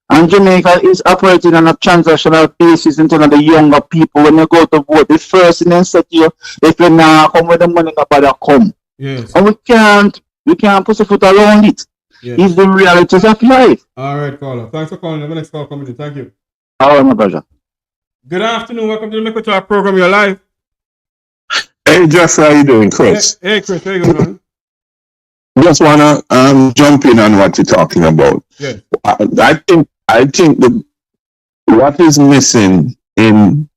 And Jamaica is operating on a transactional basis in terms of the younger people. When you go to vote, the first thing they say to you, if you not come with the money, nobody come. Yes. And we can't put a foot around it. Yes. It's the realities of life. All right, caller. Thanks for calling. The next call coming in. Thank you. All right, my brother. Good afternoon. Welcome to the Mek Wi Talk program. You're live. Hey, Jeff, how you doing, Chris? Hey, Chris. How you going, man? Just wanna jump in on what you're talking about. Yeah. I think what is missing in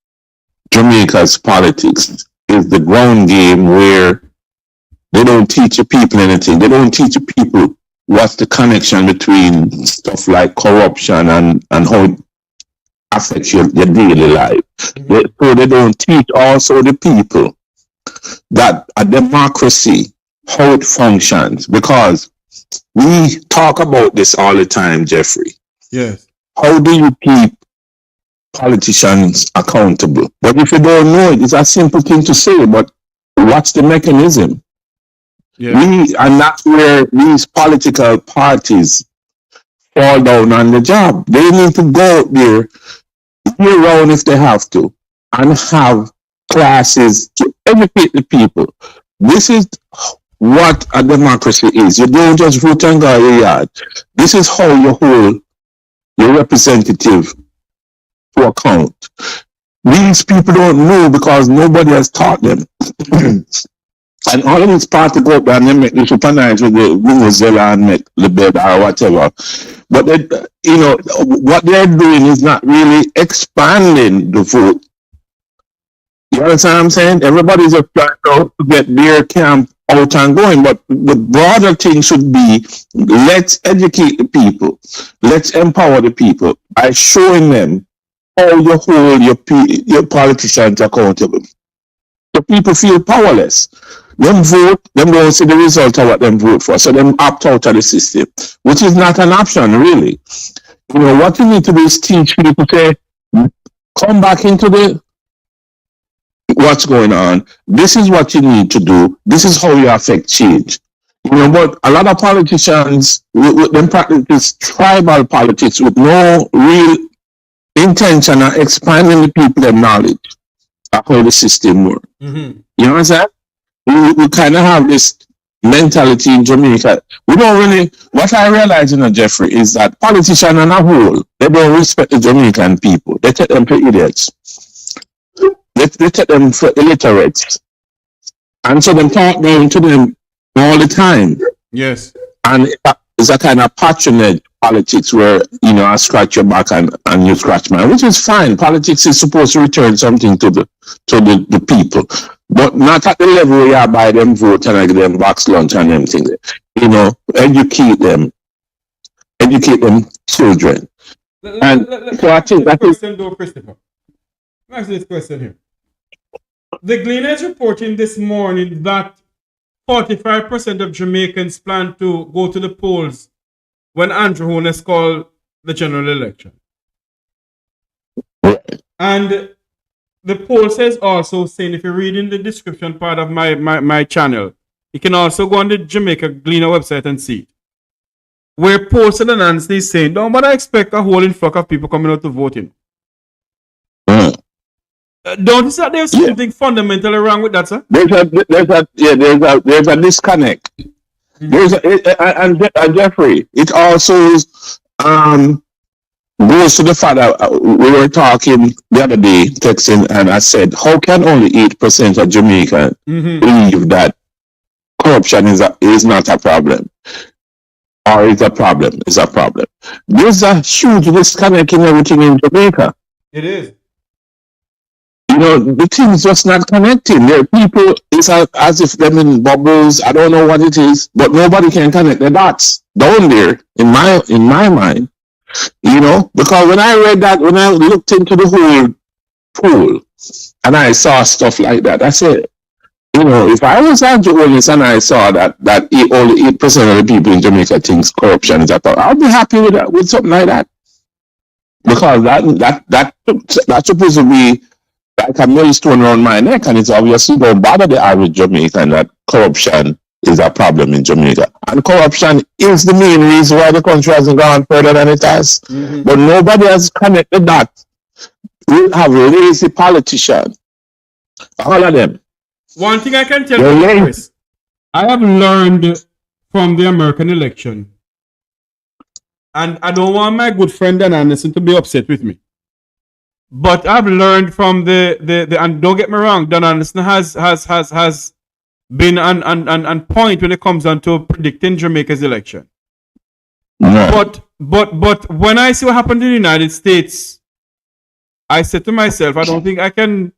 Jamaica's politics is the ground game where they don't teach the people anything. They don't teach the people what's the connection between stuff like corruption and how it affects your daily life. So they don't teach also the people that a democracy, how it functions, because we talk about this all the time, Jeffrey. Yes. How do you keep politicians accountable? But if you don't know it, it's a simple thing to say, but what's the mechanism? Yeah. And that's where these political parties fall down on the job. They need to go out there year round if they have to, and have classes to educate the people. This is what a democracy is. You don't just vote and go your yard. This is how you hold your representative to account. These people don't know because nobody has taught them. And all of these parties go up and they make the super nice with the Venezuela and make the bed or whatever. But they, you know, what they're doing is not really expanding the vote. You understand what I'm saying? Everybody's just trying to get their camp out and going. But the broader thing should be, let's educate the people. Let's empower the people by showing them how you hold your politicians accountable. The people feel powerless. Them vote, them don't see the result of what them vote for, so them opt out of the system, which is not an option, really. You know, what you need to do is teach people to come back into what's going on. This is what you need to do. This is how you affect change. You know, but a lot of politicians, them practice tribal politics with no real intention of expanding the people their knowledge of how the system works. Mm-hmm. You know what I'm saying? We kind of have this mentality in Jamaica. We don't really, what I realize, you know, Jeffrey, is that politicians on a whole, they don't respect the Jamaican people. They take them for idiots. They take them for illiterates. And so they talk down to them all the time. Yes. And it's a kind of patronage politics where, you know, I scratch your back and you scratch mine, which is fine. Politics is supposed to return something to the people, but not at the level where you buy them vote and I give them box lunch and them things. You know, educate them children. So I think that is. Christopher. Let me ask this question here. The Gleaner is reporting this morning that 45% of Jamaicans plan to go to the polls when Andrew Holness called the general election. And the poll says also, saying, if you read in the description part of my channel, you can also go on the Jamaica Gleaner website and see it. Where Posted and Nancy is saying, don't but I expect a whole influx of people coming out to voting. Don't you see that there's something fundamentally wrong with that, sir? There's a disconnect. And Jeffrey, it also goes to the fact that we were talking the other day, texting, and I said, how can only 8% of Jamaicans believe that corruption is not a problem? Or is a problem? Is a problem. There's a huge disconnect in everything in Jamaica. It is. You know, the thing's just not connecting. There are people, it's as if them in bubbles. I don't know what it is, but nobody can connect the dots down there in my mind. You know, because when I read that, when I looked into the whole pool and I saw stuff like that, I said, you know, if I was Andrew Holness and I saw that only 8% of the people in Jamaica thinks corruption is a problem, I'd be happy with that, with something like that. Because that's supposed to be like a millstone around my neck, and it's obviously don't bother the average Jamaican that corruption is a problem in Jamaica. And corruption is the main reason why the country hasn't gone further than it has. But nobody has connected that. We have lazy politicians. All of them. One thing I can tell you, Chris, I have learned from the American election, and I don't want my good friend Dan Anderson to be upset with me. But I've learned from the and don't get me wrong, Dan Anderson has been on point when it comes down to predicting Jamaica's election. Yeah. But when I see what happened in the United States, I said to myself, I don't think I can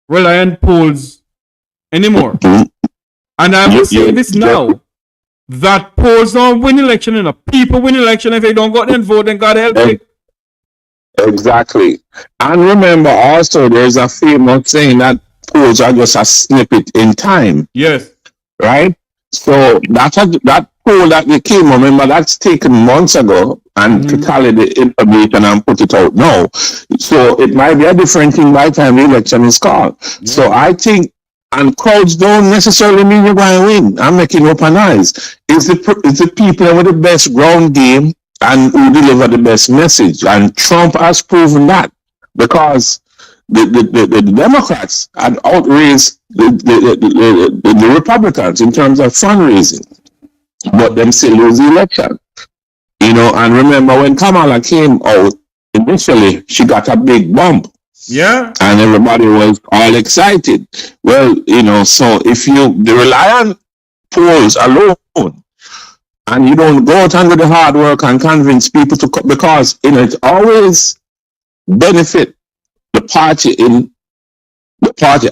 rely on polls anymore. And I will say this now, that polls don't win election enough. People win election. If they don't go out and vote, then God help you. Exactly. And remember also, there's a famous saying that polls are just a snippet in time. Yes. Right? So that poll that they came, remember, that's taken months ago, and to tally the information and put it out now. So it might be a different thing by the time the election is called. Yeah. So I think, and crowds don't necessarily mean you're going to win. I'm making open eyes. It's the people with the best ground game and who deliver the best message. And Trump has proven that, because the Democrats had outraised the Republicans in terms of fundraising, but them still lose the election. You know, and remember when Kamala came out, initially she got a big bump. Yeah. And everybody was all excited. Well, you know, so if you rely on polls alone and you don't go out and do the hard work and convince people to come, because, you know, it always benefit the party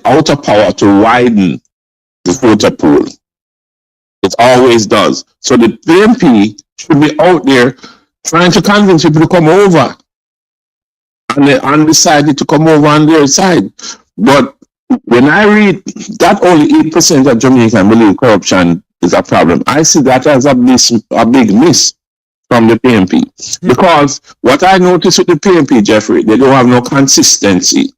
out of power to widen the voter pool. It always does. So the PNP should be out there trying to convince people to come over, and they undecided to come over on their side. But when I read that only 8% of Jamaicans believe corruption is a problem, I see that as a big miss from the PNP. Because what I noticed with the PNP, Jeffrey, they don't have no consistency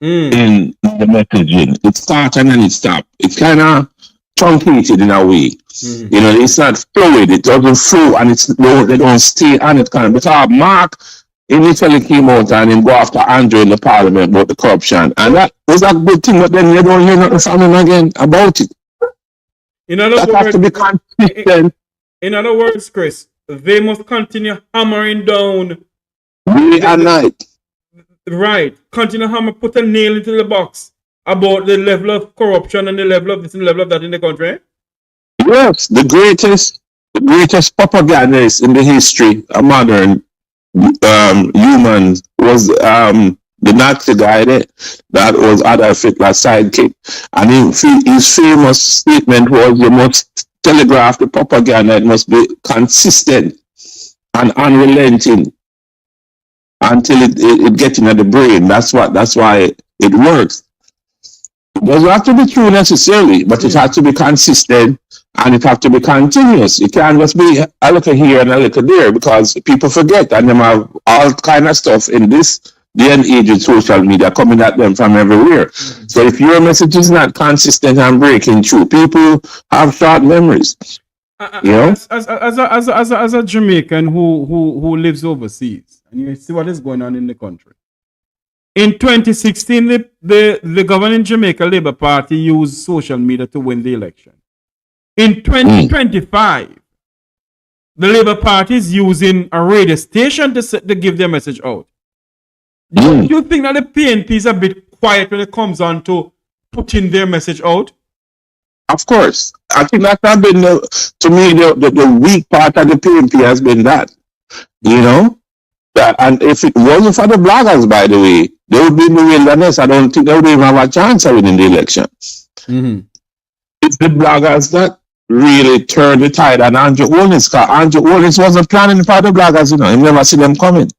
in the messaging. It starts and then it stops. It's kind of truncated in a way. You know, it's not fluid. It doesn't flow, and they don't stay on it. Because Mark initially came out and then go after Andrew in the parliament about the corruption, and that was a good thing. But then you don't hear nothing from him again about it. That has to be consistent. In other words, Chris, they must continue hammering down day and night. Right. Continue hammer, put a nail into the box about the level of corruption and the level of this and the level of that in the country. Yes, the greatest propagandist in the history of modern humans was the Nazi guy that was Adolf Hitler's sidekick. And his famous statement was, you must telegraph the propaganda, it must be consistent and unrelenting until it gets into the brain. That's why it works. It doesn't have to be true necessarily, but it has to be consistent and it has to be continuous. It can't just be a little here and a little there, because people forget, and they have all kind of stuff in this day and age with social media coming at them from everywhere. So if your message is not consistent and breaking through, people have short memories. You know, as a Jamaican who lives overseas, and you see what is going on in the country. In 2016, the governing Jamaica Labour Party used social media to win the election. In 2025, the Labour Party is using a radio station to give their message out. Do you think that the PNP is a bit quiet when it comes on to putting their message out? Of course. I think that has been, to me, the weak part of the PNP has been that. You know? And if it wasn't for the bloggers, by the way, they would be in the wilderness. I don't think they would even have a chance of winning the election. It's the bloggers that really turned the tide on Andrew Holness, because Andrew Holness wasn't planning for the bloggers, you know. You never see them coming.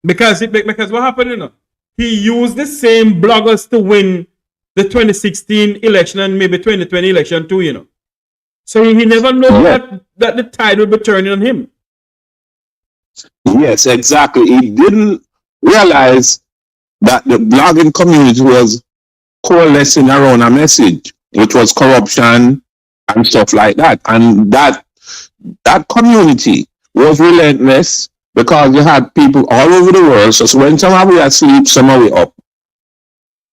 Because what happened, you know, he used the same bloggers to win the 2016 election and maybe 2020 election too, you know. So he never knew that the tide would be turning on him. Yes, exactly. He didn't realize that the blogging community was coalescing around a message, which was corruption and stuff like that. And that community was relentless, because you had people all over the world. So when some are we asleep, some are we up.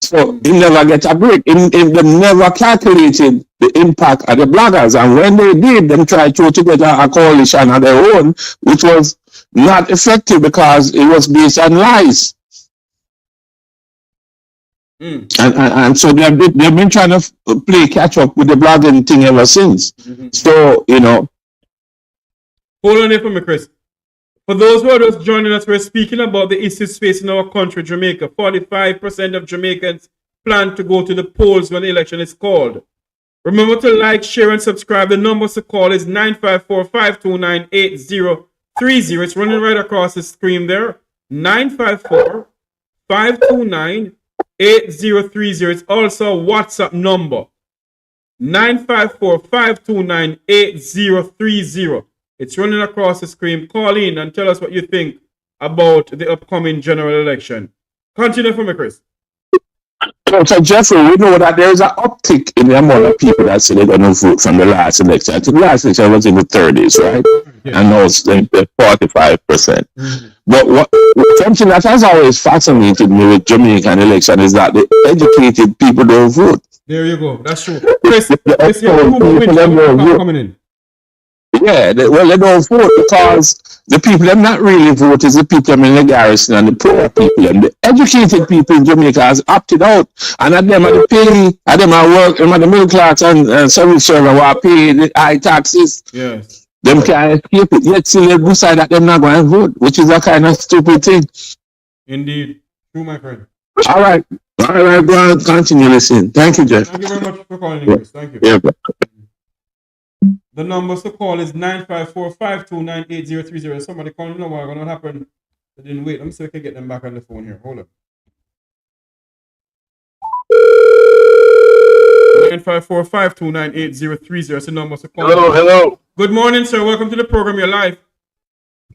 So he never get a break. They never calculated the impact of the bloggers. And when they did, them tried to together a coalition of their own, which was not effective because it was based on lies. And so they've been trying to play catch up with the blogging thing ever since. So, you know. Hold on here for me, Chris. For those who are just joining us, we're speaking about the issues facing our country, Jamaica. 45% of Jamaicans plan to go to the polls when the election is called. Remember to like, share, and subscribe. The numbers to call is 954-529-8030. It's running right across the screen there. 954-529-8030. 8030. It's also a WhatsApp number. 954-529-8030. It's running across the screen. Call in and tell us what you think about the upcoming general election. Continue for me, Chris. So Jeffrey, we know that there is an uptick in the amount of people that say they're going to vote from the last election. I think the last election was in the 30s, right? Yeah. And now it's the 45%. But something that has always fascinated me with Jamaican election is that the educated people don't vote. There you go. That's true. Chris, coming in. Yeah, they don't vote because the people that not really vote is the people in the garrison and the poor people. And the educated people in Jamaica has opted out. And at them at the pay, at them at work, them at the middle class and service server who are paying the high taxes. Yes. Them can't escape it. Yet still they decide that them not going to vote, which is a kind of stupid thing. Indeed. True, my friend. All right. Go on, continue listening. Thank you, Jeff. Thank you very much for calling, Chris. Thank you. Yeah. The number to call is 954-529-8030. Somebody calling know what's going to happen. They didn't wait. Let me see if I can get them back on the phone here. Hold on. 954-529-8030. That's the number to call. Hello. Good morning, sir. Welcome to the program. You're live.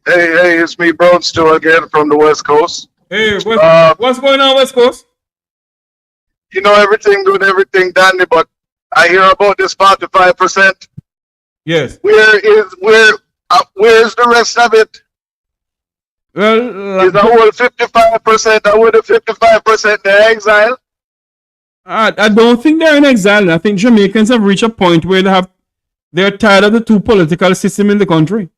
Hey, it's me, Brownstone, again from the West Coast. Hey, what's going on, West Coast? You know, everything good, everything dandy, but I hear about this 45%. Yes. Where is the rest of it? Well, is the whole 55%? I would have 55% in exile. I don't think they're in exile. I think Jamaicans have reached a point where they're tired of the two political system in the country.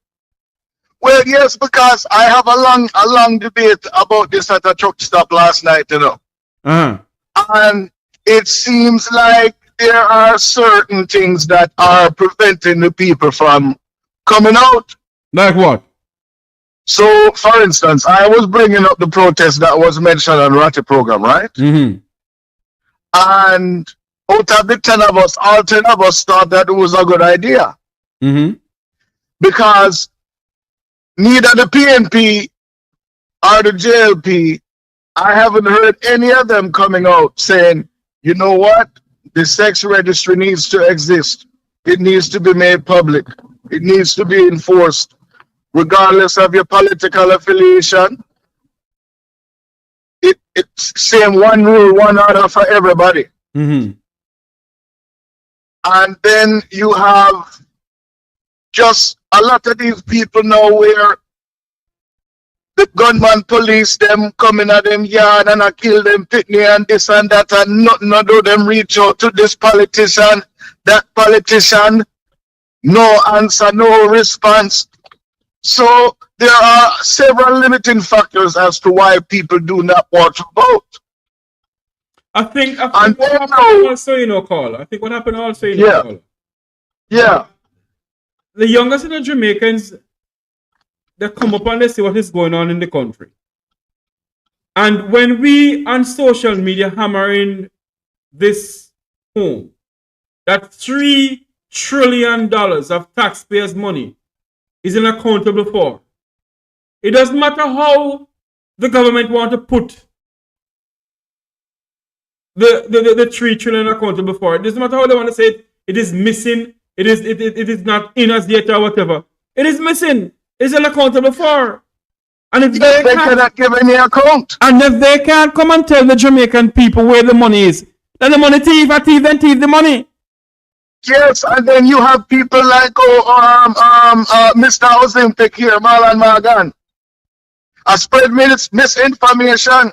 Well, yes, because I have a long debate about this at a truck stop last night, you know. And it seems like there are certain things that are preventing the people from coming out. Like what? So, for instance, I was bringing up the protest that was mentioned on Ratty program, right? Mm-hmm. And out of the 10 of us, all 10 of us thought that it was a good idea. Mm-hmm. Because neither the PNP or the JLP, I haven't heard any of them coming out saying, you know what? The sex registry needs to exist. It needs to be made public. It needs to be enforced, regardless of your political affiliation. It's same one rule, one order for everybody. Mm-hmm. And then you have just a lot of these people now where the gunman police them coming at them yard and I kill them pitney and this and that and nothing do them reach out to this politician, that politician, no answer, no response. So there are several limiting factors as to why people do not want to vote. I think what happened also, Carl. I think what happened also, Carl. Yeah. The youngest of the Jamaicans, they come up and they see what is going on in the country. And when we on social media hammering this home, that $3 trillion of taxpayers' money is unaccountable for. It doesn't matter how the government want to put the $3 trillion accountable for. It doesn't matter how they want to say it is missing, it is not in as yet or whatever. It is missing. It's unaccountable for. And if they cannot give any account. And if they can't come and tell the Jamaican people where the money is, then the money thief the money. Yes, and then you have people like Mr. Ozempic here, Marlon Morgan. I spread misinformation.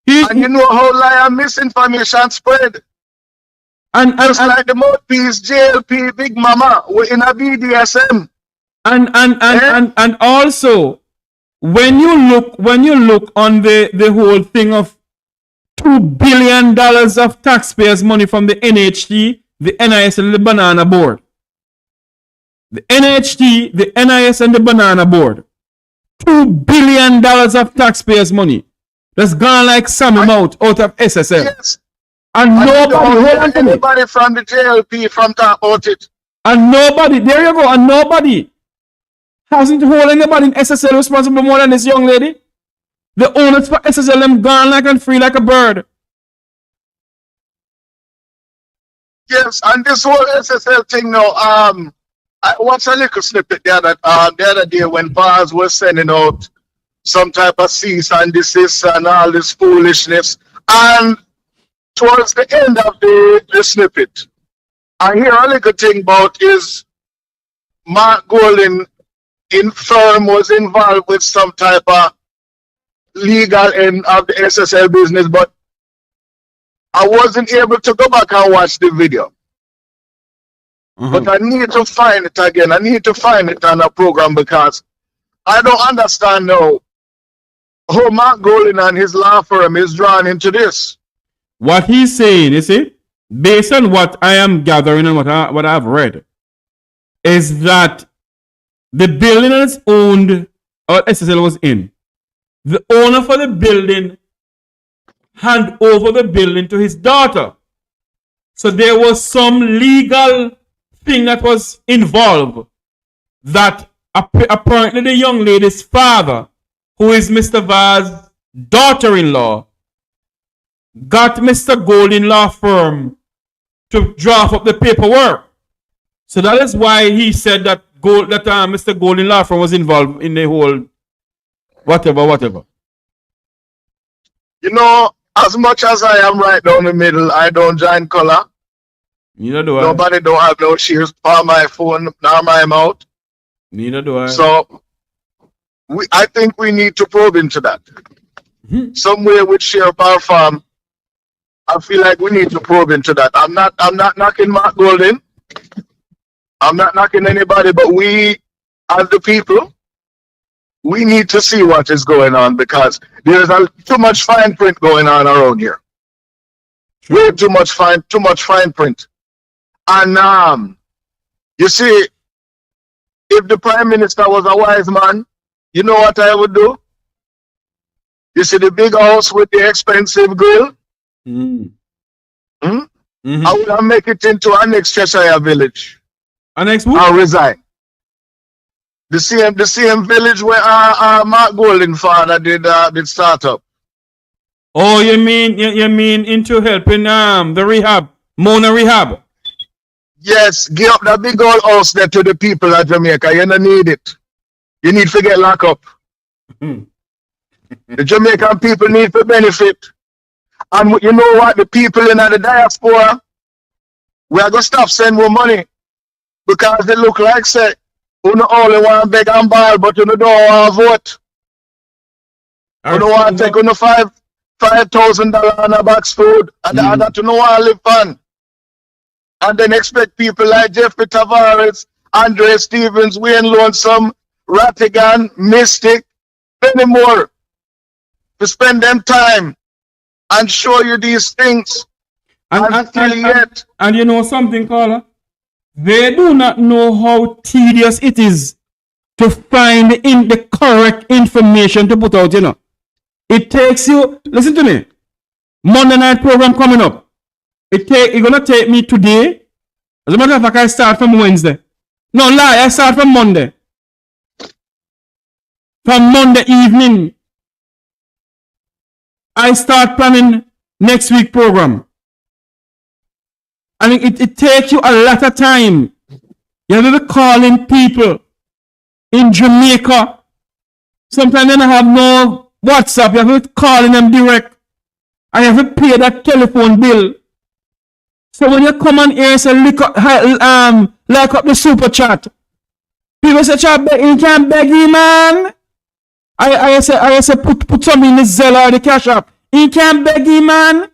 And you know how lie and misinformation spread. And just like the mouthpiece, JLP, Big Mama, we're in a BDSM. And also, when you look on the whole thing of $2 billion of taxpayers' money from the NHT, the NIS and the Banana Board. The NHT, the NIS and the Banana Board. $2 billion of taxpayers' money that's gone like Sammy Mount out of SSL. Yes. And nobody from the JLP from talk about it. And nobody, there you go, and nobody hasn't hold anybody in SSL responsible more than this young lady. The owners for SSL them gone like and free like a bird. Yes, and this whole SSL thing now, I watched a little snippet the other day when Bars was sending out some type of cease and desist and all this foolishness. And towards the end of the snippet, I hear a little thing about is Mark Golden in firm was involved with some type of legal end of the SSL business, but I wasn't able to go back and watch the video. But I need to find it again. I need to find it on a program because I don't understand now how Mark Golden and his law firm is drawn into this. What he's saying, you see, based on what I am gathering and what I've read, is that the building is owned, or SSL was in. The owner for the building hand over the building to his daughter. So there was some legal thing that was involved that apparently the young lady's father, who is Mr. Vaz's daughter-in-law, got Mr. Golden law firm to draft up the paperwork. So that is why he said that Mr. Golden law firm was involved in the whole whatever. You know, as much as I am right down the middle, I don't join color. Neither do I. Nobody don't have no shears for my phone nor my mouth. Neither do I. So I think we need to probe into that. Somewhere with Sheriff Power Farm, I feel like we need to probe into that. I'm not knocking Mark Golden. I'm not knocking anybody, but we, as the people, we need to see what is going on because there's too much fine print going on around here. Way too much fine print. And you see, if the Prime Minister was a wise man, you know what I would do? You see the big house with the expensive grill? I would make it into an next Cheshire village. Next what? I'll resign. The same village where Mark Golden father did start up. Oh, you mean into helping the rehab, Mona rehab? Yes, give up that big old house there to the people of Jamaica. You don't need it. You need to get locked up. The Jamaican people need to benefit. And you know what? The people in the diaspora, we are going to stop sending more money. Because they look like, say, you don't only want to beg and ball, but you don't want to vote. You don't want to take on $5,000 on a box food, and the other to know want to live fun. And then expect people like Jeffrey Tavares, Andre Stevens, Wayne Lonesome, Rattigan, Mystic, many more, to spend them time and show you these things. And you know something, Carla? They do not know how tedious it is to find the correct information to put out, you know. It takes you, listen to me, Monday night program coming up. It's gonna take me today. As a matter of fact, I start from Wednesday. No lie, I start from Monday. From Monday evening, I start planning next week program. And it takes you a lot of time. You have to be calling people in Jamaica. Sometimes they don't have no WhatsApp. You have to be calling them direct. And you have to pay that telephone bill. So when you come on here and say, like up the super chat, people say, you can't beg him, man. I say put something in the Zelle or the Cash App. You can't beg him, man.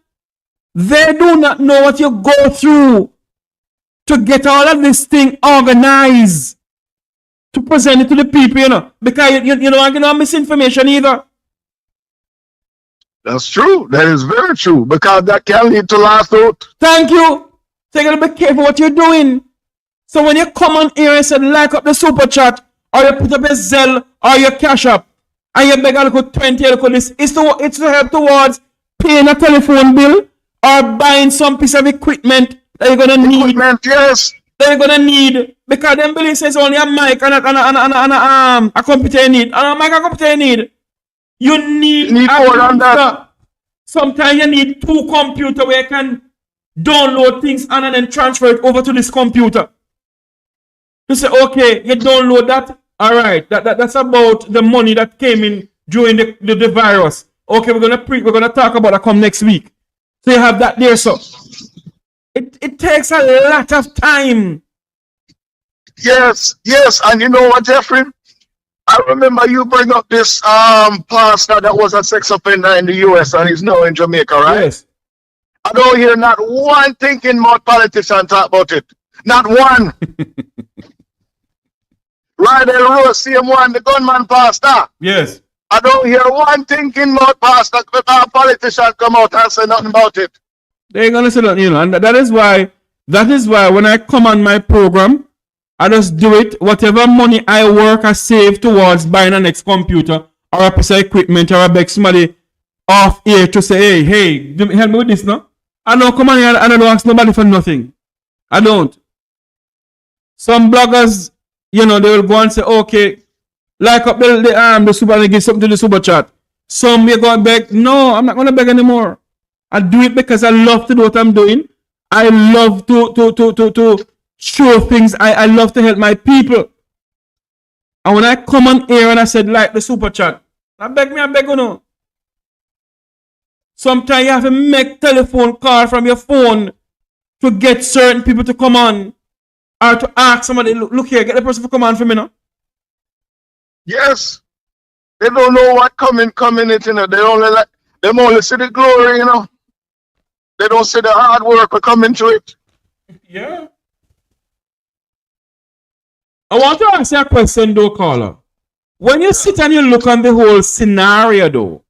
They do not know what you go through to get all of this thing organized, to present it to the people, you know, because you don't want to know misinformation either. That's true. That is very true, because that can lead to lawsuit. Thank you. So you gotta be careful what you're doing. So when you come on here and say like up the super chat, or you put up a Zelle or your Cash App, and you beg a little 20 or this, it's to help towards paying a telephone bill or buying some piece of equipment that you're gonna need. Yes. That you're gonna need, because them bill says only a mic and a computer you need, and a mic and a computer you need. You need more than that. Sometimes you need 2 computers where you can download things and then transfer it over to this computer. You say, okay, you download that. All right, that's about the money that came in during the virus. Okay, we're gonna talk about that come next week. So you have that there, so it takes a lot of time. Yes, and you know what, Jeffrey? I remember you bring up this pastor that was a sex offender in the US and he's now in Jamaica, right? Yes. I don't hear not one thinking about politician talk about it. Not one. Right there, Rose, same one, the gunman pastor. Yes. I don't hear one thinking about pastor, but our politician come out and say nothing about it. They're gonna say that, and that is why when I come on my program, I just do it. Whatever money I work, I save towards buying a next computer or a piece of equipment, or I beg somebody off here to say, hey, help me with this, no? I don't come on here and I don't ask nobody for nothing. I don't. Some bloggers, they will go and say, okay, like up the super and give something to the super chat. Some may go and beg. No, I'm not gonna beg anymore. I do it because I love to do what I'm doing. I love to show things. I love to help my people. And when I come on here and I said like the super chat, I beg you know. Sometimes you have to make telephone call from your phone to get certain people to come on, or to ask somebody, look here, get the person to come on for me now. Yes. They don't know what coming it, They only see the glory, They don't see the hard work for coming to it. Yeah. I want to ask you a question though, caller. When you sit and you look on the whole scenario though,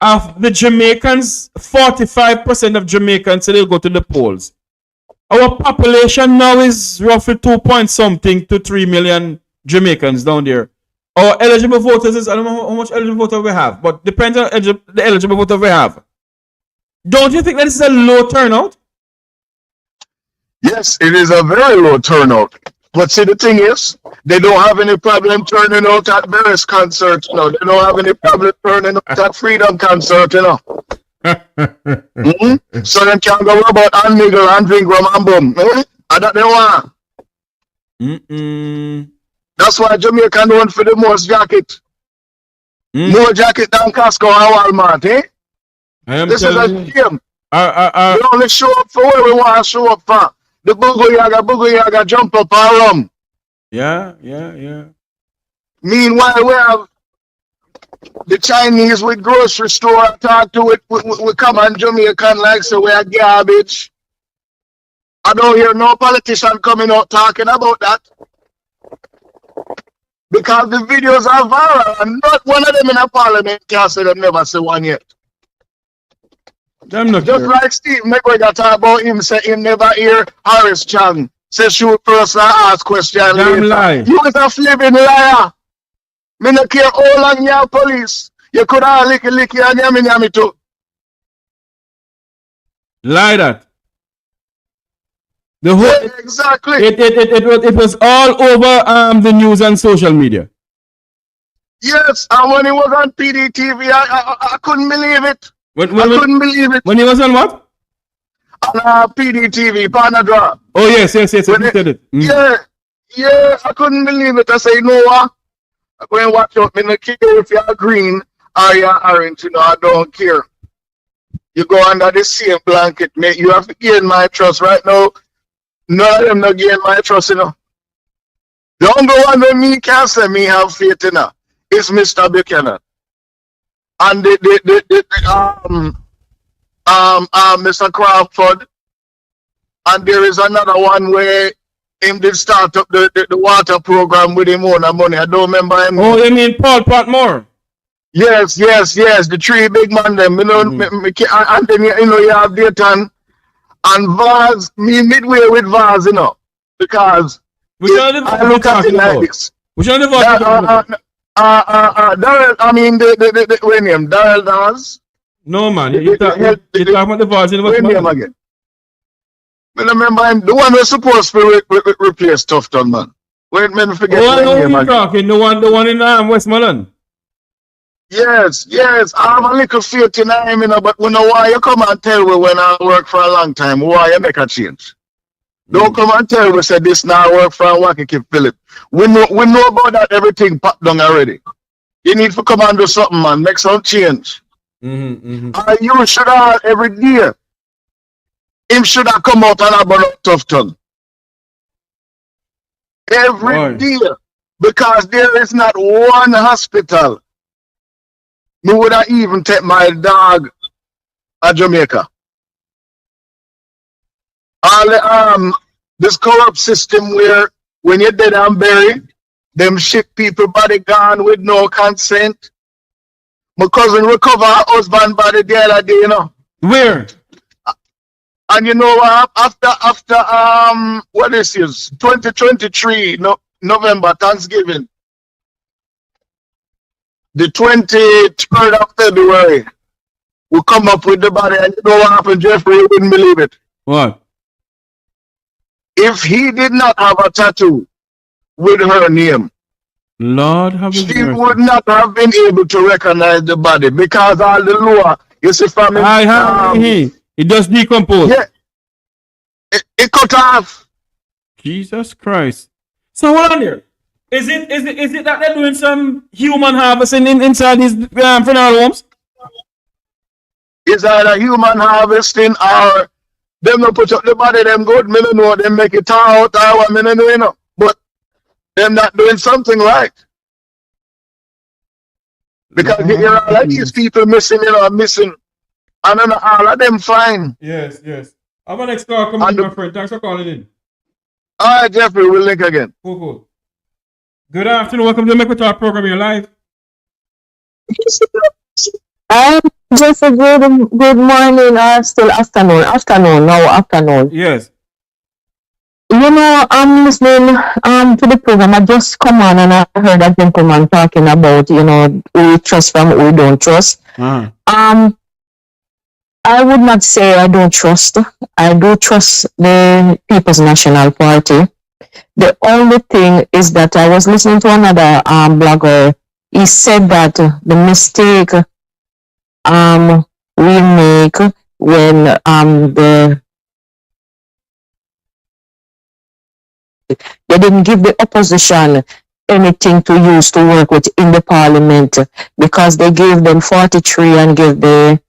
of the Jamaicans, 45% of Jamaicans say they'll go to the polls. Our population now is roughly 2 point something to 3 million Jamaicans down there. Our eligible voters is, I don't know how much eligible voters we have, but depends on the eligible voters we have. Don't you think that this is a low turnout? Yes, it is a very low turnout. But see, the thing is, they don't have any problem turning out at various concerts. They don't have any problem turning out at Freedom concert, mm-hmm. So they can go about and niggle and drink rum and bum. I don't know why. That's why Jamaica known for the most jacket. More jacket than Costco and Walmart, This is a shame. We only show up for where we want to show up for. The boogo yaga jump up and rum. Yeah. Meanwhile, we have the Chinese with grocery store talk to it. We come on Jamaican like so we are garbage. I don't hear no politician coming out talking about that. Because the videos are viral and not one of them in a parliament can say them never say one yet. Just sure. Like Steve McGregor talk about him, say him never hear Harris Chang say shoot first and ask question later. Lie. You is a flipping liar. Me no care how long you police. You could have licky and yummy too. Lie that. The whole exactly. It was all over the news and social media. Yes, and when it was on PDTV, I couldn't believe it. I couldn't believe it. When he was on what? On PDTV, Panadra. Oh yes. You said it. Yeah, I couldn't believe it. I say, you know what? I'm going to watch out. I don't care if you're green or you're orange. I don't care. You go under the same blanket, mate. You have to gain my trust right now. None of them not gain my trust, Don't go under me, can't say me have faith, It's Mr. Buchanan. And Mr. Crawford, and there is another one where him did start up the water program with him own money. I don't remember him. Oh, you mean Paul Patmore? Yes. The three big man them. And then you have Dayton and Vaz. Me midway with Vaz, because I look at it like this. Which one the Darrell, I mean the name Darrell Dawes. No man, you talking about the Vaz in the name again. I remember him, the one who's supposed to replace Tufton, man. Wait, man, forget the name again. The one in Westmoreland. Yes, I have a little faith in him, you know, but we know why you come and tell me when I work for a long time, why you make a change. Don't come and tell me say this now work for a wacky keep Philip. We know about that everything popped down already. You need to come and do something, man, make some change. You should have every day. Him should have come out and have a tough tongue. Every day. Because there is not one hospital. Me would have even take my dog to Jamaica. All the this corrupt system where when you're dead and buried, them ship people body gone with no consent. My cousin recover her husband body the other day, you know. Where? And you know what? After what this is 2023 November Thanksgiving, the 23rd of February, we come up with the body, and you know what happened, Jeffrey? You wouldn't believe it. What? If he did not have a tattoo with her name, Lord have she would not have been able to recognize the body because all the law, you see, from it does decompose. Yeah, it cut off. Jesus Christ! So hold on here. Is it that they're doing some human harvesting inside these funeral homes? It's either human harvesting or them not put up the body, them good, me don't know, them make it out, or what, me don't know, you know. But them not doing something right. Because you know, like these people missing, you know, missing. And then all of them fine. Yes. Have a next call coming in, my friend. Thanks for calling in. All right, Jeffrey, we'll link again. Cool. Good afternoon. Welcome to the Mek Wi Talk program. You're live. Just a good morning or still afternoon. Yes. You know, I'm listening to the program. I just come on and I heard a gentleman talking about, you know, who we trust from who we don't trust. I would not say I don't trust. I do trust the People's National Party. The only thing is that I was listening to another blogger. He said that the mistake we make when they didn't give the opposition anything to use to work with in the parliament because they gave them 43 and gave the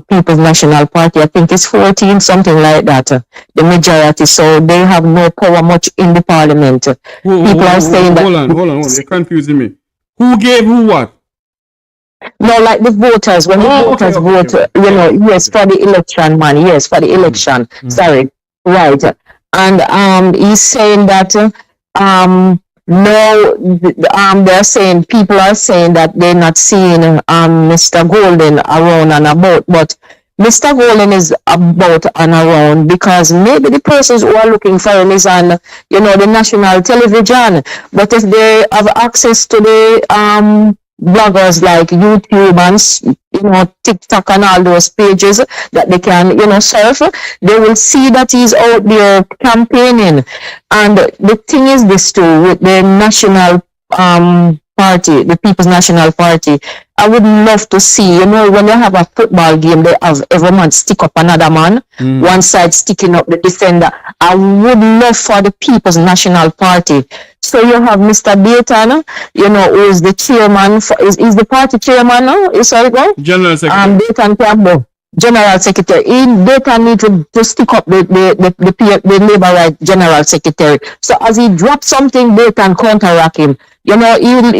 People's National Party, I think it's 14, something like that, the majority. So they have no power much in the parliament. People are saying that. Hold on. You're confusing me. Who gave who what? No, like the voters, when the voters vote, you know, yes, for the election, man. Yes, for the election. Sorry. Right. And he's saying that no, they're saying, people are saying that they're not seeing Mr. Golden around and about, but Mr. Golden is about and around because maybe the persons who are looking for him is on, you know, the national television. But if they have access to the bloggers like YouTube and, you know, TikTok and all those pages that they can, you know, surf, they will see that he's out there campaigning. And the thing is this too, with the national party, the People's National Party, I would love to see, you know, when they have a football game, they have every man stick up another man, one side sticking up the defender. I would love for the People's National Party. So you have Mr. Dayton, you know, who is the chairman, is the party chairman now? Is that right? General Secretary. Dayton Campbell, General Secretary. Dayton need to stick up the Labour Right General Secretary. So as he drops something, they can counteract him. You know,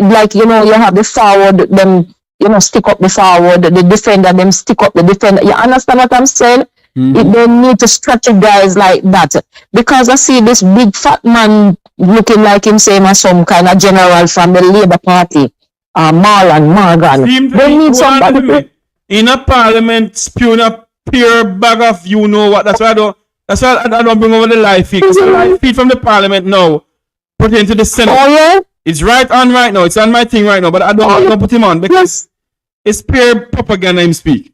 like, you know, you have the forward, them, you know, stick up the forward, the defender, them stick up the defender. You understand what I'm saying? They need to strategize like that. Because I see this big fat man looking like him saying as some kind of general from the Labour Party, Marlon Morgan. They need somebody in a parliament spewing a pure bag of you know what. That's why I don't bring over the live feed. Because the live feed from the parliament now put it into the Senate. Oh yeah? It's right now. It's on my thing right now, but I don't put him on because it's pure propaganda him speak.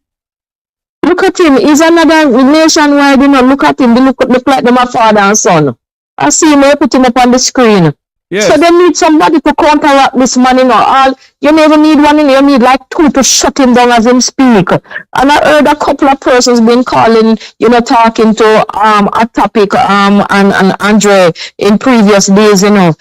Look at him. He's another nationwide, you know. Look at him. They look like them a father and son. I see him. I put him up on the screen. Yes. So they need somebody to counteract this man, you know. You never need one in, you need like two to shut him down as him speak. And I heard a couple of persons been calling, talking to a topic and Andre in previous days, and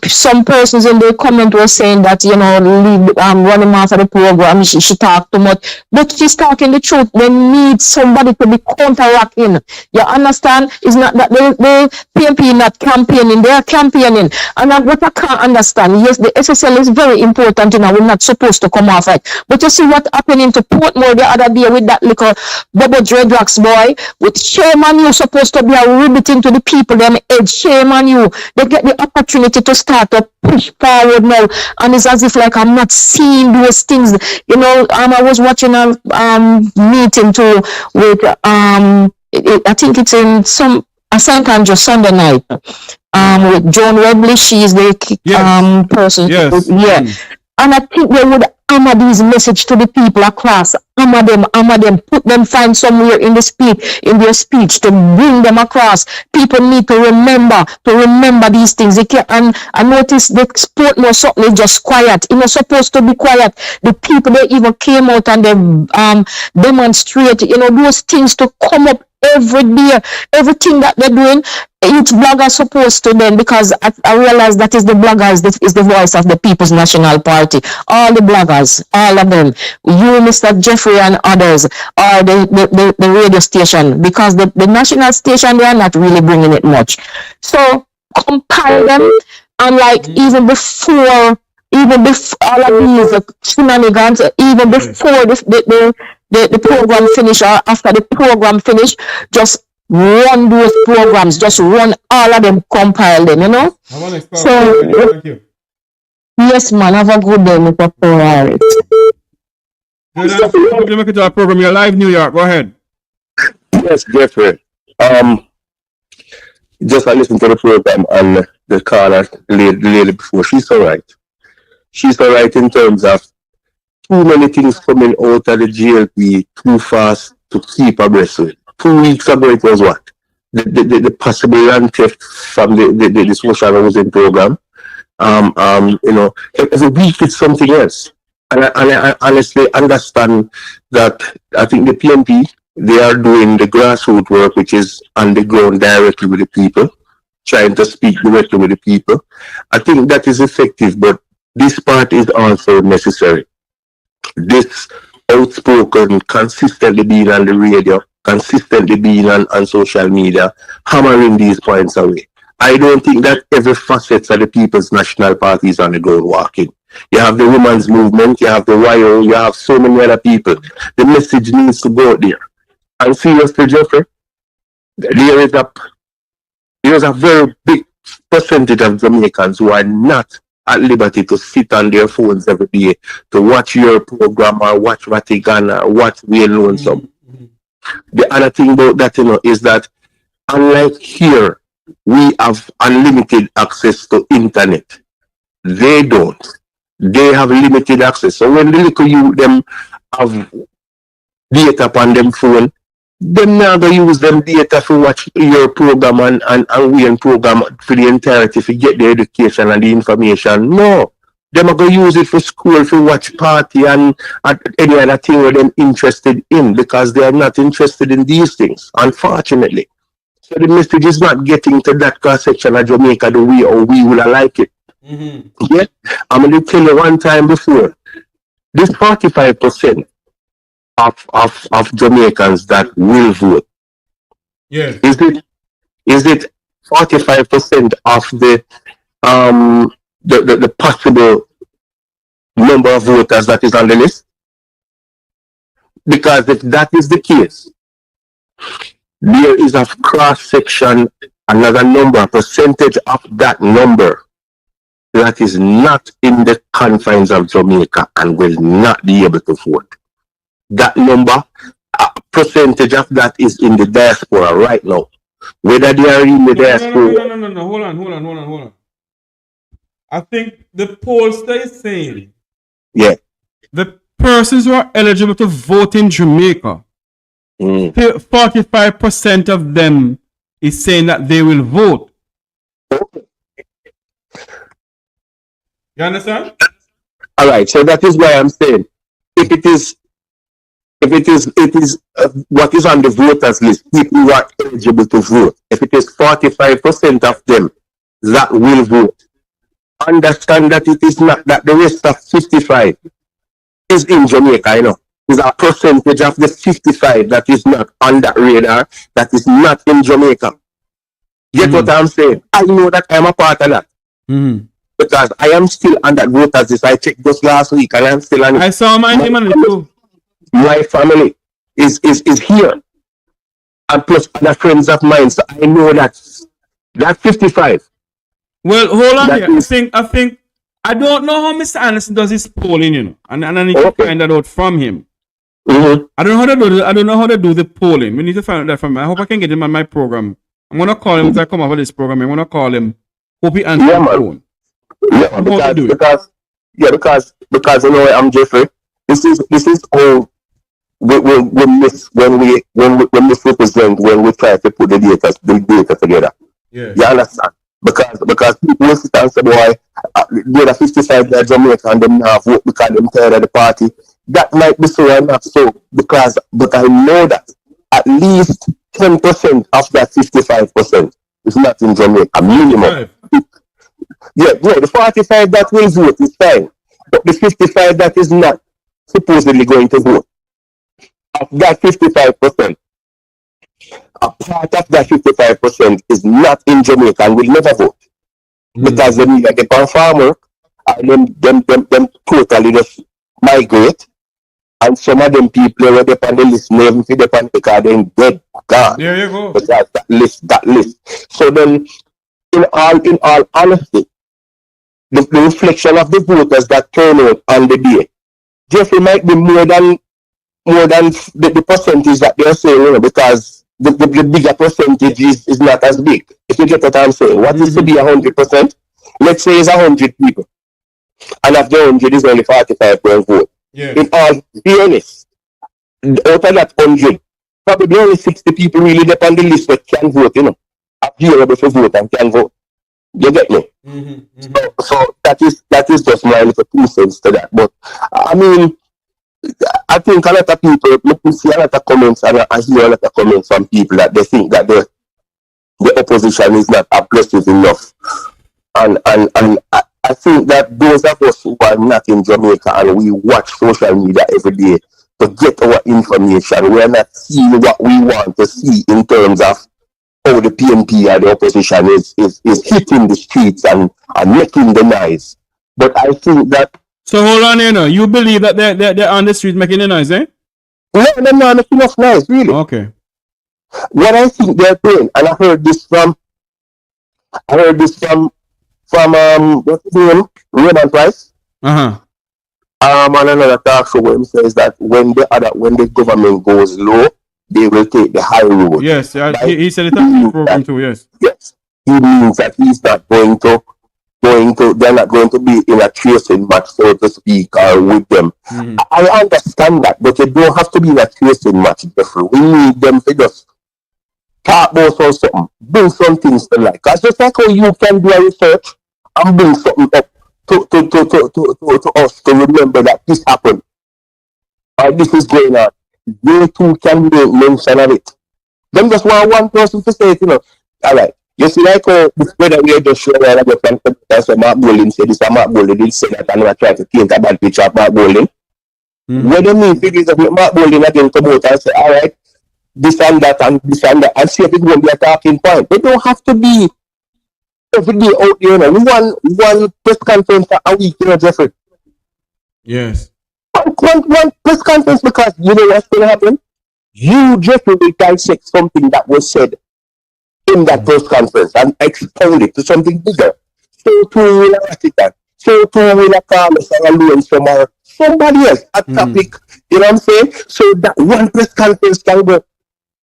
some persons in the comment were saying that, leave run him off of the program, she talked too much. But she's talking the truth. They need somebody to be counteracting. You understand? It's not that the PNP not campaigning, they are campaigning. And what I can't understand, yes, the SSL is very important, we're not supposed to come off it. But you see what happening to Portmore the other day with that little Bobo Dreadlocks boy, with shame on you, supposed to be a riveting to the people, them edge, shame on you. They get the opportunity to start to push forward now, and it's as if like I'm not seeing those things. I was watching a meeting too with I think it's in a St. Andrew Sunday night with Joan Webley. She is the person. Yes. Yeah. And I think they would hammer these message to the people across. Hammer them, put them, find somewhere in their speech to bring them across. People need to remember these things. They can't, and I noticed the sport more something is just quiet. It was supposed to be quiet. The people, they even came out and they demonstrate, those things to come up every day. Everything that they're doing, each blogger supposed to then, because I realize that is the bloggers, that is the voice of the People's National Party. All the bloggers, all of them, you, Mr. Jeffrey, and others, are the radio station, because the national station, they are not really bringing it much. So compile them, and like even before all of these shenanigans, even before the program finish or after the program finish, just run those programs, just run all of them, compile them, So, thank you. Yes, man, have a good day, Mr. Ferrari. You make it to our program. You're live, New York. Go ahead. Yes, Jeffrey. Just I listened to the program and the caller, the lady before. She's all right. She's all right in terms of too many things coming out of the GLP too fast to keep abreast with. 2 weeks ago, it was what? The possible land theft from the social housing program. Every week it's something else. And I honestly understand that I think the PNP, they are doing the grassroots work, which is on the ground directly with the people, trying to speak directly with the people. I think that is effective, but this part is also necessary. This outspoken, consistently being on the radio, consistently being on social media, hammering these points away. I don't think that every facet of the People's National Party is on the ground walking. You have the women's movement, you have the YO, you have so many other people. The message needs to go out there. And seriously, Jeffrey, there is a very big percentage of Jamaicans who are not at liberty to sit on their phones every day to watch your program or watch Vatican or watch Real Lonesome. The other thing about that, is that unlike here, we have unlimited access to internet. They don't. They have limited access. So when the little youth them have data upon them phone, them now go use them data to watch your program and we program for the entirety to get the education and the information. No. Them are going to use it for school, for watch party and any other thing where they're interested in, because they are not interested in these things, unfortunately. So the message is not getting to that cross section of Jamaica the way or we would like it. Yeah, I'm going to tell you one time before, this 45% of Jamaicans that will vote. Yes. Is it 45% of the possible number of voters that is on the list? Because if that is the case, there is a cross section, another number, percentage of that number that is not in the confines of Jamaica and will not be able to vote. That number, a percentage of that is in the diaspora right now. Whether they are in the diaspora. No. Hold on. I think the pollster is saying, yeah, the persons who are eligible to vote in Jamaica, 45% of them is saying that they will vote. You understand? All right, so that is why I'm saying, if it is what is on the voters list, people who are eligible to vote. If it is 45% of them that will vote, understand that it is not that the rest of 55 is in Jamaica, you know. There's a percentage of the 55 that is not on that radar, that is not in Jamaica. Get what I'm saying? I know that I'm a part of that. Because I am still on that voters list. I checked just last week and I'm still on it. I saw my name on it too. My family is here. And plus other friends of mine. So I know that 55. Well, hold on here. I think I don't know how Mr. Anderson does his polling, you know. And I need to find that out from him. I don't know how to do the polling. We need to find out that from him. I hope I can get him on my program. I'm gonna call him as I come over this program. I'm gonna call him. Hope he answers the phone. Yeah, because you know I'm Jeffrey. This is all we miss when we misrepresent when we try to put the data together. Yeah. You understand? Because people will sit and say, boy, they're 55 guys Jamaica and them have vote because them tired of the party. That might be so and not so but I know that at least 10% of that 55% is not in Jamaica minimum. Yeah, the 45 that will vote is fine. But the 55 that is not supposedly going to vote, of that 55%, a part of that 55% is not in Jamaica and will never vote. Because they need to get on farm work and them totally just migrate. And some of them people were up on the list, never fit up on because they're dead, gone. There you go. But that list. So then, in all honesty, the reflection of the voters that turn out on the day, Jeffrey might be more than the percentage that they're saying, you know, because the bigger percentage is not as big. If you get what I'm saying, what is to be 100%? Let's say it's 100 people, and of the 100 is only 45 will vote. Yeah. In all fairness, out of that 100, probably only 60 people really depend on the list that can vote, you know, available to vote and can vote. You get me? So that is just my little 2 cents to that. But I mean, I think a lot of people, let me see a lot of comments, and I hear a lot of comments from people that they think that the opposition is not aggressive enough. And I think that those of us who are not in Jamaica and we watch social media every day to get our information, we're not seeing what we want to see in terms of how the PNP and the opposition is hitting the streets and making the noise. But I think that... So hold on here now. You believe that they're on the street making the noise, eh? No, they're not making enough noise, really. Okay. What I think they're doing, and I heard this from what's his name? Raymond Price. On another talk show where he says that when the government goes low, they will take the high road. Yes, he said it on the program too, yes. Yes. He means that he's not going to they're not going to be in a chasing match, so to speak, or with them. I understand that, but you don't have to be in a chasing match, Jeffrey. We need them to just talk about something, bring some things to light. Because just like how you can do a research and bring something up to us to remember that this happened or this is going on, they too can make mention of it. Them just want one person to say it, you know. All right. You see, like this brother we just showing a lot of that's what Mark Bolin said. This Mark Bolin did say that, and I try to paint a bad picture of Mark Bolin. When they mean figures of Mark Bolin again come out and say, all right, this and that, and see if it won't be a talking point. They don't have to be every day out there, you know. One press conference a week, you know, Jeffrey. Yes. One press conference, because you know what's going to happen? You, Jeffrey, will dissect something that was said in that press conference and expound it to something bigger. So too will a Vatican. So too will a Carlos or a Lewis from somebody else, a topic, you know what I'm saying? So that one press conference can go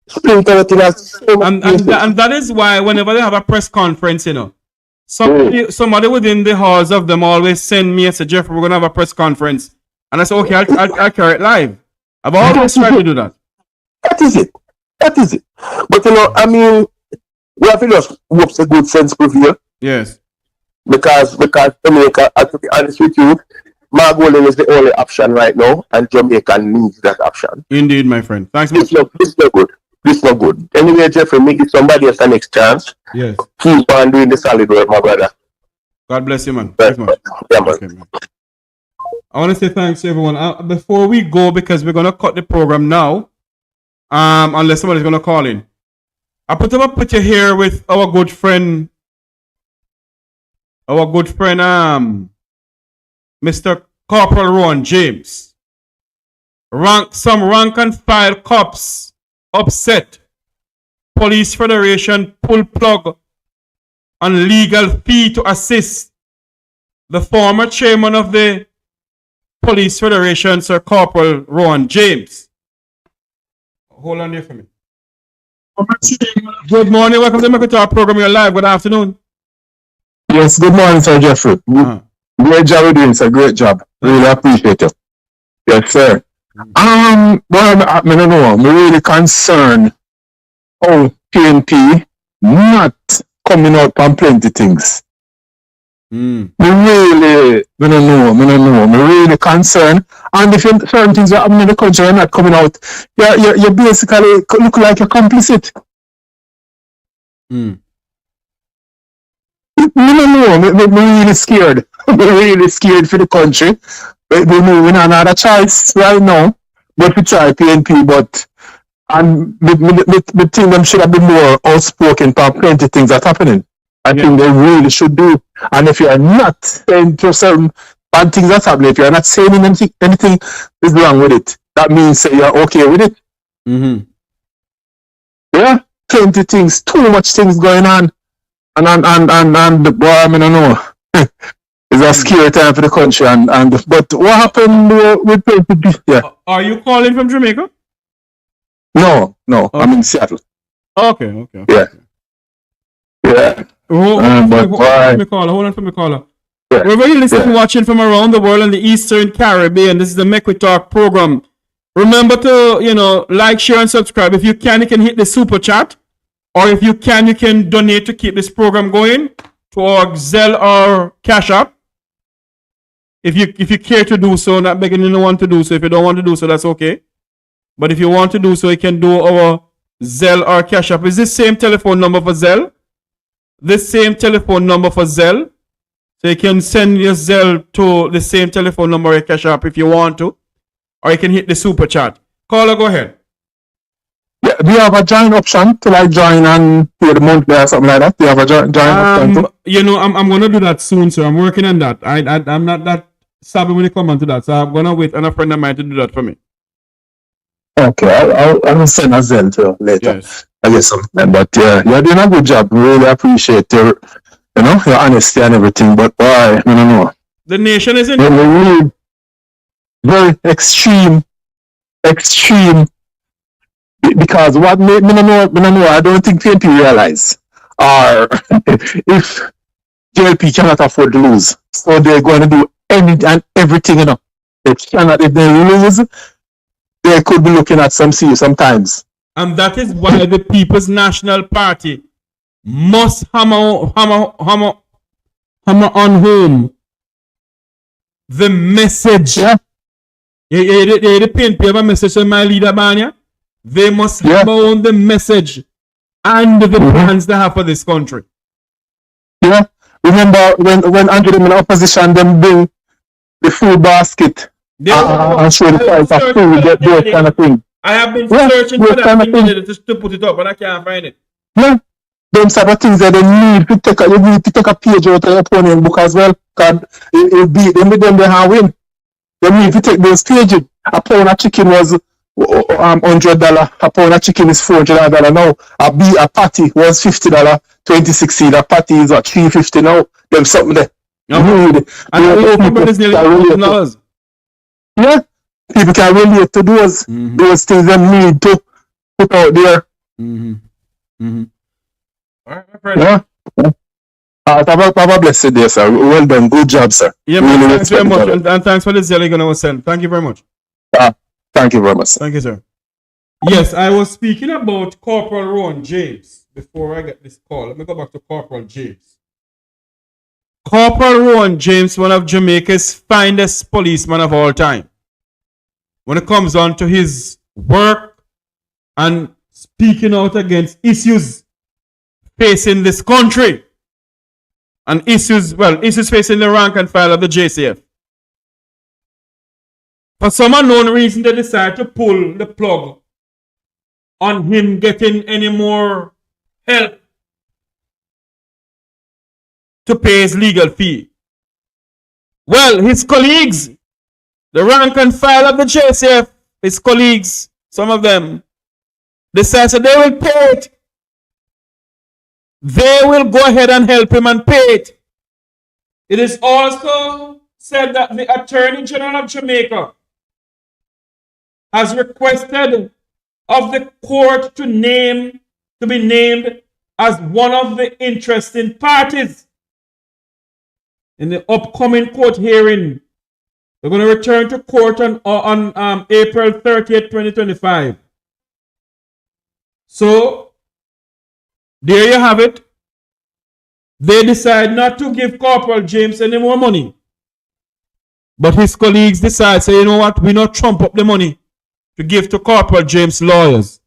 sprint out in us. And that is why whenever they have a press conference, you know, somebody within the halls of them always send me and say, Jeff, we're going to have a press conference. And I say, okay, I'll carry it live. I've always tried to do that. That is it. But you know, I mean, we have to just hope the good sense prevail. Yes. Because Jamaica, to be honest with you, Margolin is the only option right now, and Jamaica needs that option. Indeed, my friend. Thanks much. This not good. This not good. Anyway, Jeffrey, make it somebody else the next chance. Yes. Keep on doing the solid work, my brother. God bless you, man. Thanks much. Yeah, man. Okay, man. I want to say thanks to everyone. Before we go, because we're gonna cut the program now, unless somebody's gonna call in. I put up a picture here with our good friend, Mr. Corporal Rowan James. Some rank and file cops upset. Police Federation pull plug on legal fee to assist the former chairman of the Police Federation, Sir Corporal Rowan James. Hold on there for me. Good morning. Welcome to the Mek Wi Talk program. You're live. Good afternoon. Yes, good morning, Sir Jeffrey. Great job you're doing, sir. Great job. Really appreciate it. Yes, sir. Well, I don't know. I'm really concerned how PNP not coming out on plenty things. I don't know. I'm really concerned. And if certain things are happening in the country are not coming out, you basically look like you're complicit. I don't know. I'm really scared. I'm really scared for the country. We know we don't have a choice right now, but we try PNP. But the think them should have been more outspoken about plenty things that's happening. I think they really should do. And if you are not saying to certain bad things that's happening, if you are not saying anything is wrong with it, that means you're okay with it. Yeah, plenty things, too much things going on. And the boy, I don't know. It's a scary time for the country. But what happened with PNP? Yeah. Are you calling from Jamaica? No. Okay. I'm in Seattle. Okay. Yeah. Hold on for me, caller. We're really listening, watching from around the world in the Eastern Caribbean. This is the Mek Wi Talk program. Remember to, like, share, and subscribe. If you can hit the super chat. Or if you can donate to keep this program going to our Zelle or Cash App. If you care to do so, not begging anyone to do so. If you don't want to do so, that's okay. But if you want to do so, you can do our Zelle or Cash App. Is this same telephone number for Zelle? This same telephone number for Zelle. So you can send your Zelle to the same telephone number or Cash App if you want to. Or you can hit the super chat. Caller, go ahead. Yeah, do you have a join option to join and pay the monthly or something like that? Do you have a join option too? I'm gonna do that soon, sir. I'm working on that. I'm not that savvy when it comes on to that, so I'm gonna wait on a friend of mine to do that for me. Okay, I'll send a Zelle to you later. Yes. I guess something. But you're doing a good job. Really appreciate your honesty and everything. But boy, I don't know. The nation is in really very extreme. Because what me no know, I don't think PNP realize or if JLP cannot afford to lose. So they're going to do everything, They cannot, if they lose, they could be looking at some serious sometimes. And that is why the People's National Party must hammer on home the message. Yeah. The PNP have a message to my leader, Banya. They must hammer on the message and the plans they have for this country. Yeah. Remember when Andrew in opposition, them bring the food basket and show the price of food, those kind of thing. I have been searching for that thing to put it up, but I can't find it. Yeah. Them type of things that they need to take a page out of your opponent book as well. Because it beat them with them, they have win. They need to take those pages. A pound of chicken was $100. A pound of chicken is $400 now. A patty was $50. 2016, a patty is at $350 now. Them something there. And $800. Yeah, people can relate to those things they need to put out there. All right, my friend. Yeah. Have a blessed day, sir. Well done. Good job, sir. Yeah, man, thanks very much. And thanks for the zeal you're going to send. Thank you very much. Thank you very much, sir. Thank you, sir. Yes, I was speaking about Corporal Rowan James before I get this call. Let me go back to Corporal James. Corporal Rowan James, one of Jamaica's finest policemen of all time, when it comes on to his work and speaking out against issues facing this country and issues facing the rank and file of the JCF. For some unknown reason, they decided to pull the plug on him getting any more help to pay his legal fee. Well, his colleagues, the rank and file of the JCF, his colleagues, some of them, decided they will pay it. They will go ahead and help him and pay it. It is also said that the Attorney General of Jamaica has requested of the court to be named as one of the interested parties in the upcoming court hearing. We're going to return to court on April 30th, 2025. So, there you have it. They decide not to give Corporal James any more money. But his colleagues decide, say, you know what, we not trump up the money to give to Corporal James' lawyers.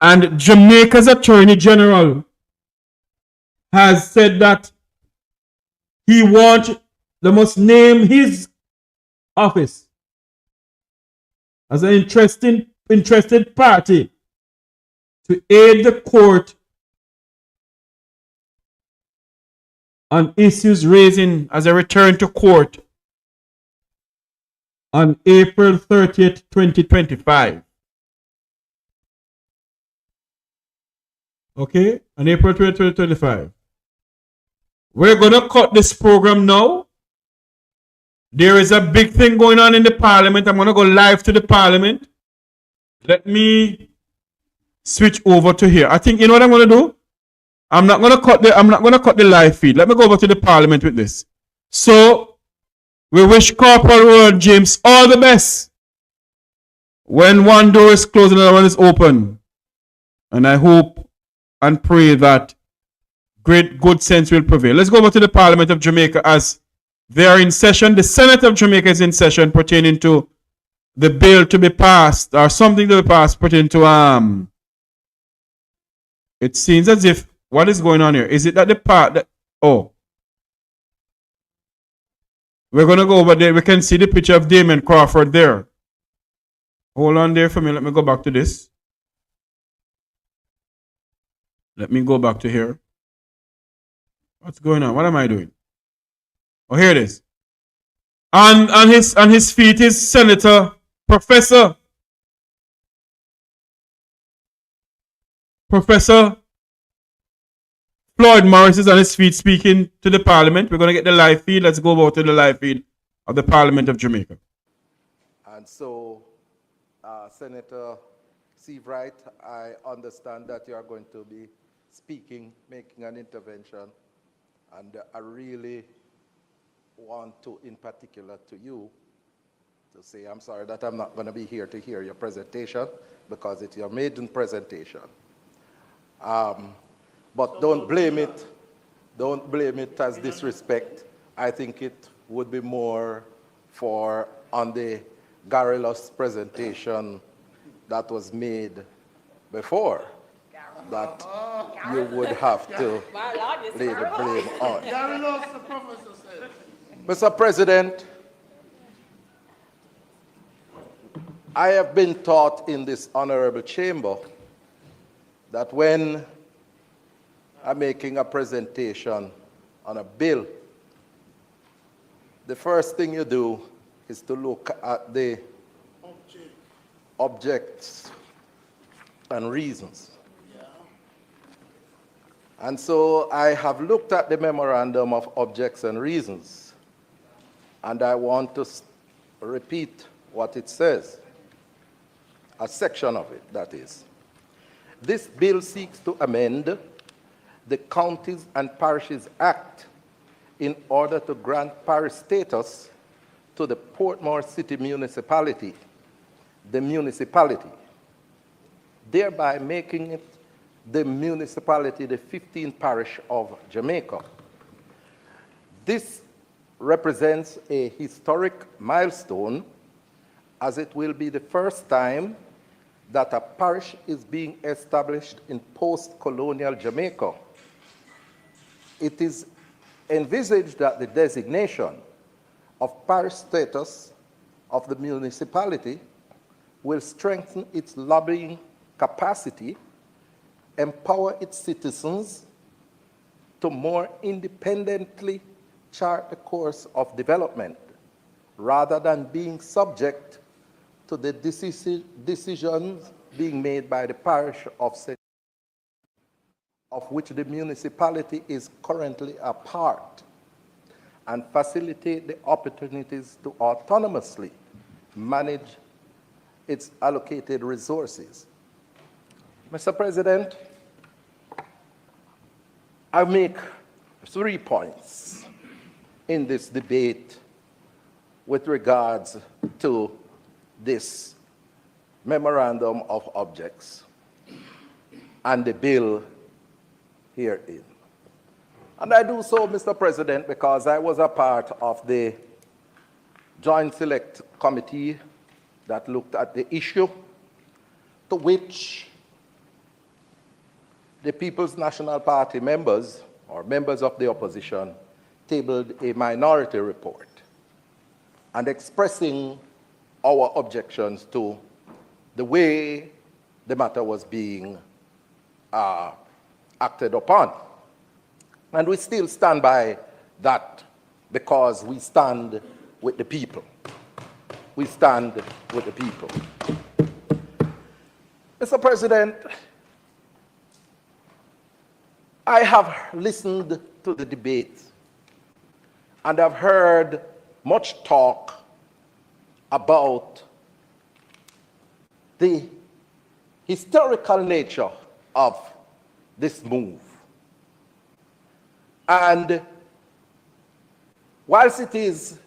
And Jamaica's Attorney General has said that they must name his office as an interested party to aid the court on issues raising as a return to court on April 30th, 2025. Okay? On April 30th, 2025. We're going to cut this program now. There is a big thing going on in the parliament. I'm going to go live to the parliament. Let me switch over to here. I think, you know what I'm going to do? I'm not going to cut the live feed. Let me go over to the parliament with this. So, we wish Corporal Rowan James all the best. When one door is closed, another one is open. And I hope and pray that good sense will prevail. Let's go over to the Parliament of Jamaica as they are in session. The Senate of Jamaica is in session pertaining to the bill to be passed or something to be passed pertaining to it seems as if what is going on here? Is it that the part that we're gonna go over there. We can see the picture of Damon Crawford there. Hold on there for me. Let me go back to this. Let me go back to here. What's going on? What am I doing? Oh, here it is. And on his feet is Senator Professor Floyd Morris is on his feet speaking to the Parliament. We're going to get the live feed. Let's go over to the live feed of the Parliament of Jamaica. And so, Senator Seabright, I understand that you are going to be speaking, making an intervention, and I really want to, in particular to you, to say I'm sorry that I'm not going to be here to hear your presentation because it's your maiden presentation. But don't blame it as disrespect. I think it would be more for on the garrulous presentation that was made before that you would have to lay the blame on. Mr. President, I have been taught in this honorable chamber that when I'm making a presentation on a bill, the first thing you do is to look at the objects and reasons. And so I have looked at the memorandum of objects and reasons, and I want to repeat what it says, a section of it, that is. This bill seeks to amend the Counties and Parishes Act in order to grant parish status to the Portmore City Municipality, the municipality, thereby making it the municipality the 15th parish of Jamaica. This represents a historic milestone, as it will be the first time that a parish is being established in post-colonial Jamaica. It is envisaged that the designation of parish status of the municipality will strengthen its lobbying capacity, empower its citizens to more independently chart the course of development, rather than being subject to the decisions being made by the parish of which the municipality is currently a part, and facilitate the opportunities to autonomously manage its allocated resources. Mr. President, I make 3 points in this debate with regards to this memorandum of objects and the bill herein. And I do so, Mr. President, because I was a part of the Joint Select Committee that looked at the issue, to which the People's National Party members, or members of the opposition, tabled a minority report and expressing our objections to the way the matter was being acted upon. And we still stand by that, because we stand with the people. We stand with the people. Mr. President, I have listened to the debate and I've heard much talk about the historical nature of this move. And whilst it is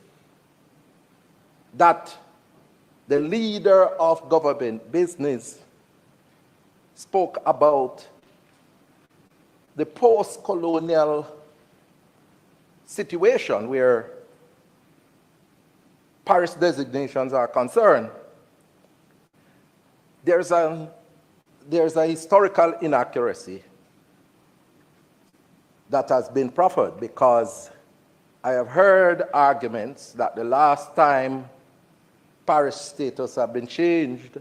that the leader of government business spoke about the post-colonial situation where parish designations are concerned, there's a historical inaccuracy that has been proffered, because I have heard arguments that the last time parish status have been changed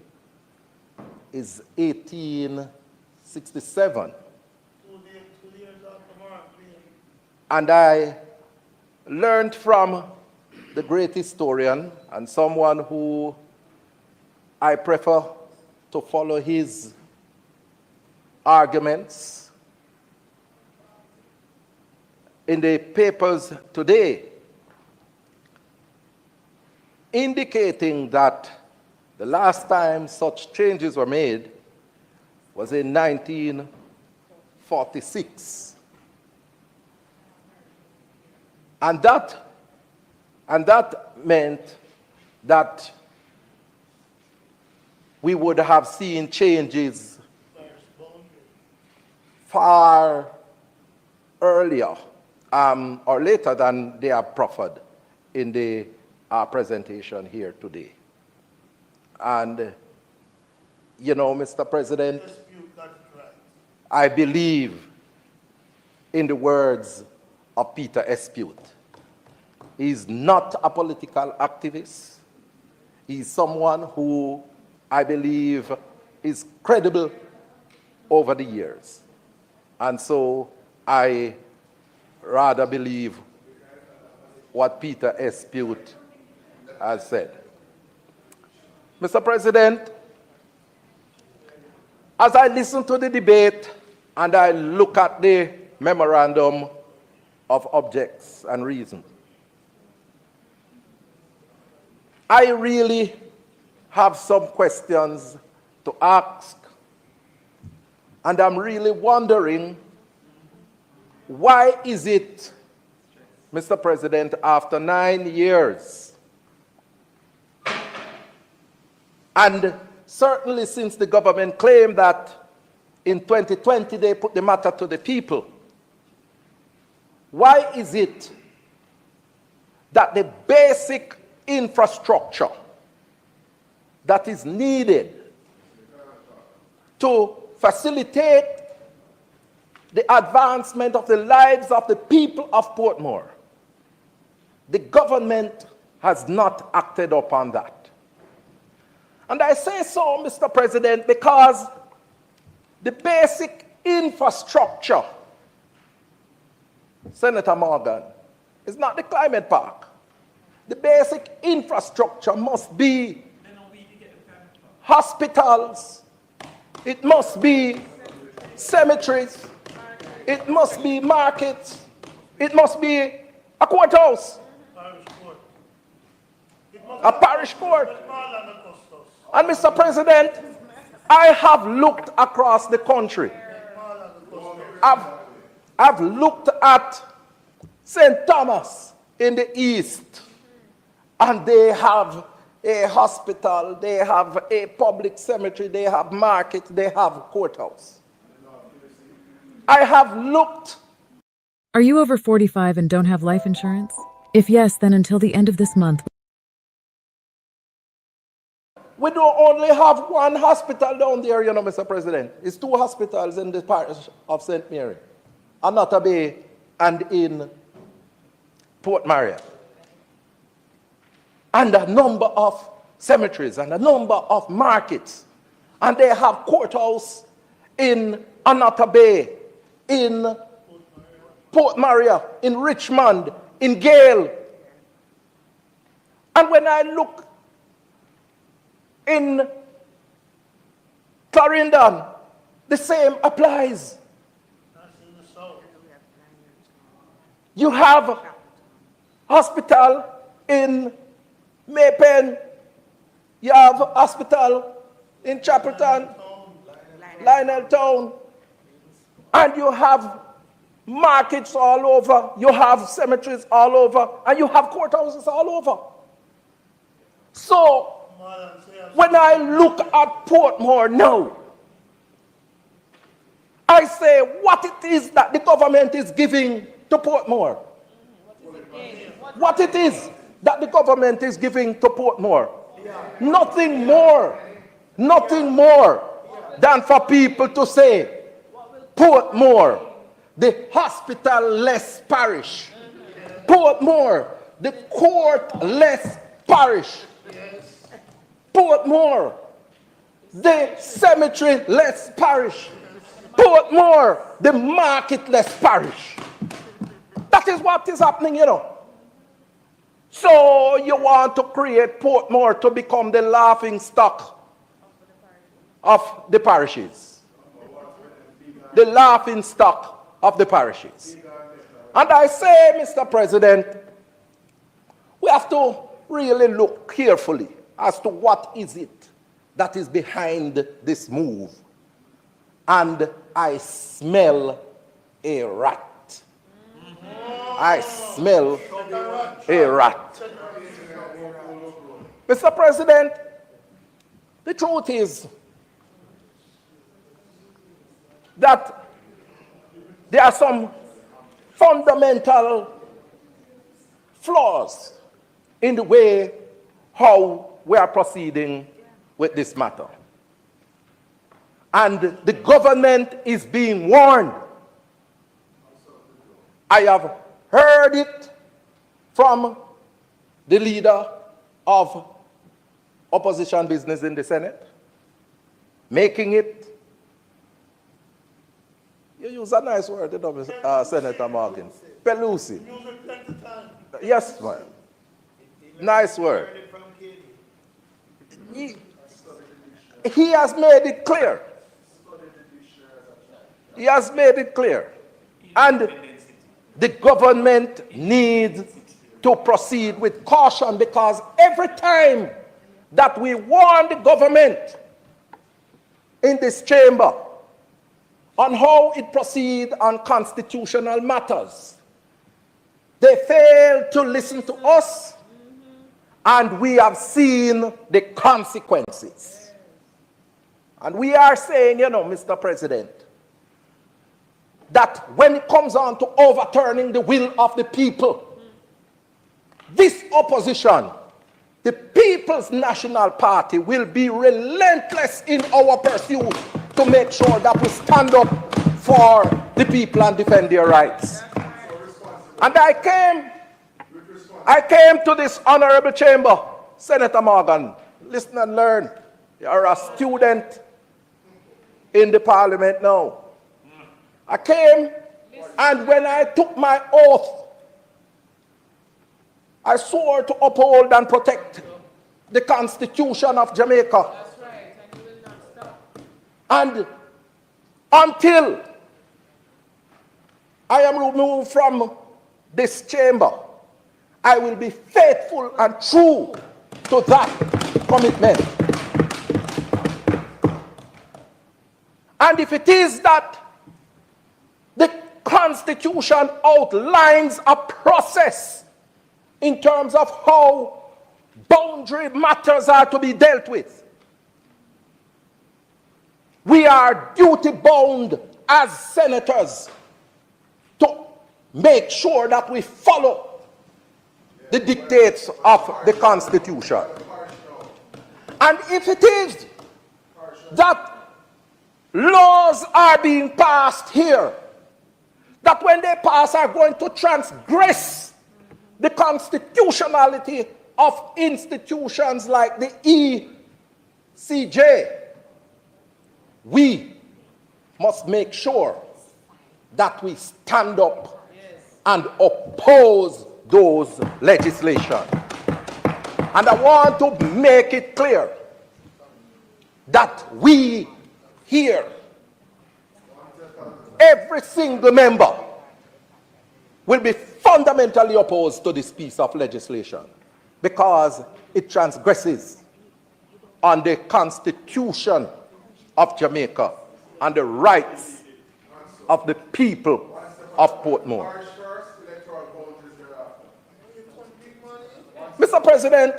is 1867. And I learned from the great historian and someone who I prefer to follow his arguments in the papers today, indicating that the last time such changes were made was in 1946. And that meant that we would have seen changes far earlier or later than they are proffered in the presentation here today. And, you know, Mr. President, I believe in the words of Peter Espute. He's not a political activist. He's someone who I believe is credible over the years. And so I rather believe what Peter Espute has said. Mr. President, as I listen to the debate and I look at the memorandum of objects and reasons, I really have some questions to ask, and I'm really wondering, why is it, Mr. President, after 9 years, and certainly since the government claimed that in 2020 they put the matter to the people, why is it that the basic infrastructure that is needed to facilitate the advancement of the lives of the people of Portmore, the government has not acted upon that. And I say so, Mr. President, because the basic infrastructure, Senator Morgan, is not the climate park. The basic infrastructure must be hospitals, it must be cemeteries, it must be markets, it must be a courthouse, a parish court. And Mr. President, I have looked across the country. I've looked at St. Thomas in the east, and they have a hospital, they have a public cemetery, they have market, they have courthouse. I have looked. Are you over 45 and don't have life insurance? If yes, then until the end of this month. We don't only have one hospital down there, you know, Mr. President. It's two hospitals in the parish of St. Mary, Anata Bay and in Port Maria. And a number of cemeteries and a number of markets. And they have courthouse in Anata Bay, in Port Maria, in Richmond, in Gale. And when I look in Clarendon, the same applies. You have hospital in Maypen, you have hospital in Chapelton, Lionel Town, and you have markets all over, you have cemeteries all over, and you have courthouses all over. So, when I look at Portmore now, I say what it is that the government is giving to Portmore. What it is that the government is giving to Portmore. Nothing more than for people to say, Portmore, the hospital-less parish. Portmore, the court-less parish. Portmore, the cemetery-less parish. Portmore, the market-less parish. That is what is happening, you know. So you want to create Portmore to become the laughing stock of the parishes. The laughing stock of the parishes. And I say, Mr. President, we have to really look carefully as to what is it that is behind this move. And I smell a rat. I smell a rat. Mr. President, the truth is that there are some fundamental flaws in the way how we are proceeding with this matter. And the government is being warned. I have heard it from the leader of opposition business in the Senate, making it, you use a nice word, you know, Senator Morgan, Pelusi. Yes, ma'am. Nice word. He has made it clear. He has made it clear. And the government needs to proceed with caution, because every time that we warn the government in this chamber on how it proceeds on constitutional matters, they fail to listen to us, and we have seen the consequences. And we are saying, you know, Mr. President, that when it comes on to overturning the will of the people, this opposition, the People's National Party, will be relentless in our pursuit to make sure that we stand up for the people and defend their rights. And I came to this honorable chamber, Senator Morgan, listen and learn. You're a student in the parliament now. I came, and when I took my oath, I swore to uphold and protect the Constitution of Jamaica. That's right, and you will not stop. And until I am removed from this chamber, I will be faithful and true to that commitment. And if it is that the Constitution outlines a process in terms of how boundary matters are to be dealt with, we are duty bound as senators to make sure that we follow the dictates of the Constitution. And if it is that laws are being passed here that when they pass are going to transgress the constitutionality of institutions like the ECJ, we must make sure that we stand up and oppose those legislation. And I want to make it clear that we here, every single member, will be fundamentally opposed to this piece of legislation because it transgresses on the Constitution of Jamaica and the rights of the people of Portmore. Mr. President,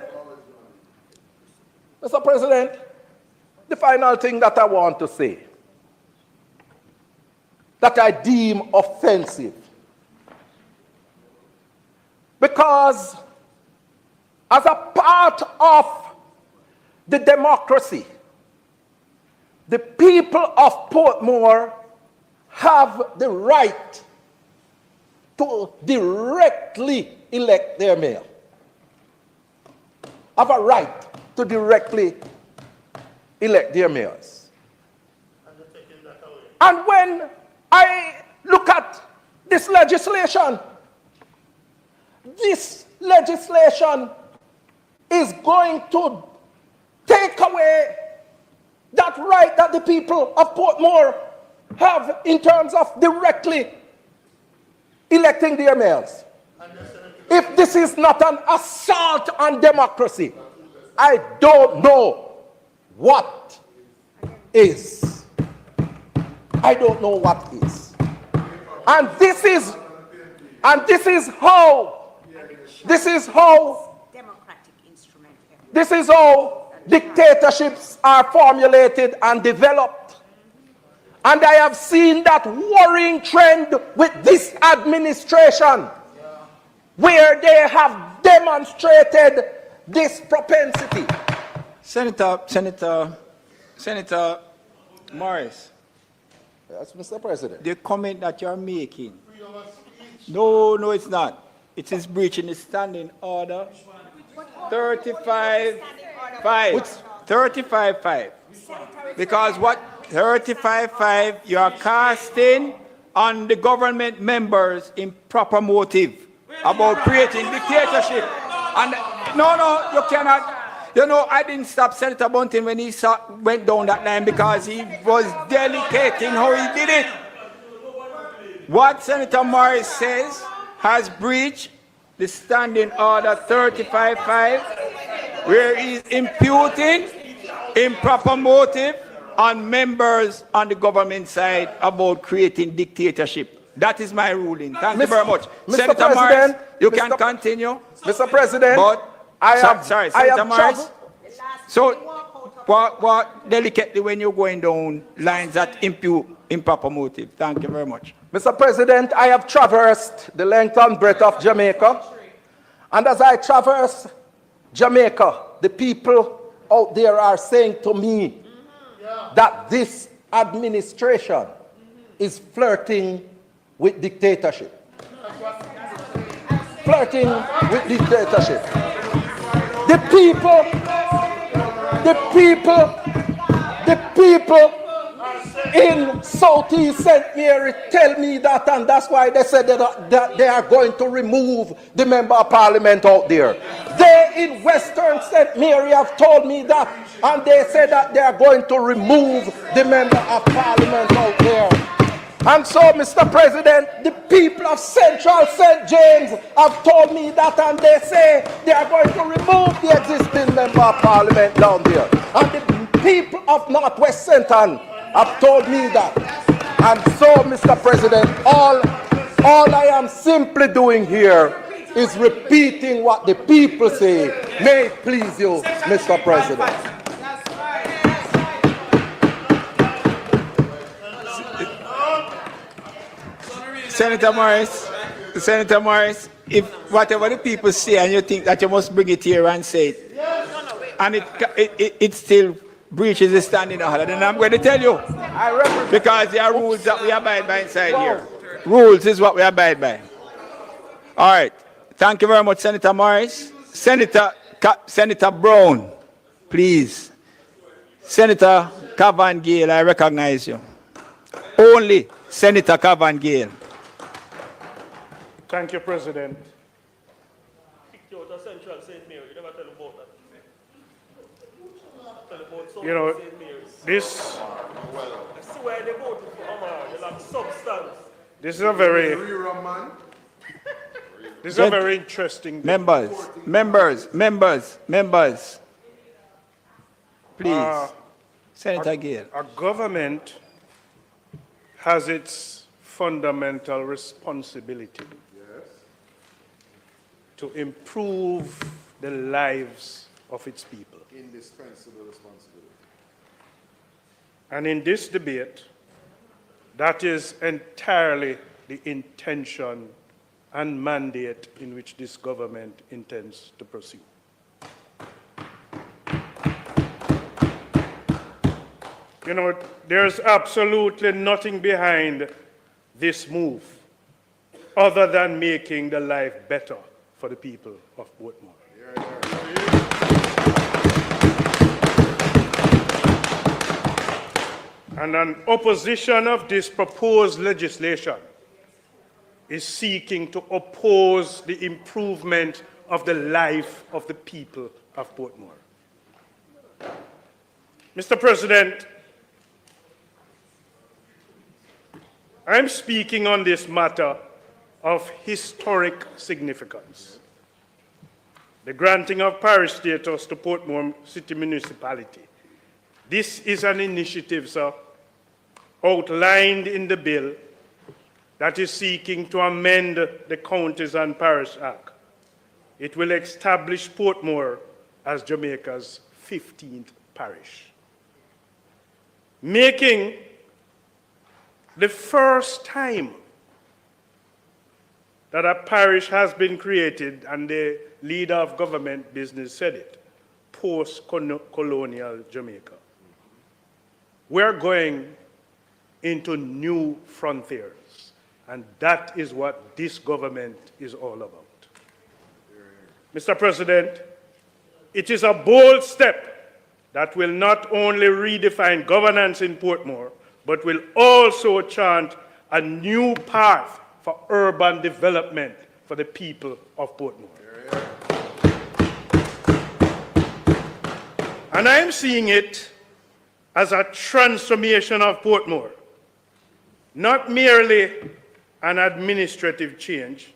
the final thing that I want to say, that I deem offensive, because as a part of the democracy, the people of Portmore have the right to directly elect their mayor. Have a right to directly elect their mayors. And when I look at this legislation is going to take away that right that the people of Portmore have in terms of directly electing their mayors. If this is not an assault on democracy, I don't know what is. I don't know what is. And this is how dictatorships are formulated and developed. And I have seen that worrying trend with this administration, where they have demonstrated this propensity. Senator Morris. Yes, Mr. President. The comment that you're making. No, it's not. It is breaching the standing order. 35-5. 35-5. Because what 35-5, you are casting on the government members improper motive about creating dictatorship. And no, you cannot. You know, I didn't stop Senator Bunting when he went down that line because he was delicate in how he did it. What Senator Morris says has breached the standing order 35-5, where he's imputing improper motive on members on the government side about creating dictatorship. That is my ruling. Thank you very much. Mr. Senator Morris, you can continue. Mr. President, but Senator Morris. So, what delicately when you're going down lines that impute improper motive. Thank you very much. Mr. President, I have traversed the length and breadth of Jamaica, And as I traverse Jamaica, the people out there are saying to me that this administration is flirting with dictatorship. Flirting with dictatorship. The people in Southeast St. Mary tell me that, and that's why they said that they are going to remove the member of parliament out there. They in Western St. Mary have told me that, and they said that they are going to remove the member of parliament out there. And so, Mr. President, the people of Central St. James have told me that, and they say they are going to remove the existing member of parliament down there. And the people of Northwest Central have told me that. And so, Mr. President, all I am simply doing here is repeating what the people say. May it please you, Mr. President. Senator Morris, if whatever the people say and you think that you must bring it here and say it, and it still breaches the standing order, then I'm going to tell you. Because there are rules that we abide by inside here. Rules is what we abide by. All right. Thank you very much, Senator Morris. Senator Brown, please. Senator Cavan Gale, I recognize you. Only Senator Cavan Gale. Thank you, President. You know, this is a very interesting Members. Please, Senator Gale. Our government has its fundamental responsibility to improve the lives of its people. Indispensable responsibility. And in this debate, that is entirely the intention and mandate in which this government intends to pursue. You know, there's absolutely nothing behind this move other than making the life better for the people of Portmore. And an opposition of this proposed legislation is seeking to oppose the improvement of the life of the people of Portmore. Mr. President, I'm speaking on this matter of historic significance. The granting of parish status to Portmore City Municipality. This is an initiative, sir, outlined in the bill that is seeking to amend the Counties and Parish Act. It will establish Portmore as Jamaica's 15th parish, making the first time that a parish has been created, and the leader of government business said it, post-colonial Jamaica. We're going into new frontiers, and that is what this government is all about. Mr. President, it is a bold step that will not only redefine governance in Portmore, but will also chart a new path for urban development for the people of Portmore. And I'm seeing it as a transformation of Portmore, not merely an administrative change.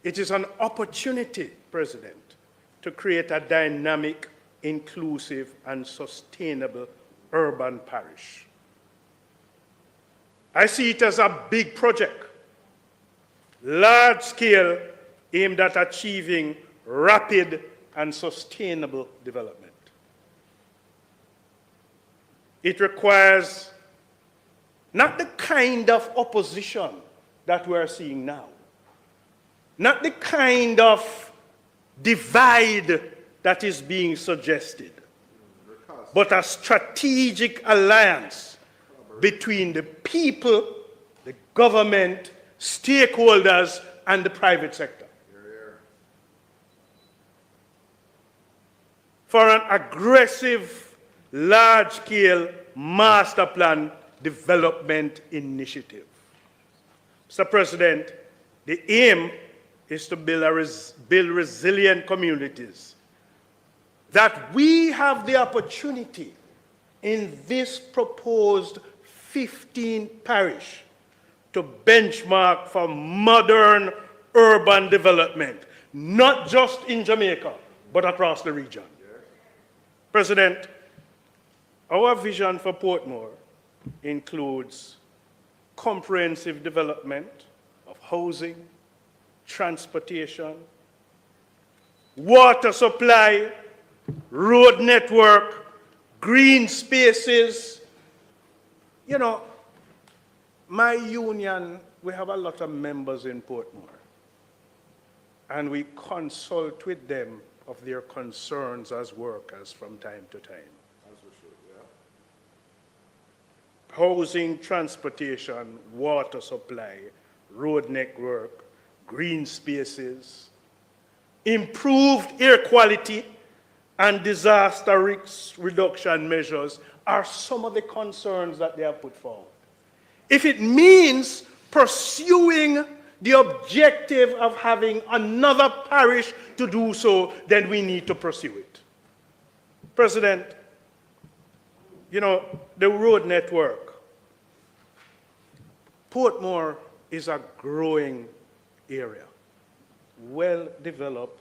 It is an opportunity, President, to create a dynamic, inclusive, and sustainable urban parish. I see it as a big project, large scale, aimed at achieving rapid and sustainable development. It requires not the kind of opposition that we're seeing now, not the kind of divide that is being suggested, but a strategic alliance between the people, the government, stakeholders, and the private sector. For an aggressive, large-scale master plan development initiative. Mr. President, the aim is to build resilient communities, that we have the opportunity in this proposed 15 parish to benchmark for modern urban development, not just in Jamaica, but across the region. President, our vision for Portmore includes comprehensive development of housing, transportation, water supply, road network, green spaces. You know, my union, we have a lot of members in Portmore, and we consult with them of their concerns as workers from time to time. Housing, transportation, water supply, road network, green spaces, improved air quality, and disaster risk reduction measures are some of the concerns that they have put forward. If it means pursuing the objective of having another parish to do so, then we need to pursue it. President, you know, the road network. Portmore is a growing area, well developed,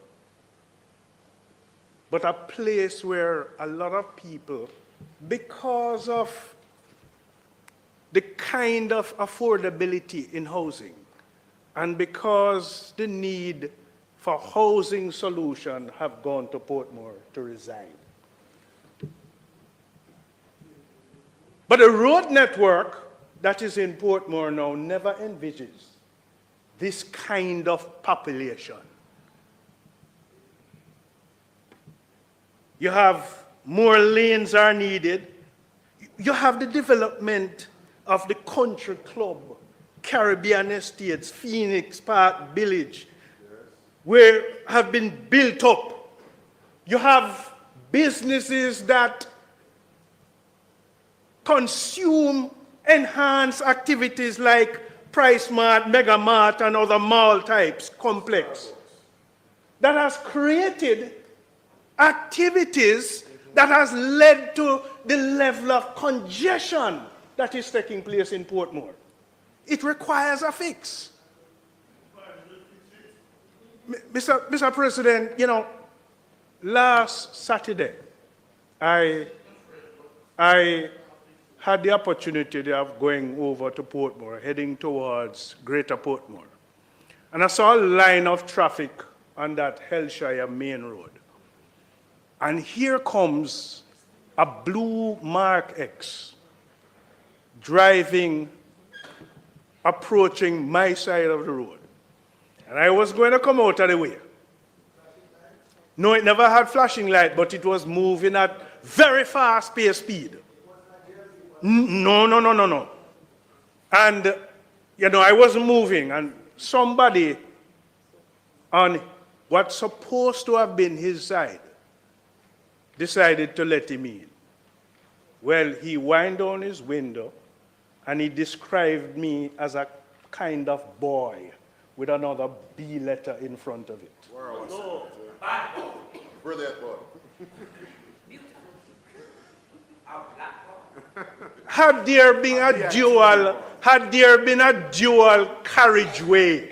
but a place where a lot of people, because of the kind of affordability in housing, and because the need for housing solution have gone to Portmore to reside. But the road network that is in Portmore now never envisages this kind of population. You have more lanes are needed. You have the development of the country club, Caribbean Estates, Phoenix Park Village, where have been built up. You have businesses that consume enhanced activities like Price Mart, Mega Mart, and other mall types, complex, that has created activities that has led to the level of congestion that is taking place in Portmore. It requires a fix. Mr. President, you know, last Saturday, I had the opportunity of going over to Portmore, heading towards Greater Portmore. And I saw a line of traffic on that Hellshire main road. And here comes a blue Mark X driving, approaching my side of the road. And I was going to come out of the way. No, it never had flashing light, but it was moving at very fast pace speed. No. And, you know, I was moving, and somebody on what's supposed to have been his side decided to let him in. Well, he wind down his window, and he described me as a kind of boy with another B letter in front of it. Brilliant boy. Had there been a dual carriageway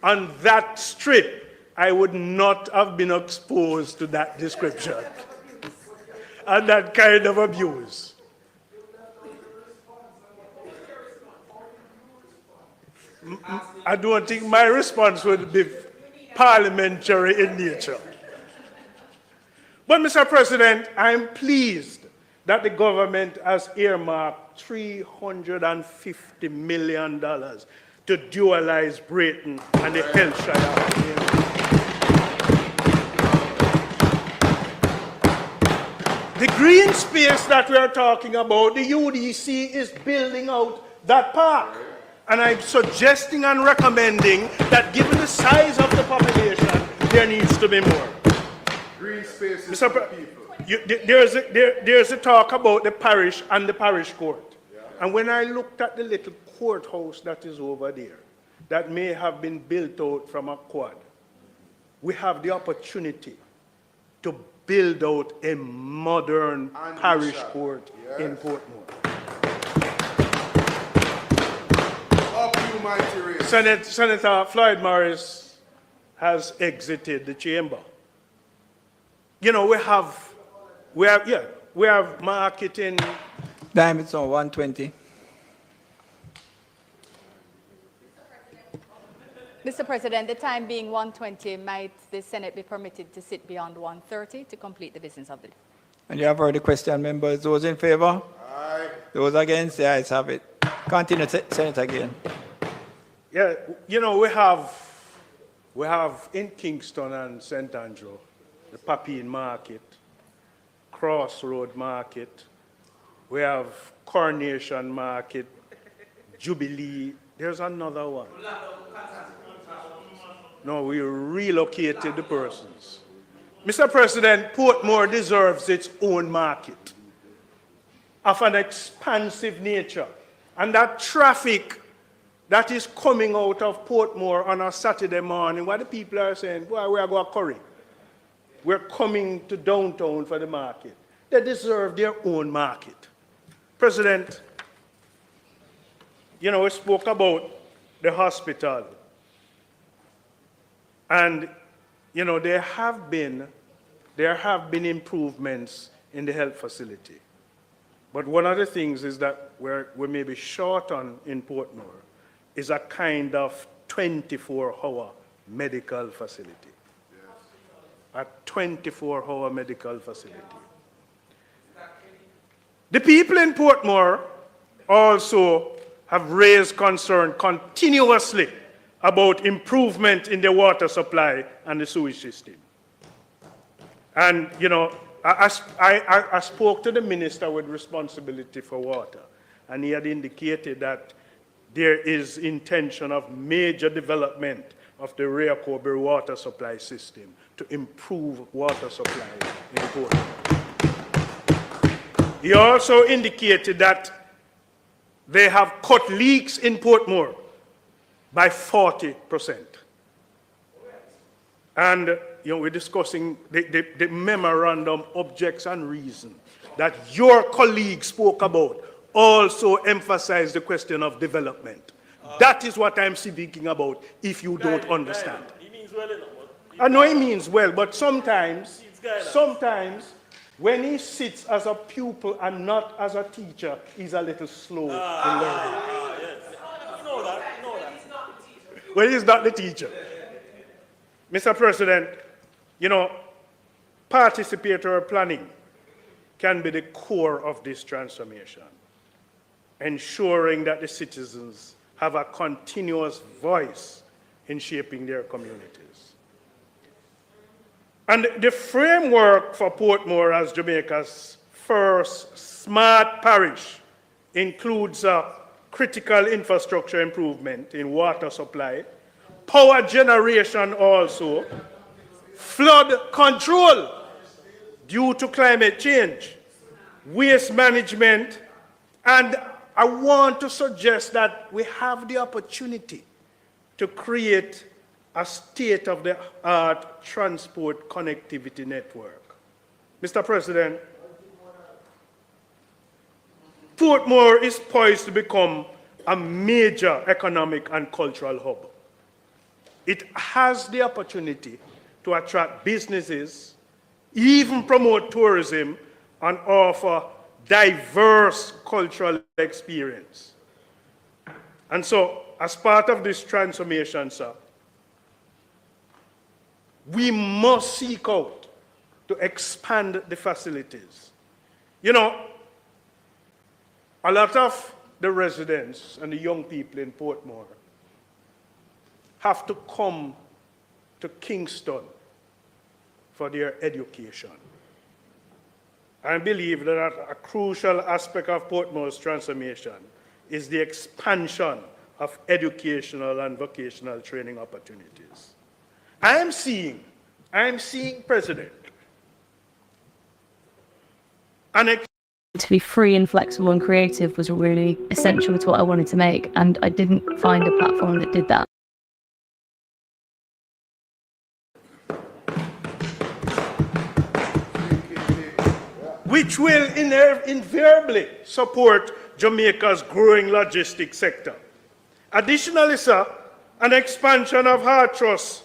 on that strip, I would not have been exposed to that description and that kind of abuse. I don't think my response would be parliamentary in nature. But, Mr. President, I'm pleased that the government has earmarked $350 million to dualize Brayton and the Hellshire. green space that we are talking about, the UDC is building out that park. And I'm suggesting and recommending that given the size of the population, there needs to be more. Green spaces Mr. for people. There's a talk about the parish and the parish court. Yeah. And when I looked at the little courthouse that is over there, that may have been built out from a quad, we have the opportunity to build out a modern parish court in Portmore. Senator Floyd Morris has exited the chamber. You know, we have marketing. Diamonds on 120. Mr. President, the time being 1:20, might the Senate be permitted to sit beyond 1:30 to complete the business of the day? And you have heard the question, members. Those in favor? Aye. Those against? The ayes have it. Continue, Senator again. Yeah, you know, we have in Kingston and St. Andrew, the Papine Market, Crossroad Market, we have Coronation Market, Jubilee, there's another one. No, we relocated the persons. Mr. President, Portmore deserves its own market of an expansive nature. And that traffic that is coming out of Portmore on a Saturday morning, what the people are saying, well, we are going to Curry. We're coming to downtown for the market. They deserve their own market. President, you know, we spoke about the hospital. And, you know, there have been improvements in the health facility. But one of the things is that we may be short on in Portmore is a kind of 24-hour medical facility. Yes. A 24-hour medical facility. The people in Portmore also have raised concern continuously about improvement in the water supply and the sewage system. And, you know, I spoke to the minister with responsibility for water, and he had indicated that there is intention of major development of the Rehoboth water supply system to improve water supply in Portmore. He also indicated that they have cut leaks in Portmore by 40%. And you know, we're discussing the memorandum objects and reason that your colleague spoke about also emphasize the question of development. That is what I'm speaking about, if you don't understand. He means well enough. I know he means well, but sometimes when he sits as a pupil and not as a teacher, he's a little slow in learning. Yes. Know that. Well, he's not the teacher. Mr. President, you know, participatory planning can be the core of this transformation, ensuring that the citizens have a continuous voice in shaping their communities. And the framework for Portmore as Jamaica's first smart parish includes critical infrastructure improvement in water supply, power generation also, flood control due to climate change, waste management, and I want to suggest that we have the opportunity to create a state-of-the-art transport connectivity network. Mr. President, Portmore is poised to become a major economic and cultural hub. It has the opportunity to attract businesses, even promote tourism, and offer diverse cultural experience. And so, as part of this transformation, sir, we must seek out to expand the facilities. You know, a lot of the residents and the young people in Portmore have to come to Kingston for their education. I believe that a crucial aspect of Portmore's transformation is the expansion of educational and vocational training opportunities. I am seeing, President, to be free and flexible and creative was really essential to what I wanted to make, and I didn't find a platform that did that. which will invariably support Jamaica's growing logistics sector. Additionally, sir, an expansion of hard trust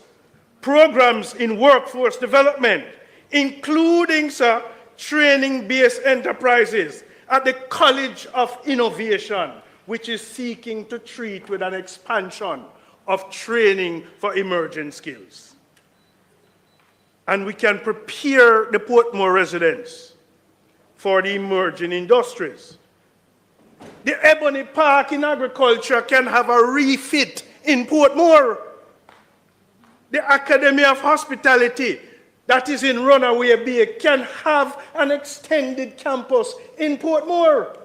programs in workforce development, including, sir, training-based enterprises at the College of Innovation, which is seeking to treat with an expansion of training for emerging skills. And we can prepare the Portmore residents for the emerging industries. The Ebony Park in agriculture can have a refit in Portmore. The Academy of Hospitality that is in Runaway Bay can have an extended campus in Portmore.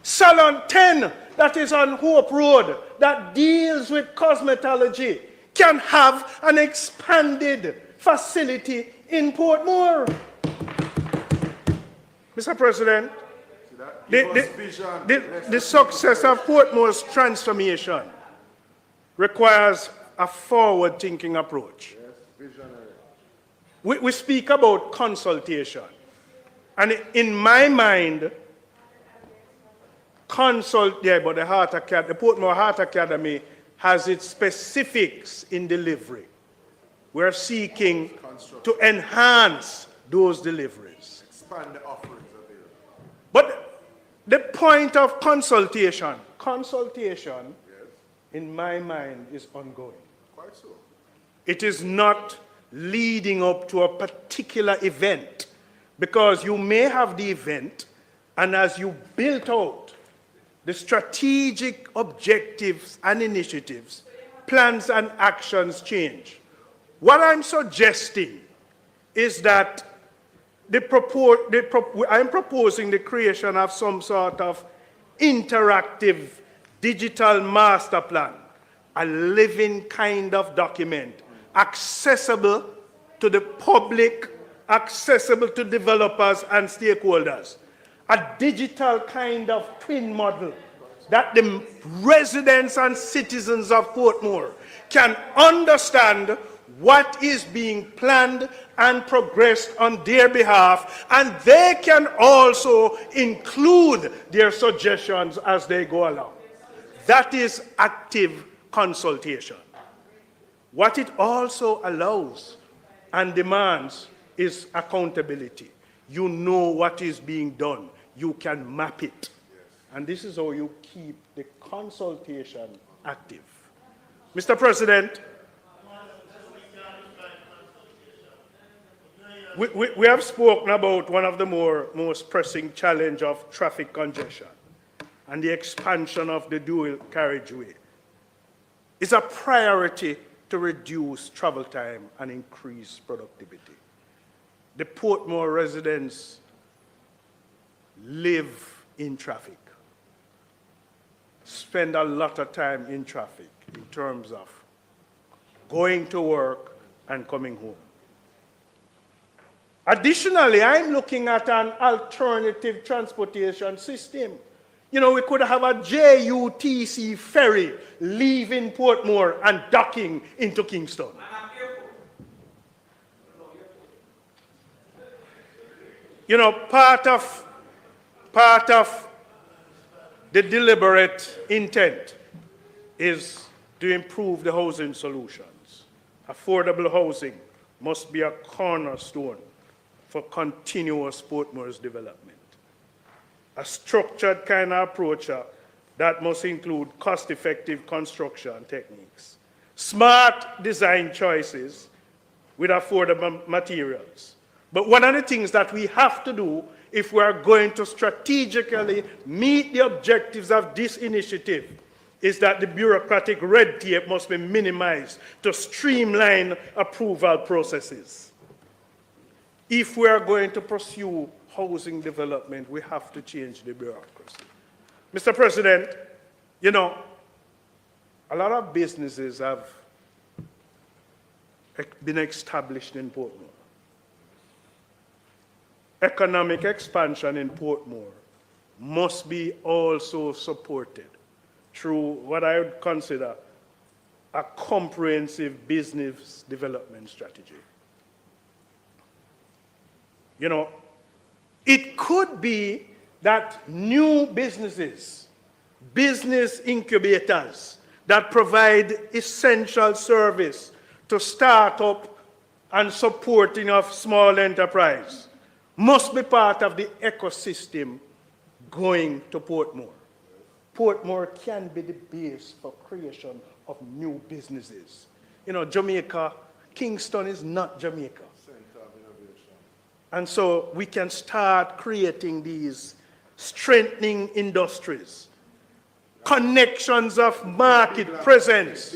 Salon 10 that is on Hope Road that deals with cosmetology can have an expanded facility in Portmore. Mr. President, the success of Portmore's transformation requires a forward-thinking approach. We speak about consultation. And in my mind, but the Portmore Heart Academy has its specifics in delivery. We're seeking to enhance those deliveries. Expand the offerings available. But the point of consultation, in my mind, is ongoing. Quite so. It is not leading up to a particular event, because you may have the event, and as you build out the strategic objectives and initiatives, plans and actions change. What I'm suggesting is that I'm proposing the creation of some sort of interactive digital master plan, a living kind of document, accessible to the public, accessible to developers and stakeholders, a digital kind of twin model that the residents and citizens of Portmore can understand what is being planned and progressed on their behalf, and they can also include their suggestions as they go along. That is active consultation. What it also allows and demands is accountability. You know what is being done. You can map it. And this is how you keep the consultation active. Mr. President, we have spoken about one of the most pressing challenge of traffic congestion and the expansion of the dual carriageway. It's a priority to reduce travel time and increase productivity. The Portmore residents live in traffic, spend a lot of time in traffic in terms of going to work and coming home. Additionally, I'm looking at an alternative transportation system. You know, we could have a JUTC ferry leaving Portmore and docking into Kingston. You know, part of the deliberate intent is to improve the housing solutions. Affordable housing must be a cornerstone for continuous Portmore's development. A structured kind of approach that must include cost-effective construction techniques, smart design choices with affordable materials. But one of the things that we have to do if we are going to strategically meet the objectives of this initiative is that the bureaucratic red tape must be minimized to streamline approval processes. if we are going to pursue housing development, we have to change the bureaucracy. Mr. President, you know, a lot of businesses have been established in Portmore. Economic expansion in Portmore must be also supported through what I would consider a comprehensive business development strategy. You know, it could be that new businesses, business incubators that provide essential service to start up and supporting of small enterprise must be part of the ecosystem going to Portmore. Portmore can be the base for creation of new businesses. You know, Jamaica, Kingston is not Jamaica. And so we can start creating these strengthening industries, connections of market presence,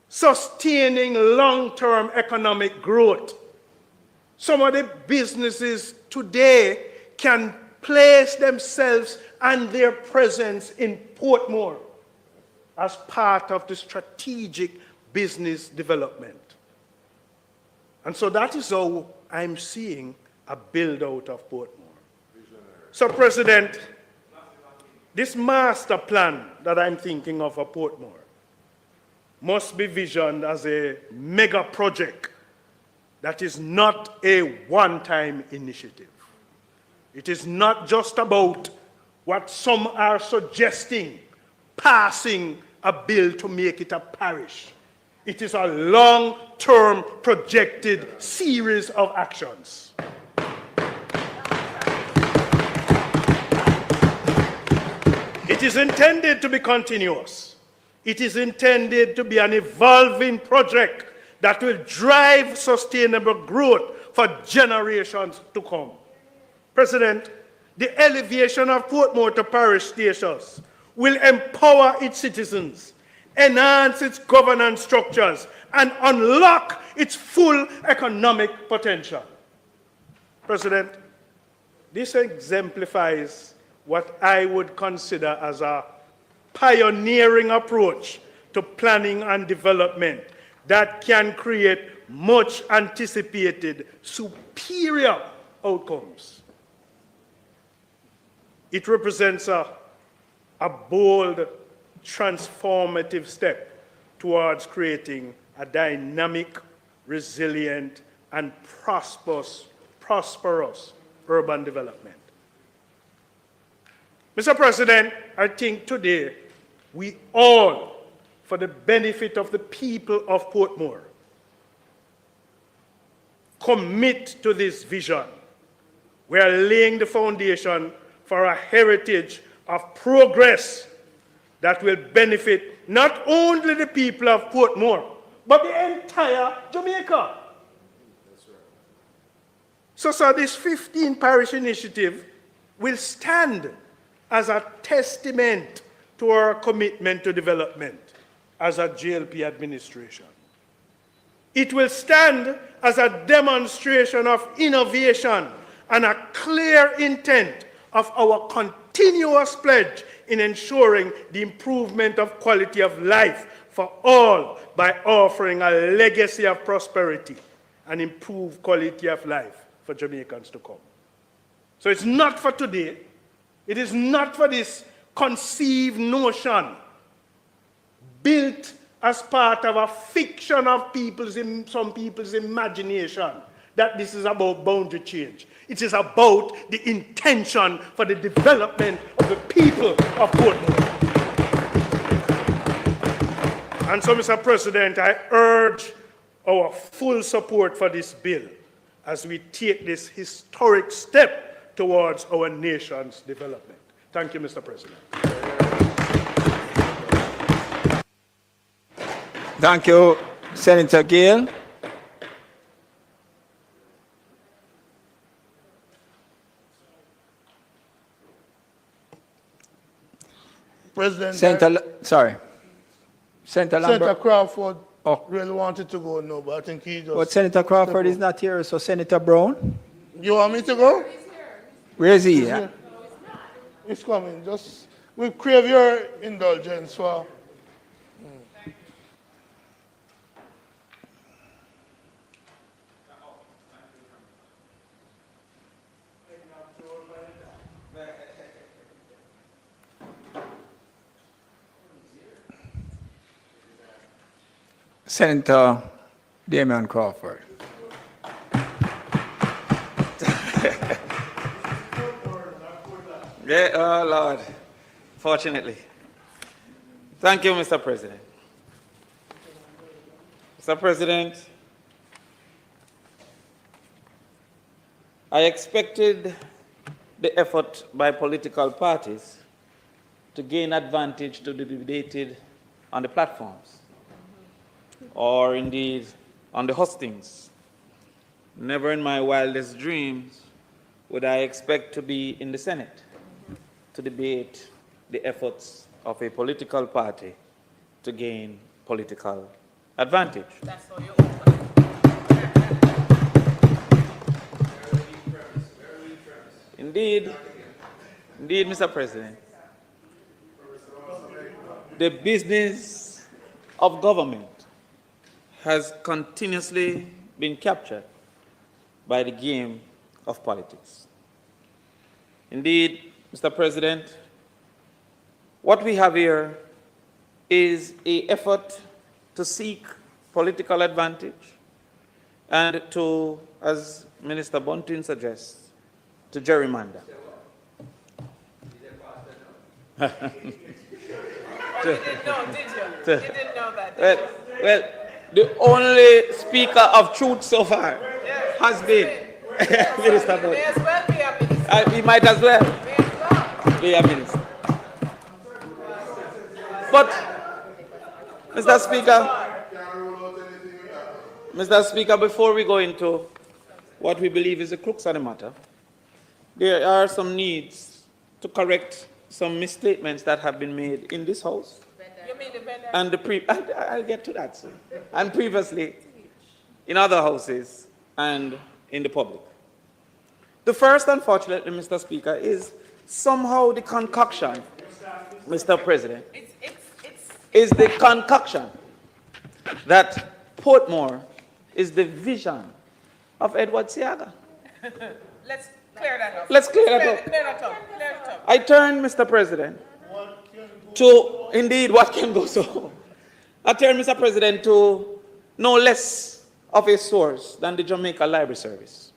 sustaining long-term economic growth. Some of the businesses today can place themselves and their presence in Portmore as part of the strategic business development. And so that is how I'm seeing a build-out of Portmore. So, President, this master plan that I'm thinking of for Portmore must be visioned as a mega project that is not a one-time initiative. It is not just about what some are suggesting, passing a bill to make it a parish. It is a long-term projected series of actions. It is intended to be continuous. It is intended to be an evolving project that will drive sustainable growth for generations to come. President, the elevation of Portmore to parish status will empower its citizens, enhance its governance structures, and unlock its full economic potential. President, this exemplifies what I would consider as a pioneering approach to planning and development that can create much anticipated superior outcomes. It represents a bold, transformative step towards creating a dynamic, resilient, and prosperous urban development. Mr. President, I think today we all, for the benefit of the people of Portmore, commit to this vision. We are laying the foundation for a heritage of progress that will benefit not only the people of Portmore, but the entire Jamaica. So this 15 parish initiative will stand as a testament to our commitment to development as a JLP administration. It will stand as a demonstration of innovation and a clear intent of our continuous pledge in ensuring the improvement of quality of life for all by offering a legacy of prosperity and improved quality of life for Jamaicans to come. So it's not for today. It is not for this conceived notion built as part of a fiction of some people's imagination that this is about boundary change. It is about the intention for the development of the people of Portmore. And so, Mr. President, I urge our full support for this bill as we take this historic step towards our nation's development. Thank you, Mr. President. Thank you, Senator Gale. President. Senator Lambert. Senator Crawford, really wanted to go, no, but I think he just... But Senator Crawford is not here, so Senator Brown? You want me to go? Where is he? He's here. He's coming. Just, we crave your indulgence for... Senator Damian Crawford. Yeah, oh Lord, fortunately. Thank you, Mr. President. Mr. President, I expected the effort by political parties to gain advantage to be debated on the platforms, or indeed on the hustings. Never in my wildest dreams would I expect to be in the Senate to debate the efforts of a political party to gain political advantage. That's how you Indeed, Mr. President, the business of government has continuously been captured by the game of politics. Indeed, Mr. President, what we have here is an effort to seek political advantage and to, as Minister Bunting suggests, to gerrymander. You didn't know, did you? You didn't know that, did you? Well, the only speaker of truth so far has been Minister Bunting. May as well be a minister. He might as well be a minister. But, Mr. Speaker, before we go into what we believe is the crux of the matter, there are some needs to correct some misstatements that have been made in this House. You mean the vendor? And I'll get to that soon. And previously in other houses and in the public. The first, unfortunately, Mr. Speaker, is somehow the concoction, Mr. President, is the concoction that Portmore is the vision of Edward Seaga. Let's clear that up. Let's clear that up. Clear that up. Clear it up. I turn, Mr. President, to, indeed, what can go so. I turn, Mr. President, to no less of a source than the Jamaica Library Service.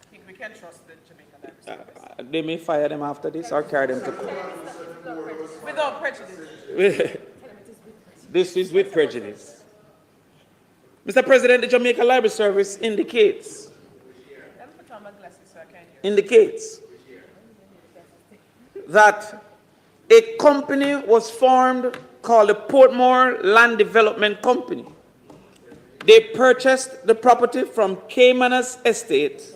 I think we can trust the Jamaica Library Service. They may fire them after this or carry them to court. Without prejudice. This is with prejudice. Mr. President, the Jamaica Library Service indicates that a company was formed called the Portmore Land Development Company. They purchased the property from Caymanas Estate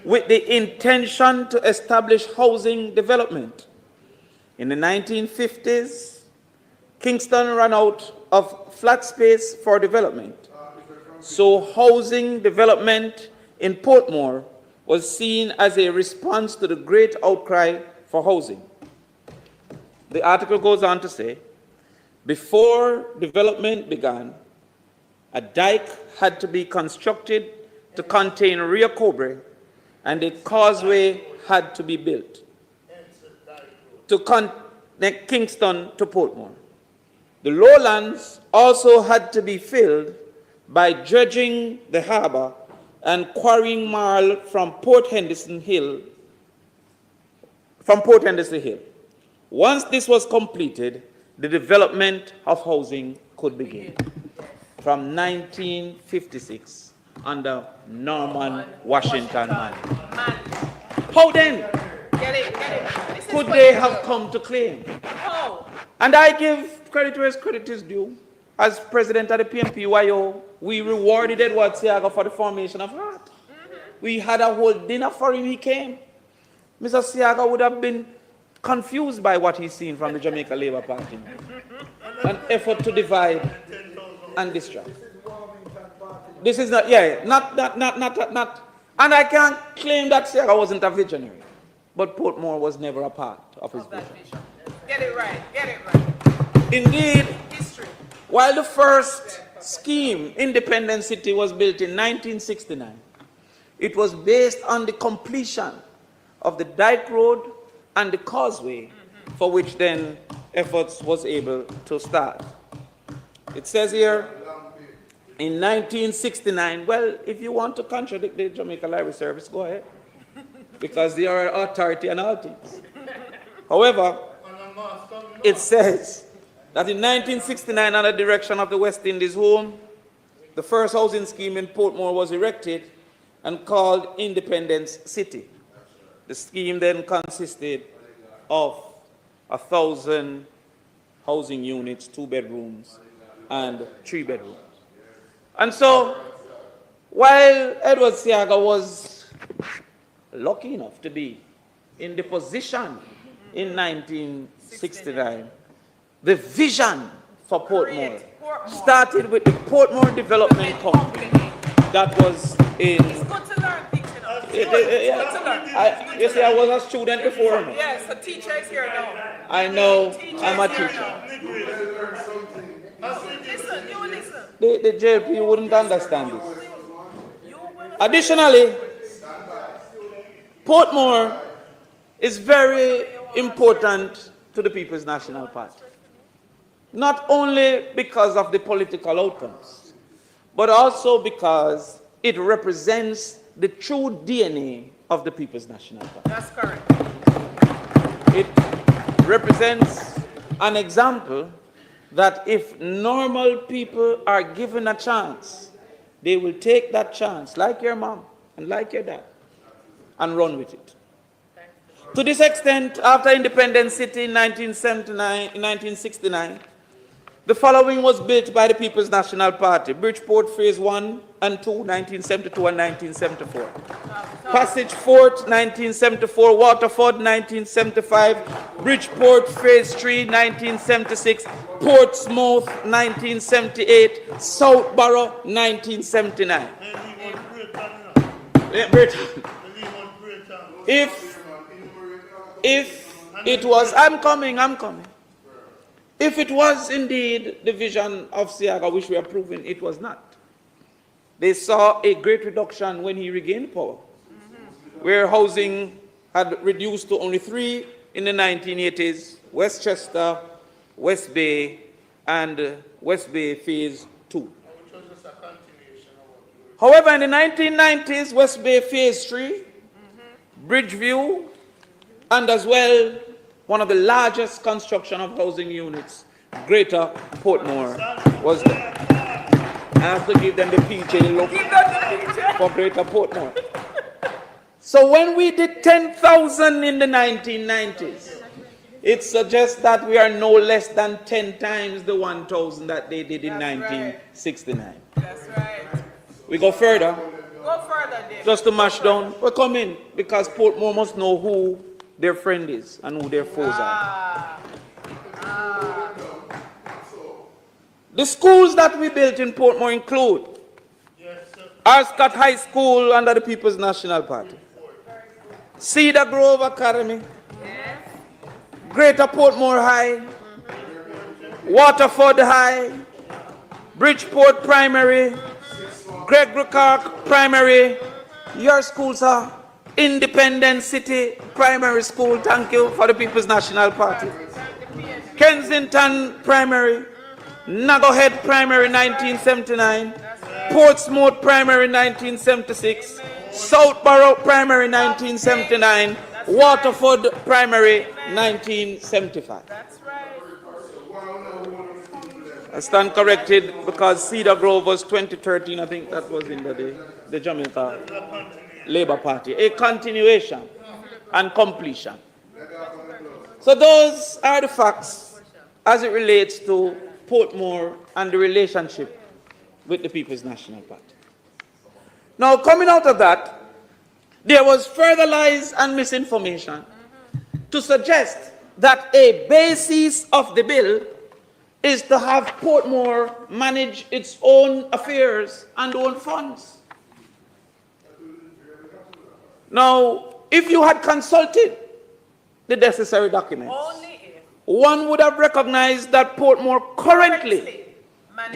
with the intention to establish housing development. In the 1950s, Kingston ran out of flat space for development. So housing development in Portmore was seen as a response to the great outcry for housing. The article goes on to say, before development began, a dike had to be constructed to contain Rio Cobre, and a causeway had to be built to connect Kingston to Portmore. The lowlands also had to be filled by dredging the harbor and quarrying marl from Port Henderson Hill. Once this was completed, the development of housing could begin. From 1956, under Norman Washington Manning. How then could they have come to claim? And I give credit where credit is due. As president of the PMPYO, we rewarded Edward Seaga for the formation of HEART. We had a whole dinner for him, he came. Mr. Seaga would have been confused by what he's seen from the Jamaica Labour Party. An effort to divide and distract. This is not, not. And I can't claim that Siaga wasn't a visionary, but Portmore was never a part of his vision. Get it right, get it right. Indeed, History. while the first scheme, Independence City, was built in 1969, it was based on the completion of the Dyke Road and the Causeway, for which then efforts was able to start. It says here, in 1969, well, if you want to contradict the Jamaica Library Service, go ahead, because they are authority on all things. However, it says that in 1969, under the direction of the West Indies Home, the first housing scheme in Portmore was erected and called Independence City. The scheme then consisted of 1,000 housing units, 2 bedrooms and 3 bedrooms. And so, while Edward Siaga was lucky enough to be in the position in 1969, the vision for Portmore started with the Portmore Development Company that was in... It's good to learn things, you know. It's good to learn. You see, I was a student before. Yes, a teacher is here now. I know, I'm a teacher. Listen, you listen. The JP wouldn't understand this. Additionally, Portmore is very important to the People's National Party. Not only because of the political outcomes, but also because it represents the true DNA of the People's National Party. That's correct. It represents an example that if normal people are given a chance, they will take that chance, like your mom and like your dad, and run with it. To this extent, after Independence City in 1969, the following was built by the People's National Party: Bridgeport Phase 1 and 2, 1972 and 1974. Passage Fort, 1974. Waterford, 1975. Bridgeport Phase 3, 1976. Portsmouth, 1978. Southborough, 1979. If it was, I'm coming. If it was indeed the vision of Siaga, which we are proving it was not, they saw a great reduction when he regained power, where housing had reduced to only 3 in the 1980s: Westchester, West Bay, and West Bay Phase 2. However, in the 1990s, West Bay Phase 3, Bridgeview, and as well one of the largest construction of housing units, Greater Portmore, was there. I have to give them the PJ look for Greater Portmore. So when we did 10,000 in the 1990s, it suggests that we are no less than 10 times the 1,000 that they did in 1969. That's right. We go further. Go further, Dave. Just to mash down, we come in because Portmore must know who their friend is and who their foes are. The schools that we built in Portmore include Ascot High School under the People's National Party, Cedar Grove Academy, Greater Portmore High, Waterford High, Bridgeport Primary, Gregory Clark Primary. Your schools are Independence City Primary School, thank you, for the People's National Party. Kensington Primary, Naggohead Primary 1979, Portsmouth Primary 1976, Southborough Primary 1979, Waterford Primary 1975. I stand corrected because Cedar Grove was 2013, I think that was in the Jamaica Labour Party. A continuation and completion. So those are the facts as it relates to Portmore and the relationship with the People's National Party. Now, coming out of that, there was further lies and misinformation to suggest that a basis of the bill is to have Portmore manage its own affairs and own funds. Now, if you had consulted the necessary documents, one would have recognized that Portmore currently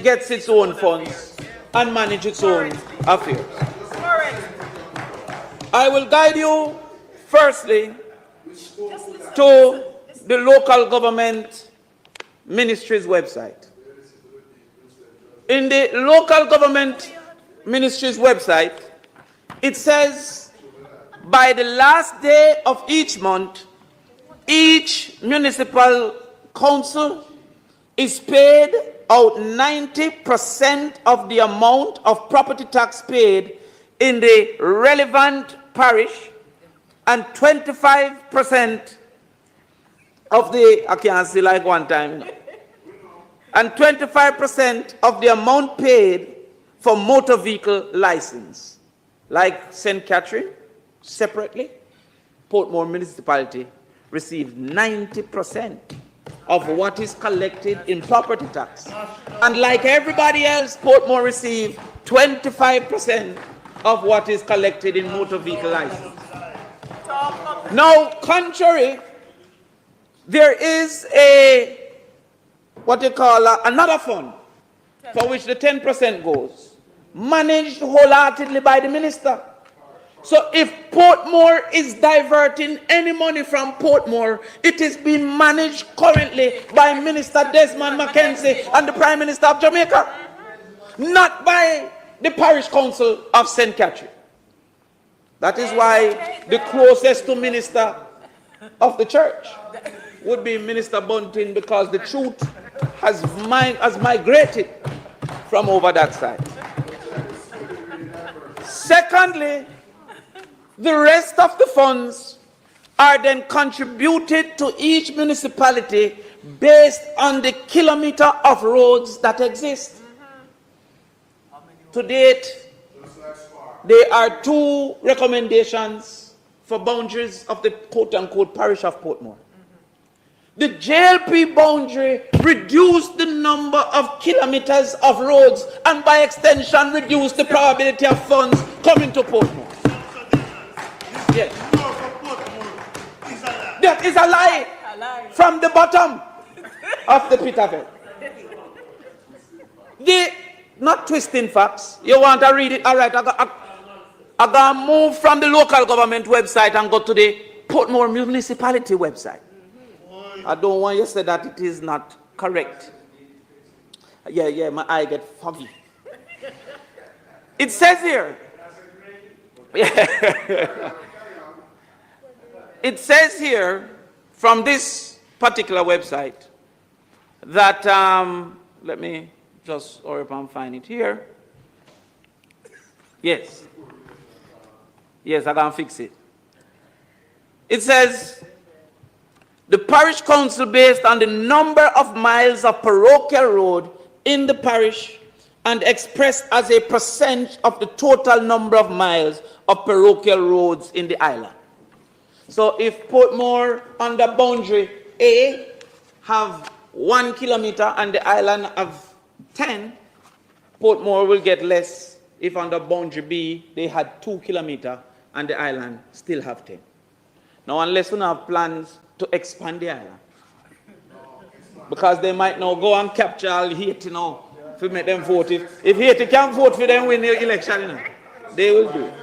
gets its own funds and manage its own affairs. I will guide you firstly to the local government ministry's website. In the local government ministry's website, it says by the last day of each month, each municipal council is paid out 90% of the amount of property tax paid in the relevant parish and 25% of the, I can't see like one time, and 25% of the amount paid for motor vehicle license. Like St. Catherine, separately, Portmore municipality receives 90% of what is collected in property tax. And like everybody else, Portmore receives 25% of what is collected in motor vehicle license. Now, contrary, there is a, what you call another fund for which the 10% goes, managed wholeheartedly by the minister. So if Portmore is diverting any money from Portmore, it is being managed currently by Minister Desmond Mackenzie and the Prime Minister of Jamaica, not by the Parish Council of St. Catherine. That is why the closest to minister of the church would be Minister Bunting, because the truth has migrated from over that side. Secondly, the rest of the funds are then contributed to each municipality based on the kilometer of roads that exist. To date, there are 2 recommendations for boundaries of the quote-unquote parish of Portmore. The JLP boundary reduced the number of kilometers of roads and by extension reduced the probability of funds coming to Portmore. Yes. That is a lie from the bottom of the pit of it. They not twisting facts. You want to read it? All right, I'm going to move from the local government website and go to the Portmore municipality website. I don't want you to say that it is not correct. Yeah, my eye get foggy. It says here. It says here from this particular website that, let me just hurry up and find it here. Yes, I can fix it. It says, the parish council, based on the number of miles of parochial road in the parish and expressed as a percent of the total number of miles of parochial roads in the island. So if Portmore under boundary A have 1 kilometer and the island have 10, Portmore will get less if under boundary B they had 2 kilometers and the island still have 10. Now, unless we have plans to expand the island, because they might now go and capture all Haiti now to make them vote. If Haiti can vote for them win the election, they will do it.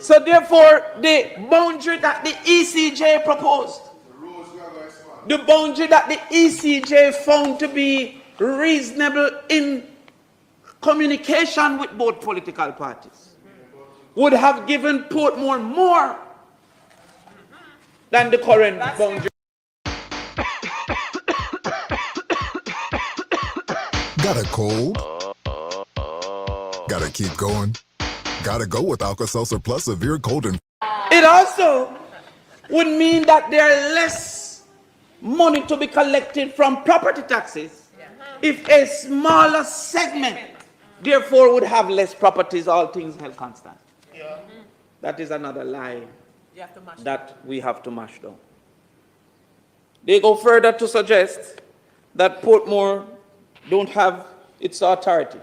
So therefore, the boundary that the ECJ proposed, the boundary that the ECJ found to be reasonable in communication with both political parties, would have given Portmore more than the current boundary. Got a cold? Gotta keep going? Gotta go with Alka-Seltzer Plus Severe Cold and... It also would mean that there are less money to be collected from property taxes if a smaller segment therefore would have less properties, all things held constant. That is another lie that we have to mash down. They go further to suggest that Portmore don't have its authority.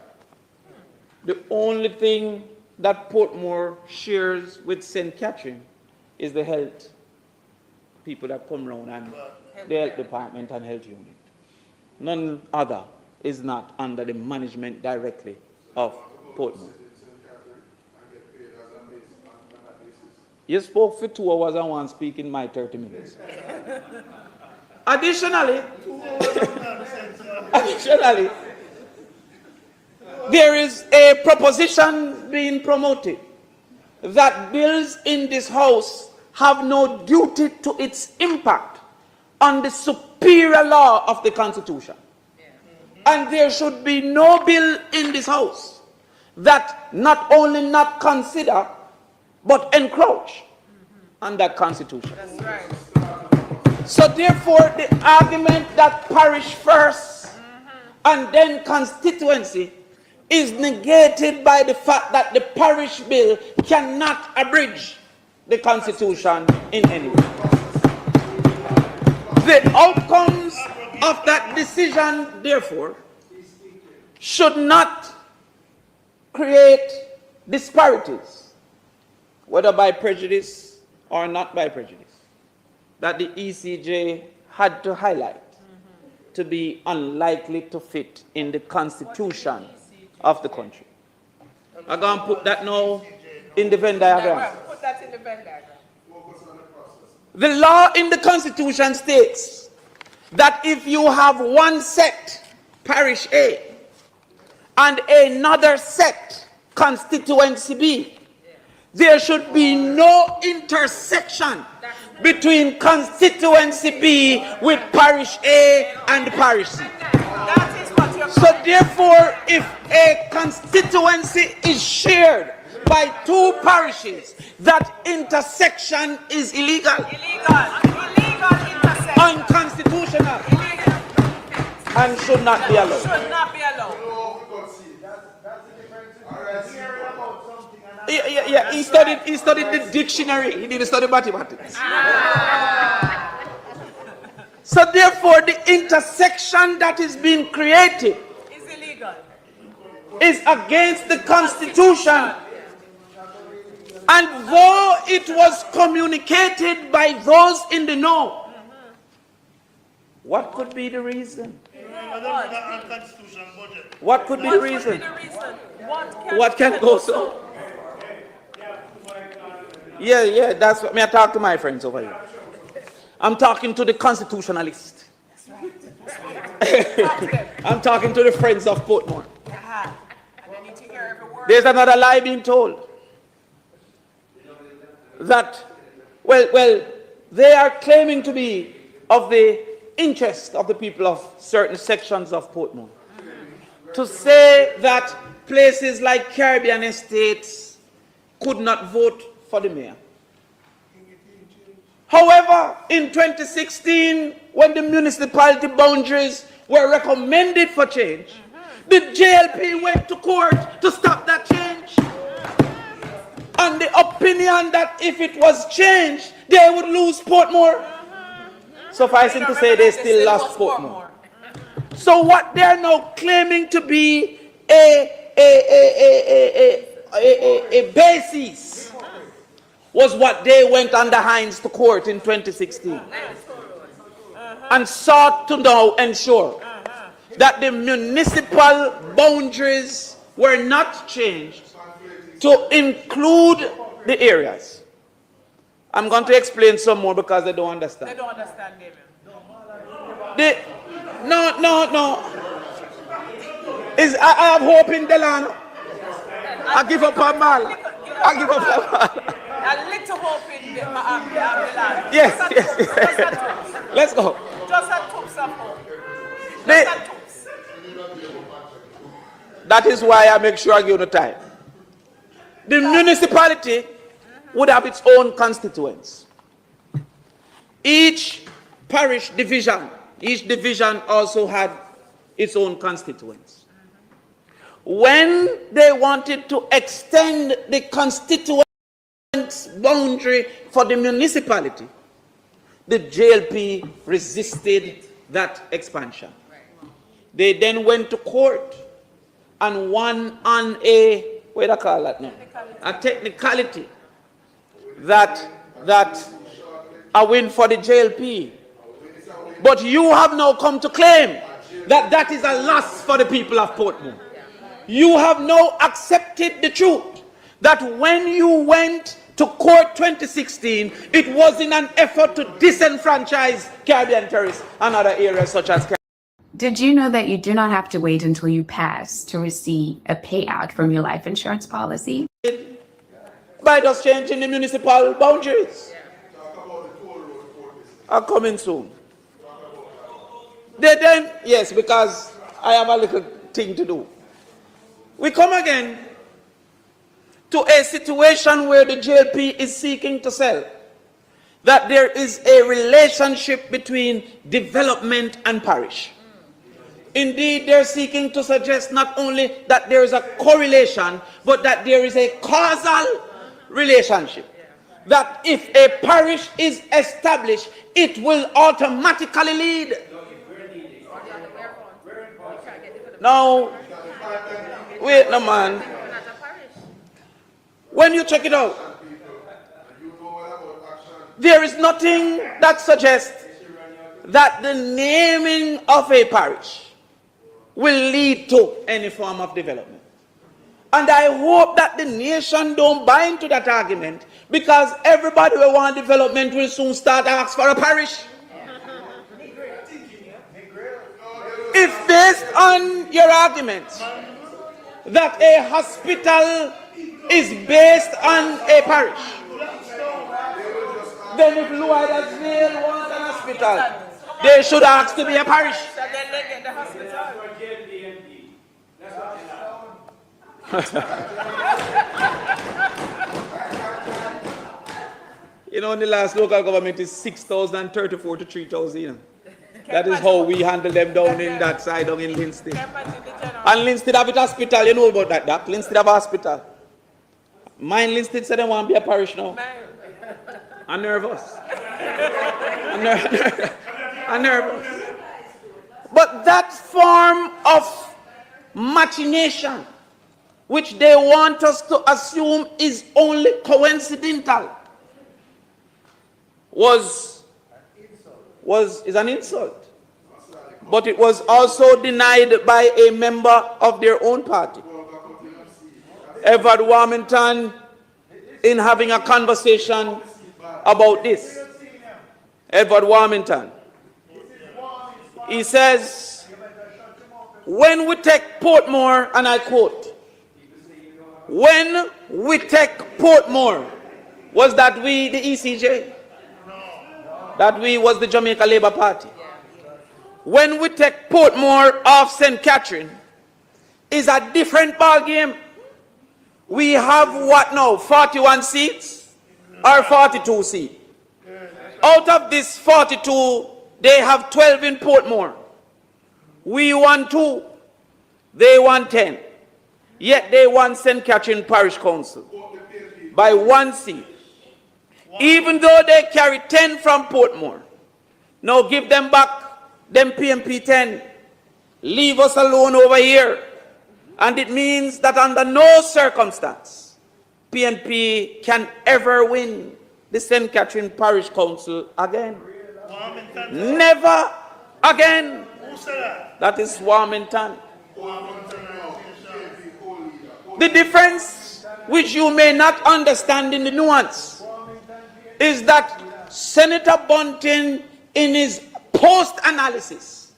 The only thing that Portmore shares with St. Catherine is the health people that come around and the health department and health unit. None other is not under the management directly of Portmore. You spoke for 2 hours and one speak in my 30 minutes. Additionally, there is a proposition being promoted that bills in this house have no duty to its impact on the superior law of the Constitution. And there should be no bill in this house that not only not consider but encroach on that Constitution. That's right. So therefore, the argument that parish first and then constituency is negated by the fact that the parish bill cannot abridge the Constitution in any way. The outcomes of that decision, therefore, should not create disparities, whether by prejudice or not by prejudice, that the ECJ had to highlight to be unlikely to fit in the Constitution of the country. I'm going to put that now in the Venn diagram. Put that in the Venn diagram. The law in the Constitution states that if you have one sect, parish A, and another sect, constituency B, there should be no intersection between constituency B with parish A and parish C. So therefore, if a constituency is shared by 2 parishes, that intersection is illegal. Unconstitutional. And should not be allowed. Should not be allowed. Yeah. He studied the dictionary. He didn't study mathematics. So therefore, the intersection that is being created is illegal. Is against the Constitution. And though it was communicated by those in the know, what could be the reason? What could be the reason? What can go so? Yeah, that's what I talk to my friends over here. I'm talking to the constitutionalists. I'm talking to the friends of Portmore. There's another lie being told. That, well, they are claiming to be of the interest of the people of certain sections of Portmore. To say that places like Caribbean estates could not vote for the mayor. However, in 2016, when the municipality boundaries were recommended for change, the JLP went to court to stop that change. On the opinion that if it was changed, they would lose Portmore. Sufficing to say they still lost Portmore. So what they are now claiming to be a basis was what they went under Hines to court in 2016 and sought to now ensure that the municipal boundaries were not changed to include the areas. I'm going to explain some more because they don't understand. They don't understand, David. No. I have hope in Delano. I give up on Mal. I give up on Mal. A little hope in Delano. Yes. Let's go. Just a toops of hope. That is why I make sure I give you the time. The municipality would have its own constituents. Each parish division, each division also had its own constituents. When they wanted to extend the constituent boundary for the municipality, the JLP resisted that expansion. They then went to court and won on a, what do you call that now? A technicality that a win for the JLP. But you have now come to claim that that is a loss for the people of Portmore. You have now accepted the truth that when you went to court 2016, it was in an effort to disenfranchise Caribbean tourists and other areas such as Caribbean. Did you know that you do not have to wait until you pass to receive a payout from your life insurance policy? By just changing the municipal boundaries. Are coming soon. They then, yes, because I have a little thing to do. We come again to a situation where the JLP is seeking to sell that there is a relationship between development and parish. Indeed, they're seeking to suggest not only that there is a correlation, but that there is a causal relationship. That if a parish is established, it will automatically lead. Now, wait, no man. When you check it out, there is nothing that suggests that the naming of a parish will lead to any form of development. And I hope that the nation don't buy into that argument, because everybody who wants development will soon start ask for a parish. If based on your argument that a hospital is based on a parish, then if Louisville wants an hospital, they should ask to be a parish. You know, in the last local government is 6,034 to 3,000. You know? That is how we handle them down in that side, down in Linstead. And Linstead have a hospital, you know about that, Doc? Linstead have a hospital. Mine Linstead said they want to be a parish now. I'm nervous. I'm nervous. But that form of machination, which they want us to assume is only coincidental, is an insult. But it was also denied by a member of their own party. Edward Warmington, in having a conversation about this. Edward Warmington. He says, when we take Portmore, and I quote, when we take Portmore, was that we the ECJ? That we was the Jamaica Labour Party. When we take Portmore off St. Catherine, is a different ball game. We have what now, 41 seats or 42 seats? Out of this 42, they have 12 in Portmore. We won 2, they won 10. Yet they won St. Catherine Parish Council by 1 seat. Even though they carry 10 from Portmore. Now give them back them PMP 10. Leave us alone over here. And it means that under no circumstance PNP can ever win the St. Catherine Parish Council again. Never again. That is Warmington. The difference, which you may not understand in the nuance, is that Senator Bunting, in his post-analysis,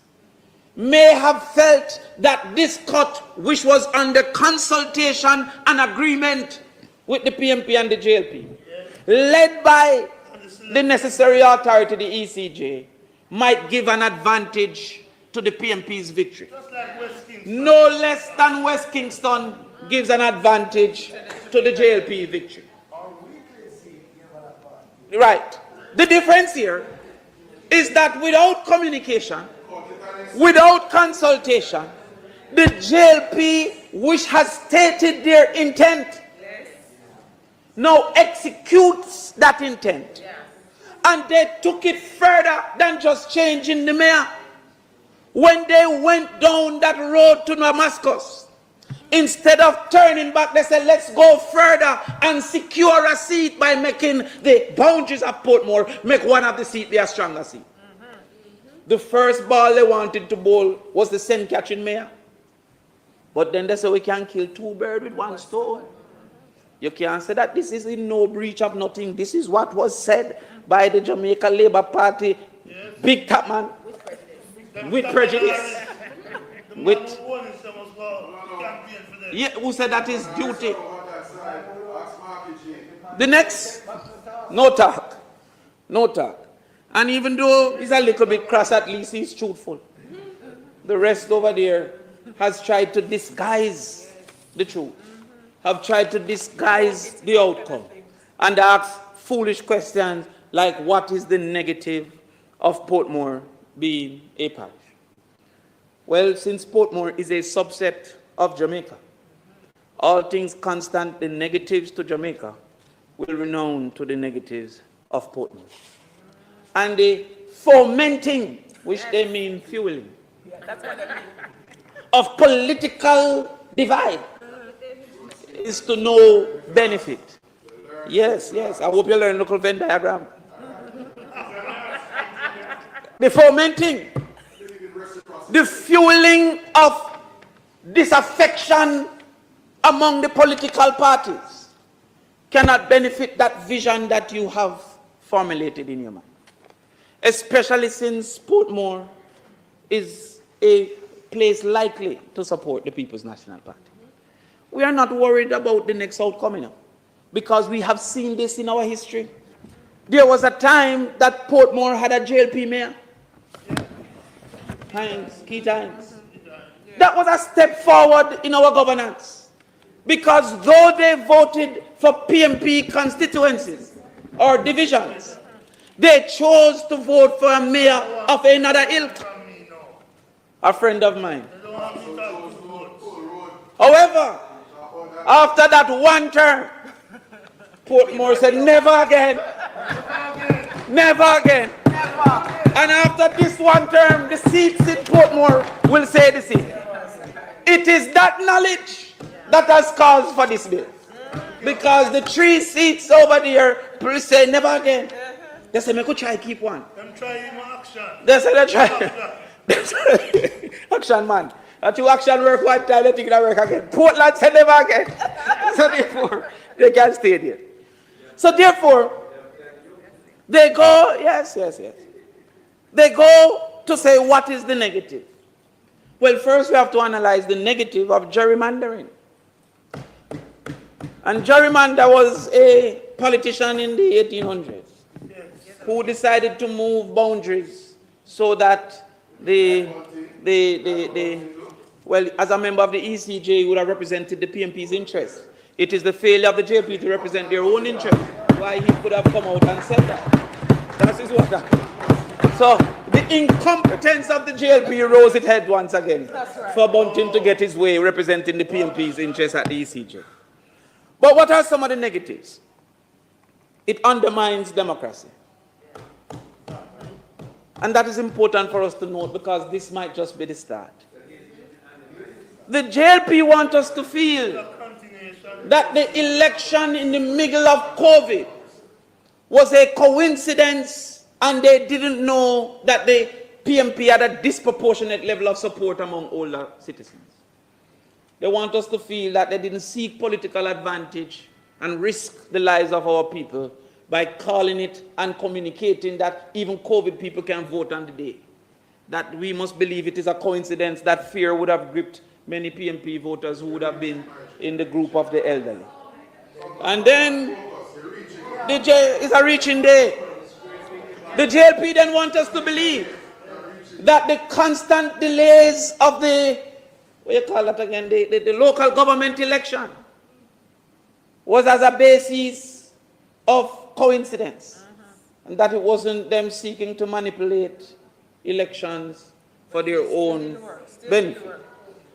may have felt that this cut, which was under consultation and agreement with the PMP and the JLP, led by the necessary authority, the ECJ, might give an advantage to the PMP's victory. No less than West Kingston gives an advantage to the JLP victory. Right. The difference here is that without communication, without consultation, the JLP, which has stated their intent, now executes that intent. And they took it further than just changing the mayor. When they went down that road to Damascus, instead of turning back, they said, let's go further and secure a seat by making the boundaries of Portmore, make one of the seats be a stronger seat. The first ball they wanted to bowl was the St. Catherine mayor. But then they said, we can kill two birds with one stone. You can't say that this is in no breach of nothing. This is what was said by the Jamaica Labour Party, big top man, with prejudice. With, yeah, who said that is duty? The next, no talk. No talk. And even though he's a little bit cross, at least he's truthful. The rest over there has tried to disguise the truth, have tried to disguise the outcome, and ask foolish questions like, what is the negative of Portmore being a parish? Well, since Portmore is a subset of Jamaica, all things constant, the negatives to Jamaica will renown to the negatives of Portmore. And the fomenting, which they mean fueling, of political divide is to no benefit. Yes, yes, I hope you learn local Venn diagram. The fomenting, the fueling of disaffection among the political parties cannot benefit that vision that you have formulated in your mind. Especially since Portmore is a place likely to support the People's National Party. We are not worried about the next outcome now, because we have seen this in our history. There was a time that Portmore had a JLP mayor. Key times. That was a step forward in our governance, because though they voted for PMP constituencies or divisions, they chose to vote for a mayor of another ilk, a friend of mine. However, after that one term, Portmore said, never again. Never again. And after this one term, the seats in Portmore will say the same. It is that knowledge that has caused for this bill. Because the 3 seats over there will say, never again. They say, I could try keep one. Them try action. They say, they try. Action, man. That you action work one time, they think that work again. Portland said never again. So therefore, they can stay there. So therefore, they go, yes. They go to say, what is the negative? Well, first we have to analyze the negative of gerrymandering. And gerrymander was a politician in the 1800s who decided to move boundaries so that well, as a member of the ECJ, would have represented the PMP's interest. It is the failure of the JP to represent their own interest why he could have come out and said that. That is what happened. So the incompetence of the JLP rose its head once again for Bunting to get his way representing the PMP's interest at the ECJ. But what are some of the negatives? It undermines democracy. And that is important for us to note, because this might just be the start. The JLP want us to feel that the election in the middle of COVID was a coincidence, and they didn't know that the PMP had a disproportionate level of support among older citizens. They want us to feel that they didn't seek political advantage and risk the lives of our people by calling it and communicating that even COVID people can vote on the day. That we must believe it is a coincidence that fear would have gripped many PMP voters who would have been in the group of the elderly. And then it's a reaching day. The JLP then want us to believe that the constant delays of the, what you call that again, the local government election was as a basis of coincidence, and that it wasn't them seeking to manipulate elections for their own benefit.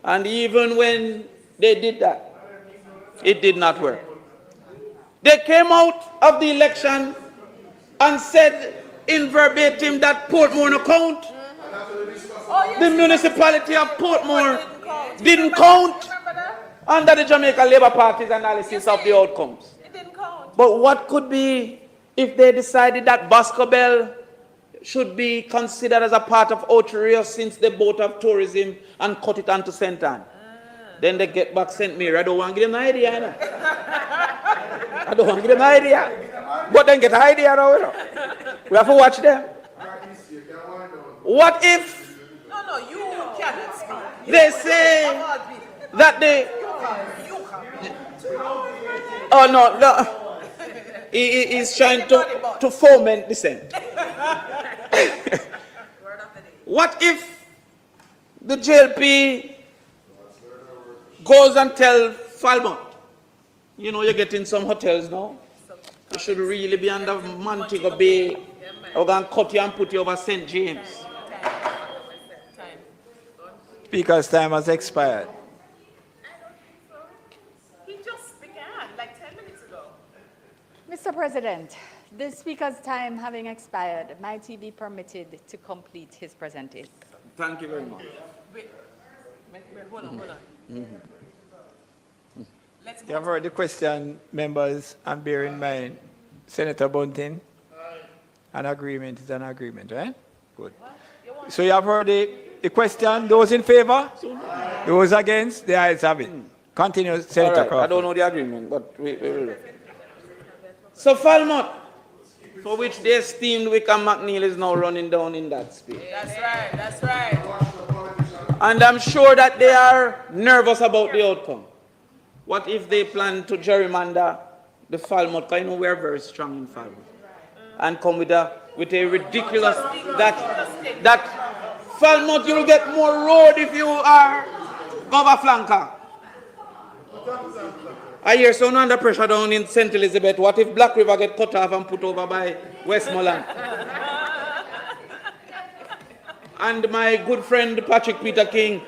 And even when they did that, it did not work. They came out of the election and said in verbatim that Portmore no count. the municipality of Portmore didn't count under the Jamaica Labour Party's analysis of the outcomes. But what could be if they decided that Boscobel should be considered as a part of Ocho since they both have tourism and cut it onto St. Anne? Then they get back St. Mary. I don't want to give them an idea, you know? I don't want to give them an idea. But then get an idea now, you know? We have to watch them. What if they say that they... Oh, no. He is trying to foment dissent. What if the JLP goes and tells Falmouth, you know, you're getting some hotels now, you should really be under Montego Bay, we're going to cut you and put you over St. James. Speaker's time has expired. Mr. President, the Speaker's time having expired, might he be permitted to complete his presentation? Thank you very much. Hold on. You have heard the question, members, and bear in mind, Senator Bunting, an agreement is an agreement, right? Good. So you have heard the question. Those in favor? Those against? The ayes have it. Continue, Senator Right. Crawford. I don't know the agreement, but we will look. So Falmouth, for which the esteemed Wickham McNeil is now running down in that space. That's right. And I'm sure that they are nervous about the outcome. What if they plan to gerrymander the Falmouth? Because you know we're very strong in Falmouth. And come with a ridiculous, that Falmouth, you'll get more road if you are Governor Flanker. I hear someone under pressure down in St. Elizabeth. What if Black River get cut off and put over by Westmoreland? And my good friend Patrick Peter King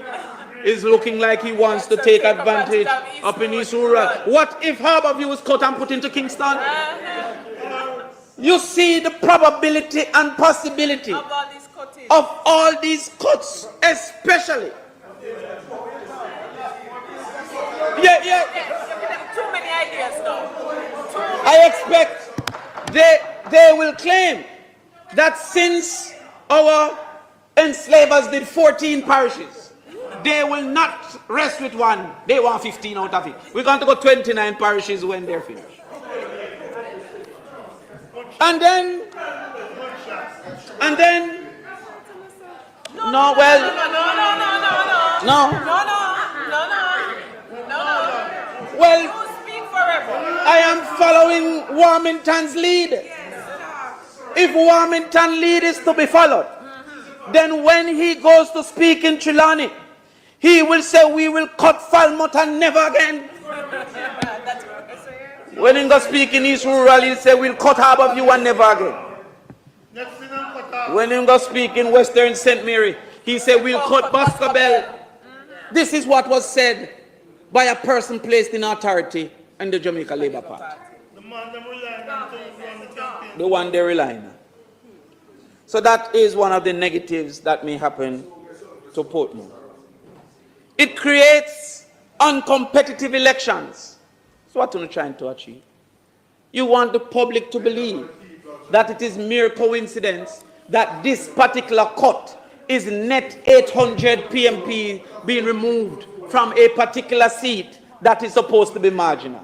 is looking like he wants to take advantage up in East Rural. What if Harborview is cut and put into Kingston? You see the probability and possibility of all these cuts, especially. Yeah. Too many ideas now. I expect they will claim that since our enslavers did 14 parishes, they will not rest with one. They want 15 out of it. We're going to go 29 parishes when they're finished. And then, no. Well, I am following Warmington's lead. If Warmington's lead is to be followed, then when he goes to speak in Trelawney, he will say, we will cut Falmouth and never again. When he goes speak in East Rural, he'll say, we'll cut Harborview and never again. When he goes speak in Western St. Mary, he said, we'll cut Boscobel. This is what was said by a person placed in authority in the Jamaica Labour Party. The one they rely on. So that is one of the negatives that may happen to Portmore. It creates uncompetitive elections. So what are you trying to achieve? You want the public to believe that it is mere coincidence that this particular cut is net 800 PMP being removed from a particular seat that is supposed to be marginal.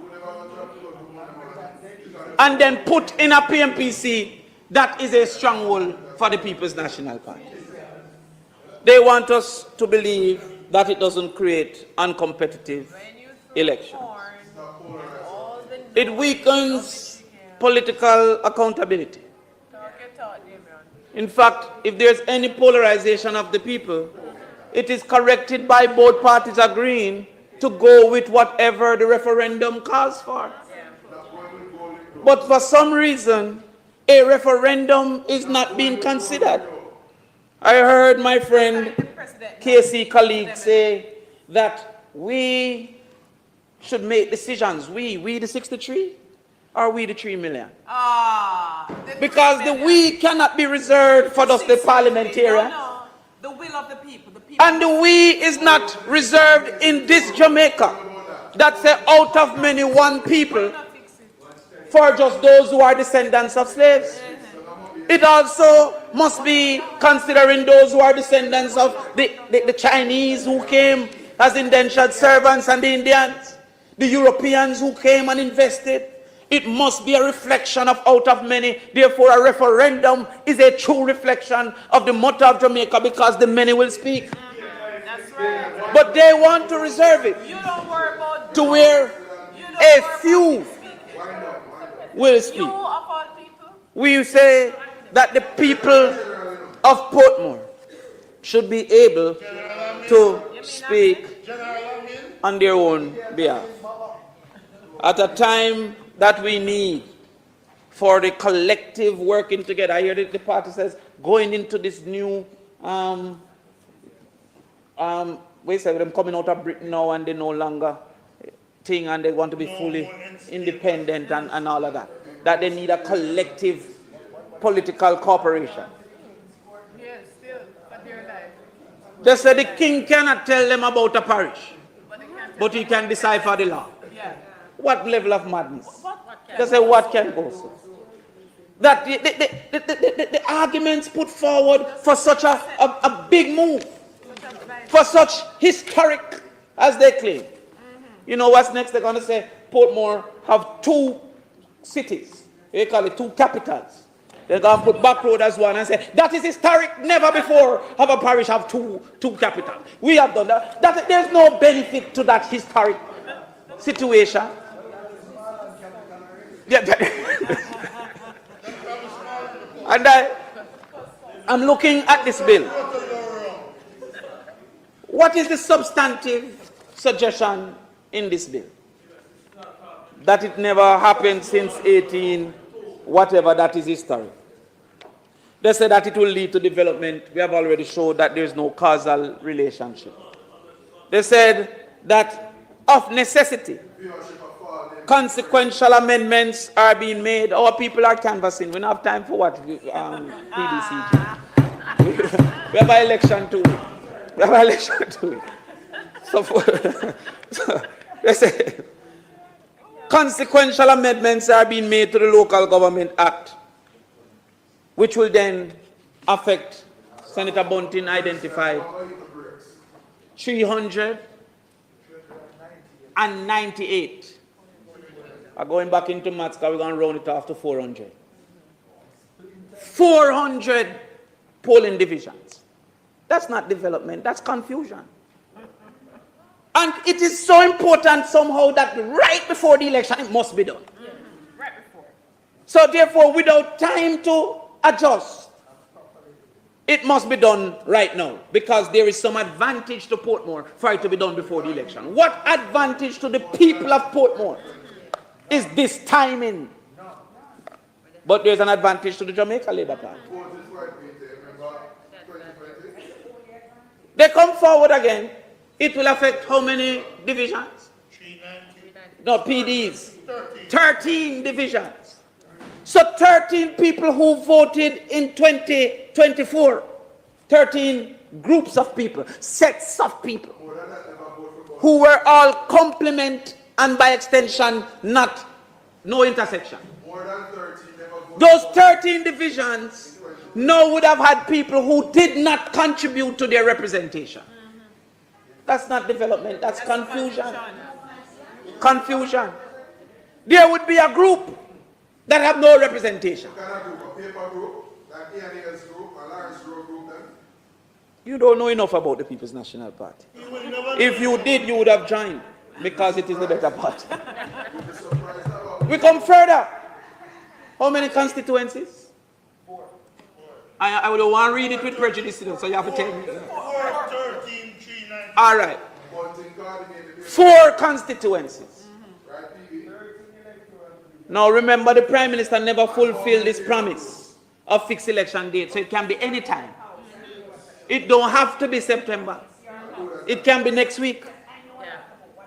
And then put in a PMP seat that is a stronghold for the People's National Party. They want us to believe that it doesn't create uncompetitive elections. It weakens political accountability. In fact, if there's any polarization of the people, it is corrected by both parties agreeing to go with whatever the referendum calls for. But for some reason, a referendum is not being considered. I heard my friend KC colleague say that we should make decisions. We the 63, or we the 3 million? Because the we cannot be reserved for just the parliamentarian. The will of the people. And the we is not reserved in this Jamaica. That's out of many one people for just those who are descendants of slaves. It also must be considering those who are descendants of the Chinese who came as indentured servants and the Indians, the Europeans who came and invested. It must be a reflection of out of many. Therefore, a referendum is a true reflection of the motto of Jamaica, because the many will speak. But they want to reserve it to where a few will speak. We say that the people of Portmore should be able to speak on their own behalf. At a time that we need for the collective working together. I hear the party says going into this new we say them coming out of Britain now and they no longer thing and they want to be fully independent and all of that. That they need a collective political cooperation. They say the king cannot tell them about a parish, but he can decipher the law. What level of madness? They say what can go so? That the arguments put forward for such a big move, for such historic, as they claim. You know what's next? They're going to say Portmore have 2 cities. They call it 2 capitals. They're going to put Back Road as one and say, that is historic. Never before have a parish have two capitals. We have done that. There's no benefit to that historic situation. Yeah. And I'm looking at this bill. What is the substantive suggestion in this bill? That it never happened since 18, whatever, that is history. They say that it will lead to development. We have already showed that there is no causal relationship. They said that of necessity, consequential amendments are being made. Our people are canvassing. We don't have time for what? PDCG. We have an election too. We have an election too. So they say consequential amendments are being made to the Local Government Act, which will then affect, Senator Bunting identified, 398. I'm going back into maths because we're going to round it off to 400. 400 polling divisions. That's not development, that's confusion. And it is so important somehow that right before the election, it must be done. Right before. So therefore, without time to adjust, it must be done right now, because there is some advantage to Portmore for it to be done before the election. What advantage to the people of Portmore is this timing? But there's an advantage to the Jamaica Labour Party. They come forward again. It will affect how many divisions? No, PDs. 13 divisions. So 13 people who voted in 2024, 13 groups of people, sets of people, who were all complement and by extension no intersection. Those 13 divisions now would have had people who did not contribute to their representation. That's not development, that's confusion. Confusion. There would be a group that have no representation. You don't know enough about the People's National Party. If you did, you would have joined, because it is the better party. We come further. How many constituencies? I would want to read it with prejudice, so you have to tell me. All right. 4 constituencies. Now remember, the Prime Minister never fulfilled this promise of fixed election date, so it can be any time. It don't have to be September. It can be next week.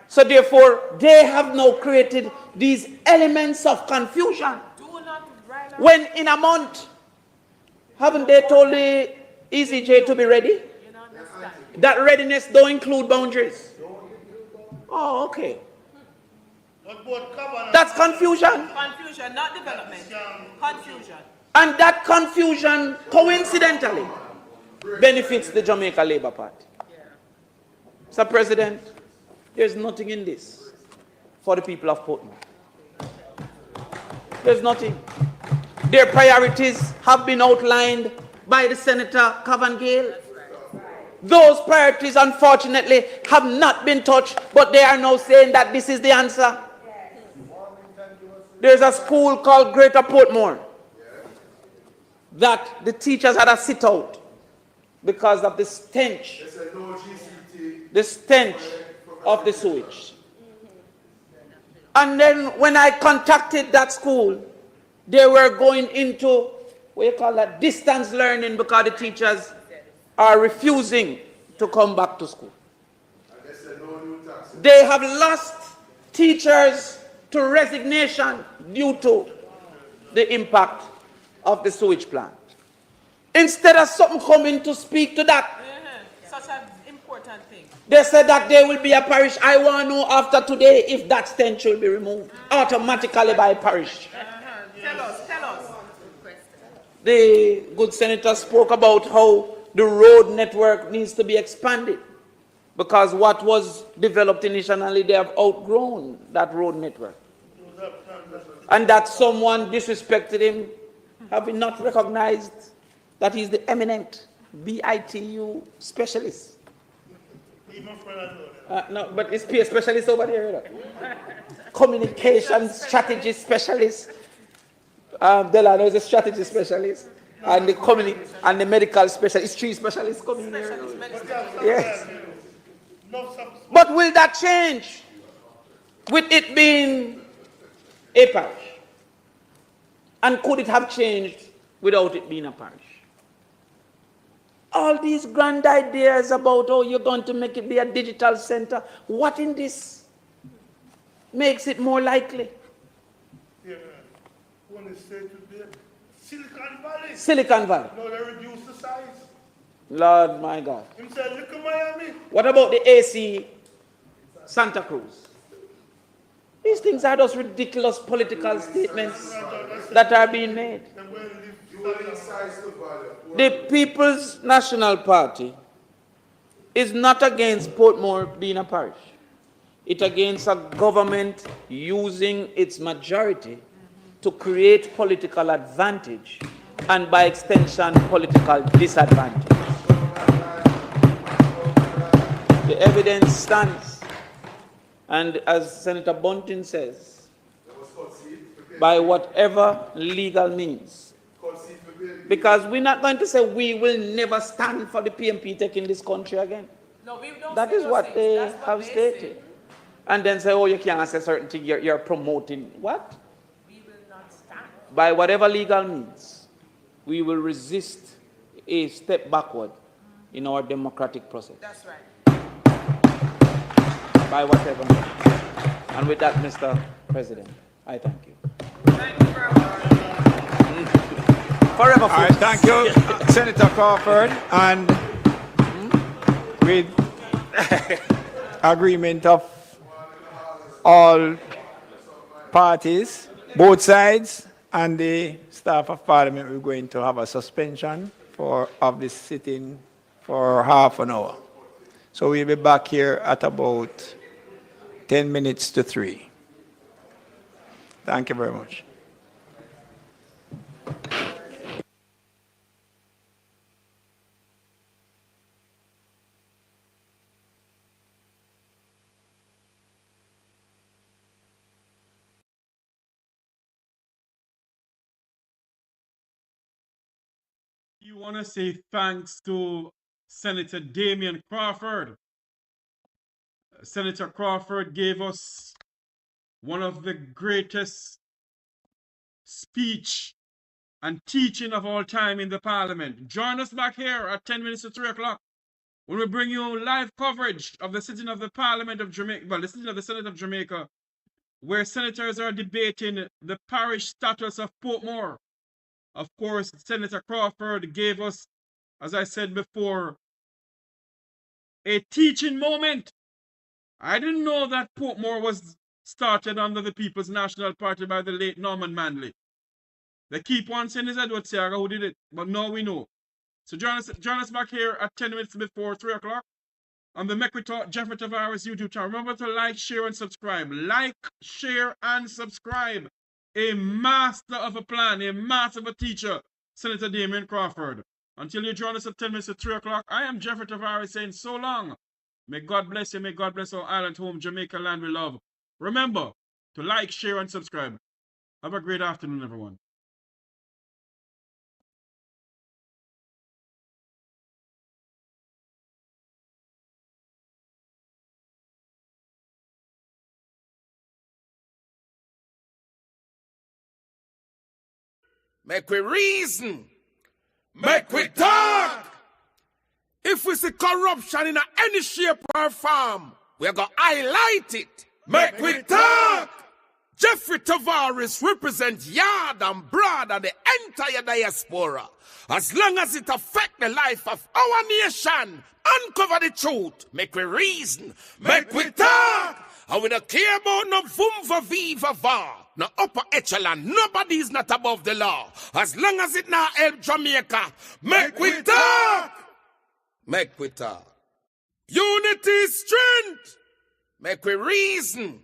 So therefore, they have now created these elements of confusion. When in a month, haven't they told the ECJ to be ready? That readiness don't include boundaries. Oh, okay. That's confusion. Confusion, not development. Confusion. And that confusion, coincidentally, benefits the Jamaica Labour Party. Mr. President, there's nothing in this for the people of Portmore. There's nothing. Their priorities have been outlined by the Senator Cavan Gale. Those priorities, unfortunately, have not been touched, but they are now saying that this is the answer. There's a school called Greater Portmore that the teachers had a sit out because of the stench of the sewage. And then when I contacted that school, they were going into what you call that distance learning because the teachers are refusing to come back to school. They have lost teachers to resignation due to the impact of the sewage plant. Instead of something coming to speak to that, Such an important thing. they said that there will be a parish. I want to know after today if that stench will be removed automatically by parish. Tell us. The good senator spoke about how the road network needs to be expanded because what was developed initially, they have outgrown that road network. And that someone disrespected him, having not recognized that he's the eminent BITU specialist. No, but it's peer specialist over there. You know? Communication strategy specialist. Delano is a strategy specialist. And the medical specialist. It's 3 specialists coming here. Yes. But will that change with it being a parish? And could it have changed without it being a parish? All these grand ideas about, oh, you're going to make it be a digital center. What in this makes it more likely? Yeah. When they say today, Silicon Valley. Silicon Valley. No, they reduce the size. Lord, my God. Him said, look at Miami. What about the AC Santa Cruz? These things are just ridiculous political statements that are being made. The People's National Party is not against Portmore being a parish. It's against a government using its majority to create political advantage and by extension political disadvantage. The evidence stands, and as Senator Bunting says, by whatever legal means. Because we're not going to say we will never stand for the PMP taking this country again. No, we don't. That is what they have stated. And then say, oh, you can't say certain things, you're promoting. What? We will not stand. By whatever legal means, we will resist a step backward in our democratic process. That's right. By whatever means. And with that, Mr. President, I thank you. Thank you very much. Forever. All right, thank you, Senator Crawford. And with agreement of all parties, both sides, and the staff of Parliament, we're going to have a suspension of this sitting for half an hour. So we'll be back here at about 10 minutes to 3. Thank you very much. You want to say thanks to Senator Damian Crawford. Senator Crawford gave us one of the greatest speech and teaching of all time in the Parliament. Join us back here at 10 minutes to 3 o'clock when we bring you live coverage of the sitting of the Parliament of Jamaica, well, the sitting of the Senate of Jamaica, where senators are debating the parish status of Portmore. Of course, Senator Crawford gave us, as I said before, a teaching moment. I didn't know that Portmore was started under the People's National Party by the late Norman Manley. They keep on saying it's Edward Seaga who did it, but now we know. So join us back here at 10 minutes before 3 o'clock on the Mek Wi Talk Jeffrey Tavares YouTube channel. Remember to like, share, and subscribe. Like, share, and subscribe. A master of a plan, a master of a teacher, Senator Damian Crawford. Until you join us at 10 minutes to 3 o'clock, I am Jeffrey Tavares saying so long. May God bless you. May God bless our island home, Jamaica land we love. Remember to like, share, and subscribe. Have a great afternoon, everyone. Make we reason. Make we talk. If we see corruption in any shape or form, we're going to highlight it. Make we talk. Jeffrey Tavares represents yard and broad and the entire diaspora. As long as it affects the life of our nation, uncover the truth. Make we reason. Make we talk. And we don't care about no vumva viva va. No upper echelon. Nobody is not above the law. As long as it not help Jamaica. Make we talk. Make we talk. Unity is strength. Make we reason.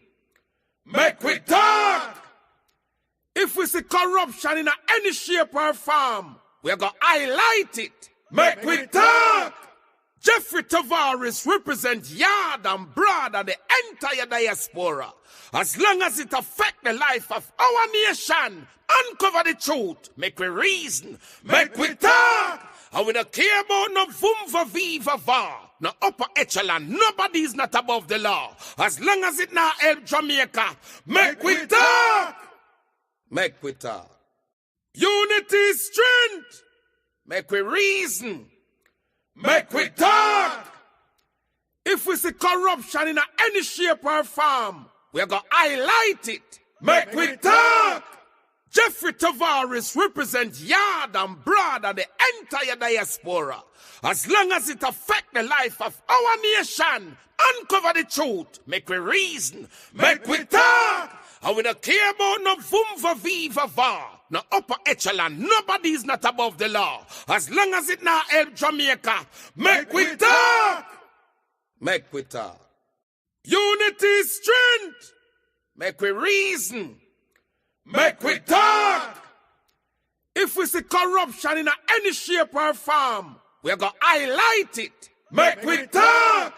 Make we talk. If we see corruption in any shape or form, we're going to highlight it. Make we talk. Jeffrey Tavares represents yard and broad and the entire diaspora. As long as it affects the life of our nation, uncover the truth. Make we reason. Make we talk. And we don't care about no vumva viva va. No upper echelon. Nobody is not above the law. As long as it not help Jamaica. Make we talk. Make we talk. Unity is strength. Make we reason. Make we talk. If we see corruption in any shape or form, we're going to highlight it. Make we talk. Jeffrey Tavares represents yard and broad and the entire diaspora. As long as it affects the life of our nation, uncover the truth. Make we reason. Make we talk. And we don't care about no vumva viva va. No upper echelon. Nobody is not above the law. As long as it not help Jamaica. Make we talk. Make we talk. Unity is strength. Make we reason. Make we talk. If we see corruption in any shape or form, we're going to highlight it. Make we talk.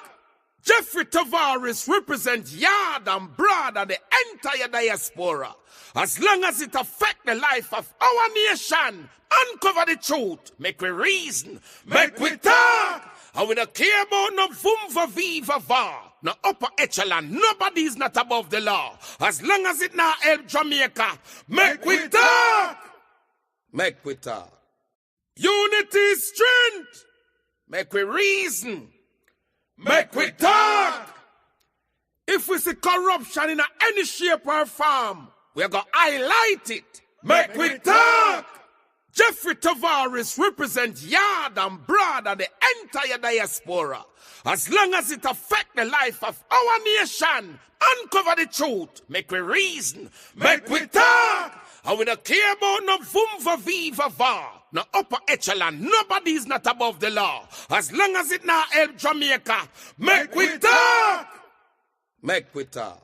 Jeffrey Tavares represents yard and broad and the entire diaspora. As long as it affects the life of our nation, uncover the truth. Make we reason. Make we talk. And we don't care about no vumva viva va. No upper echelon. Nobody is not above the law. As long as it not help Jamaica. Make we talk. Make we talk. Unity is strength. Make we reason. Make we talk. If we see corruption in any shape or form, we're going to highlight it. Make we talk. Jeffrey Tavares represents yard and broad and the entire diaspora. As long as it affects the life of our nation, uncover the truth. Make we reason. Make we talk. And we don't care about no vumva viva va. No upper echelon. Nobody is not above the law. As long as it not help Jamaica. Make we talk. Make we talk.